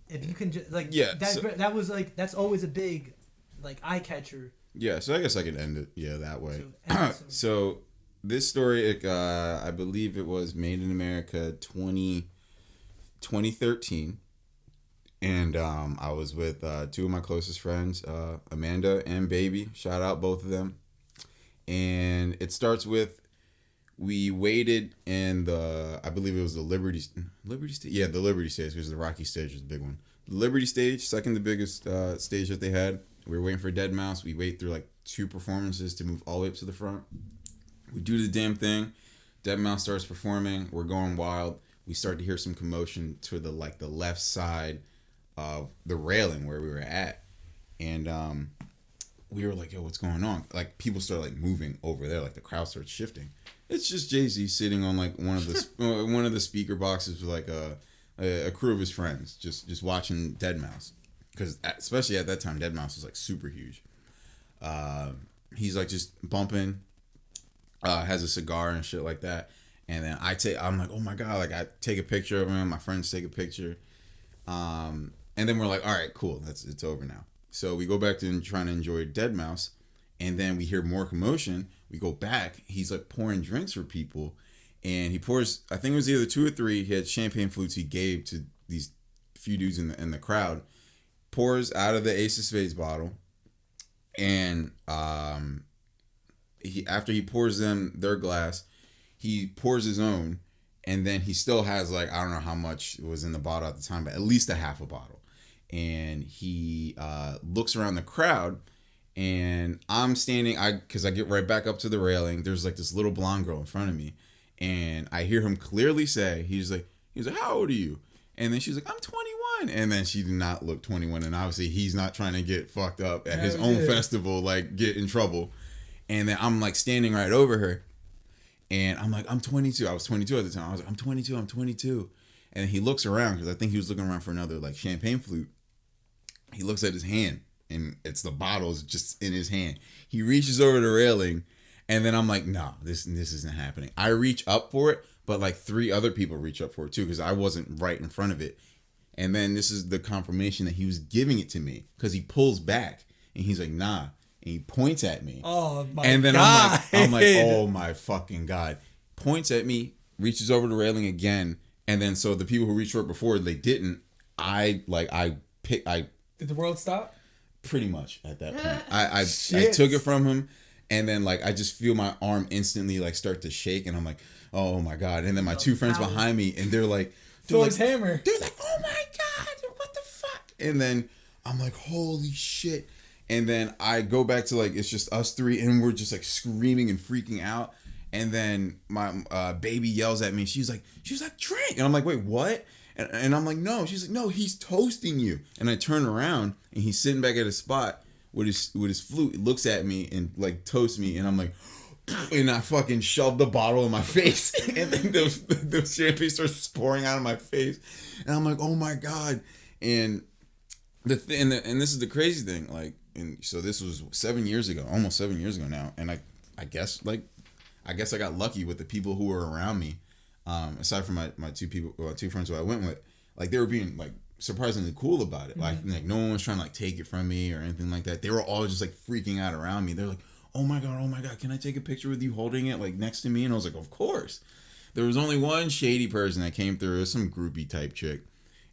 if you can just that was like that's always a big like eye catcher. Yeah, so I guess I can end it that way. So, so this story, I believe it was Made in America 2013. And I was with two of my closest friends, Amanda and Baby. Shout out both of them. And it starts with, we waited in I believe it was the Liberty Stage. Yeah, the Liberty Stage, because the Rocky Stage was the big one. The Liberty Stage, second the biggest stage that they had. We were waiting for deadmau5. We wait through like 2 performances to move all the way up to the front. We do the damn thing. deadmau5 starts performing. We're going wild. We start to hear some commotion to the left side of the railing where we were at. And we were like, yo, what's going on? Like, people start like moving over there. Like, the crowd starts shifting. It's just Jay-Z sitting on like one of the speaker boxes with like a crew of his friends just watching deadmau5. Because especially at that time, deadmau5 was like super huge. He's like just bumping, has a cigar and shit like that. And then I'm like, oh my God, like I take a picture of him. My friends take a picture. And then we're like, all right, cool. It's over now. So we go back to trying to enjoy deadmau5. And then we hear more commotion. We go back. He's like pouring drinks for people. And he pours, I think it was either 2 or 3. He had champagne flutes he gave to these few dudes in the crowd. Pours out of the Ace of Spades bottle. And after he pours them their glass, he pours his own. And then he still has like, I don't know how much was in the bottle at the time, but at least a half a bottle. And he looks around the crowd. And I'm standing, because I get right back up to the railing. There's like this little blonde girl in front of me. And I hear him clearly say, he's like, how old are you? And then she's like, I'm 21. And then she did not look 21. And obviously he's not trying to get fucked up at his own festival, like get in trouble. And then I'm like standing right over her. And I'm like, I'm 22. I was 22 at the time. I was like, I'm 22. And he looks around, because I think he was looking around for another like champagne flute. He looks at his hand. And it's the bottles just in his hand. He reaches over the railing, and then I'm like, no, this isn't happening. I reach up for it, but like 3 other people reach up for it too, because I wasn't right in front of it. And then this is the confirmation that he was giving it to me, because he pulls back and he's like, nah, and he points at me. Oh my! And then God. I'm like, oh my fucking God! Points at me, reaches over the railing again, and then so the people who reached for it before, they didn't. I Did the world stop? Pretty much at that point. I took it from him, and then like I just feel my arm instantly like start to shake, and I'm like, oh my God. And then my 2 friends behind me, and they're like, hammer. They're like, oh my God, what the fuck? And then I'm like, holy shit. And then I go back to like, it's just us 3, and we're just like screaming and freaking out. And then my baby yells at me. She's like, drink. And I'm like, wait, what? And I'm like, no. She's like, no, he's toasting you. And I turn around, and he's sitting back at his spot with his flute. He looks at me and like toasts me, and I'm like, and I fucking shoved the bottle in my face, and then the champagne starts pouring out of my face, and I'm like, oh my God. And and this is the crazy thing, like and so this was 7 years ago, almost 7 years ago now, and I guess I got lucky with the people who were around me, aside from my two friends who I went with, like they were being like surprisingly cool about it. Like no one was trying to like take it from me or anything like that. They were all just like freaking out around me. They're like, oh my god, can I take a picture with you holding it like next to me? And I was like, of course. There was only one shady person that came through. It was some groupie type chick,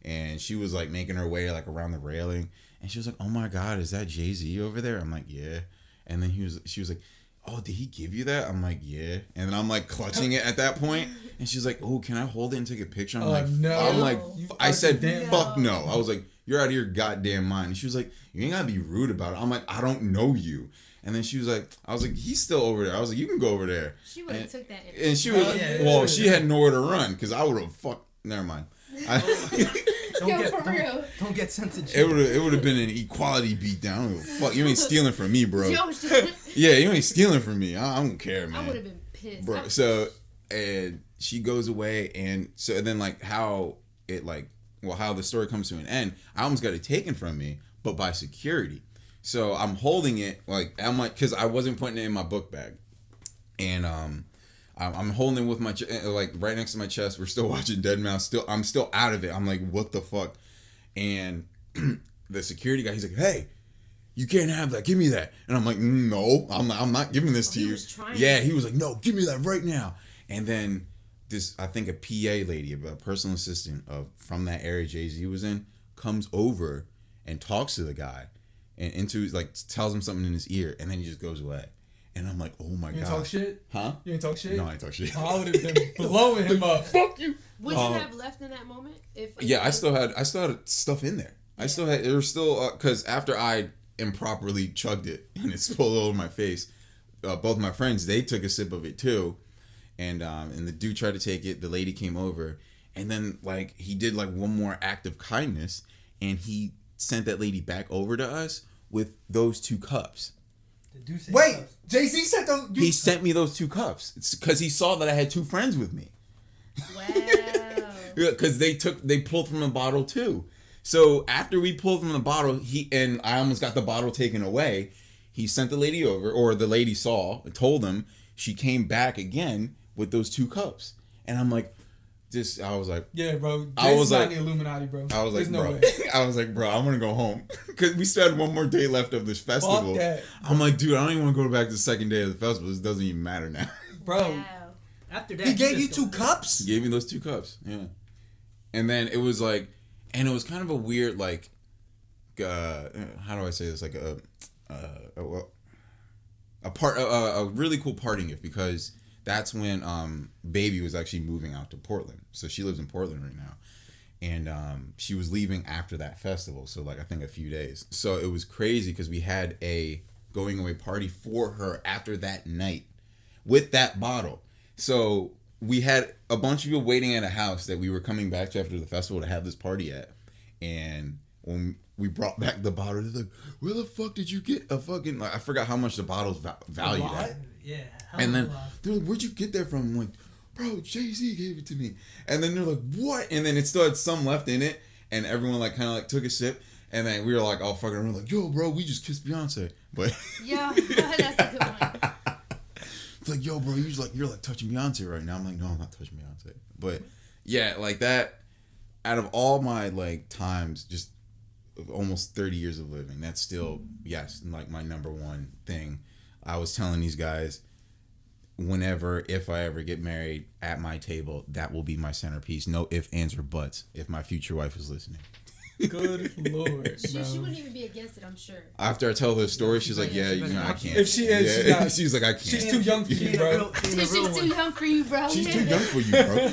and she was like making her way like around the railing, and she was like, oh my god, is that Jay-Z over there? I'm like, yeah. And then she was like, oh, did he give you that? I'm like, yeah. And then I'm like clutching it at that point, and she's like, oh, can I hold it and take a picture? I'm like, no. I'm like, I said, fuck no. I was like, you're out of your goddamn mind. And she was like, you ain't gotta be rude about it. I'm like, I don't know you. And then she was like, I was like, he's still over there. I was like, you can go over there. She would have took that. And she was, well, she had nowhere to run because I would have fucked. Never mind. Don't get sent to jail. It would have been an equality beatdown. Fuck, you ain't stealing from me, bro. Yeah, you ain't stealing from me. I don't care, man. I would have been pissed, bro. So, and she goes away, and so then like how the story comes to an end. I almost got it taken from me, but by security. So I'm holding it I'm like, because I wasn't putting it in my book bag, and I'm holding it with my like right next to my chest. We're still watching Deadmau5. I'm still out of it. I'm like, what the fuck? And the security guy, he's like, hey, you can't have that. Give me that. And I'm like, no, I'm not giving this to you. Yeah, he was like, no, give me that right now. And then this, I think a PA lady, a personal assistant from that area Jay-Z was in, comes over and talks to the guy. And tells him something in his ear, and then he just goes away. And I'm like, oh my god. You ain't talk shit? Huh? You ain't talk shit? No, I ain't talk shit. I would have been blowing him up. Fuck you. Would you have left in that moment? I still had stuff in there. Yeah. There was still, because after I improperly chugged it and it spilled all over my face, both my friends, they took a sip of it too. And the dude tried to take it. The lady came over, and then like he did like one more act of kindness, and he sent that lady back over to us with those 2 cups. Wait, Jay-Z sent those? He sent me those 2 cups. It's because he saw that I had 2 friends with me. Wow. Because they pulled from the bottle too. So after we pulled from the bottle, I almost got the bottle taken away. He sent the lady over, or the lady saw, told him. She came back again with those 2 cups, and I'm like, I was like, yeah, bro. I was like, the Illuminati, bro. I was like, There's bro. No way. I was like, bro, I'm gonna go home because we still had one more day left of this festival. Fuck that. I'm like, dude, I don't even want to go back to the second day of the festival. This doesn't even matter now, bro. Wow. After that, he gave you 2 cups. He gave me those 2 cups, yeah. And then it was like, and it was kind of a weird like, how do I say this? Like a really cool parting gift, because that's when Baby was actually moving out to Portland. So she lives in Portland right now. And she was leaving after that festival. So like I think a few days. So it was crazy because we had a going away party for her after that night with that bottle. So we had a bunch of people waiting at a house that we were coming back to after the festival to have this party at. And when we brought back the bottle, they're like, where the fuck did you get a fucking... Like, I forgot how much the bottle's valued at. Yeah. And then they're like, where'd you get that from? I'm like, bro, Jay-Z gave it to me. And then they're like, what? And then it still had some left in it. And everyone like kind of like took a sip. And then we were like, oh, fucking around. Like, yo, bro, we just kissed Beyonce. But yeah, that's a good one. It's like, yo, bro, you're like touching Beyonce right now. I'm like, no, I'm not touching Beyonce. But yeah, like that, out of all my like times, just almost 30 years of living, that's still, yes, like my number one thing. I was telling these guys, if I ever get married, at my table, that will be my centerpiece. No ifs, ands, or buts, if my future wife is listening. Good Lord. She wouldn't even be against it, I'm sure. After I tell her the story, she's like, yeah, I can't. If she is, yeah. She's like, I can't. She's too young for you, bro. She's too young for you, bro. She's too young for you, bro.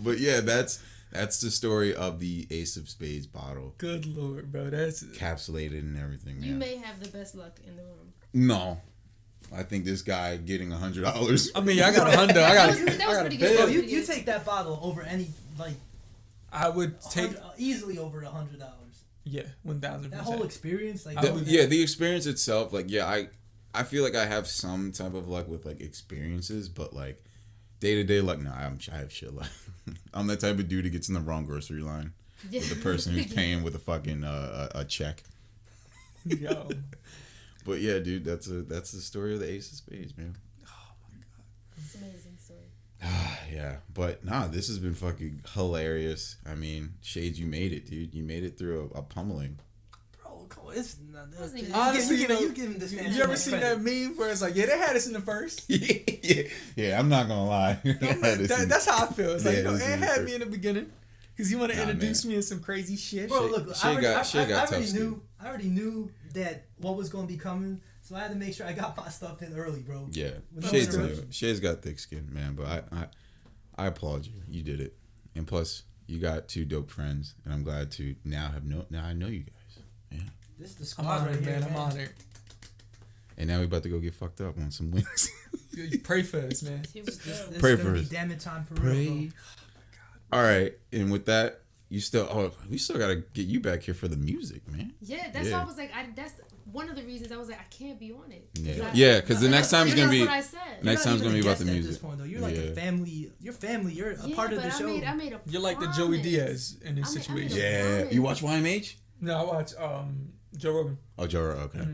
But yeah, that's the story of the Ace of Spades bottle. Good Lord, bro. That's encapsulated and everything, man. You may have the best luck in the room. No. I think this guy getting $100. I mean, I got a Honda. I got pretty a good. Bro, you take that bottle over any, like... I would take... easily over $100. Yeah, 1,000%. That whole experience, like... the experience itself, like, yeah, I feel like I have some type of luck with, like, experiences, but, like, day-to-day luck, no, I have shit luck. I'm that type of dude who gets in the wrong grocery line with the person who's paying with a fucking a check. Yo. But yeah, dude, that's the story of the Ace of Spades, man. It's an amazing story. Yeah, but nah, this has been fucking hilarious. I mean, Shades, you made it, dude. You made it through a pummeling. Bro, come on, it's not Wasn't even- Honestly, you give him this man. You ever seen that meme where it's like, yeah, they had us in the first? Yeah, I'm not gonna lie. That's how I feel. It's like, Yeah, you know, this is it the had first. me in the beginning. Because you want to Nah, introduce man. me in some crazy shit. Bro, look, Shay got tough skin. I already knew that what was going to be coming, so I had to make sure I got my stuff in early, bro. Yeah, With no Shades interruption. got thick skin, man. But I applaud you. You did it, and plus you got two dope friends, and I'm glad to now I know you guys. Yeah, This is the I'm squad honored, right here, man. I'm honored. and now we about to go get fucked up on some wings. You pray for us, man. Here we go. This Pray is for gonna be us. damn it time for Pray. real, bro. All right, and with that, we still gotta get you back here for the music, man. Yeah, that's Yeah. why I was like, that's one of the reasons I was like, I can't be on it. Yeah, because the next time is gonna That's be what I said. next You're time's not gonna be even about a the guest music. At this point, though. You're like Yeah. a family. You're family. You're a part of the but show. I made a You're like the promise. Joey Diaz in this I made situation. a Yeah, promise. you watch YMH? No, I watch Joe Rogan. Oh, Joe. Okay.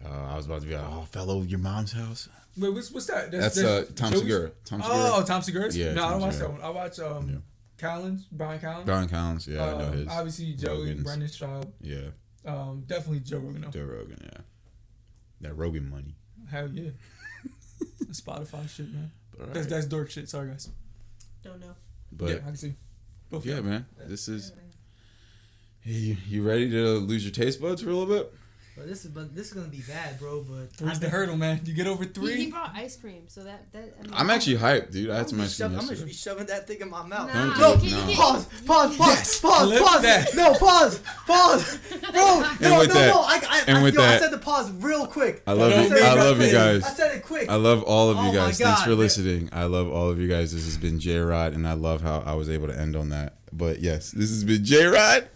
I was about to be like, oh, fellow your mom's house. Wait, what's that? That's Tom Joey's- Segura. Tom Segura. Oh, Tom Segura's? Yeah, No, I Tom don't watch Segura. that one. I watch Collins, Brian Collins. Brian Collins. Yeah, I know his. Obviously, Joey, Rogan's. Brendan Straub. Yeah, Definitely Joe Rogan. Though. Joe Rogan. Yeah, that Rogan money. Hell yeah. Spotify shit, man. All That's right. dork shit. Sorry, guys. Don't know. But Yeah, I can see. Both yeah, of them. man, this is. Hey, you ready to lose your taste buds for a little bit? But this is gonna be bad, bro. But Three's the hurdle, man. You get over He three. brought ice cream, so that I mean, I'm actually hyped, dude. I had some ice cream I'm gonna yesterday. be shoving that thing in my mouth. Nah, Don't No, do it, no. pause, Yes, pause, flip pause. that. No, pause. Bro, And with that- and with I that- said the pause real quick. I love Don't you. make I it love you quick. guys. I said it quick. I love all of you Oh my guys. Thanks God, for man. listening. I love all of you guys. This has been J Rod, and I love how I was able to end on that. But yes, this has been J Rod.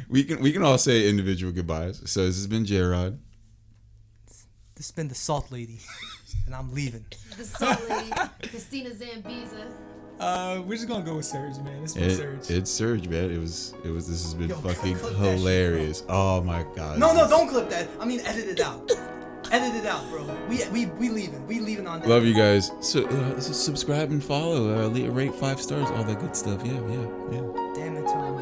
We can all say individual goodbyes. So this has been J Rod. This has been the Salt Lady, and I'm leaving. the salt lady, Christina Zambeza. We're just gonna go with Serge, man. It's with Serge. It's Serge, man. It was. This has been Yo, fucking clip that shit, hilarious. Oh my god. No, don't clip that. I mean, edit it out. Edit it out, bro. We leaving. We leaving on that. Love you guys. So subscribe and follow. Rate 5 stars. All that good stuff. Yeah. Damn it, time.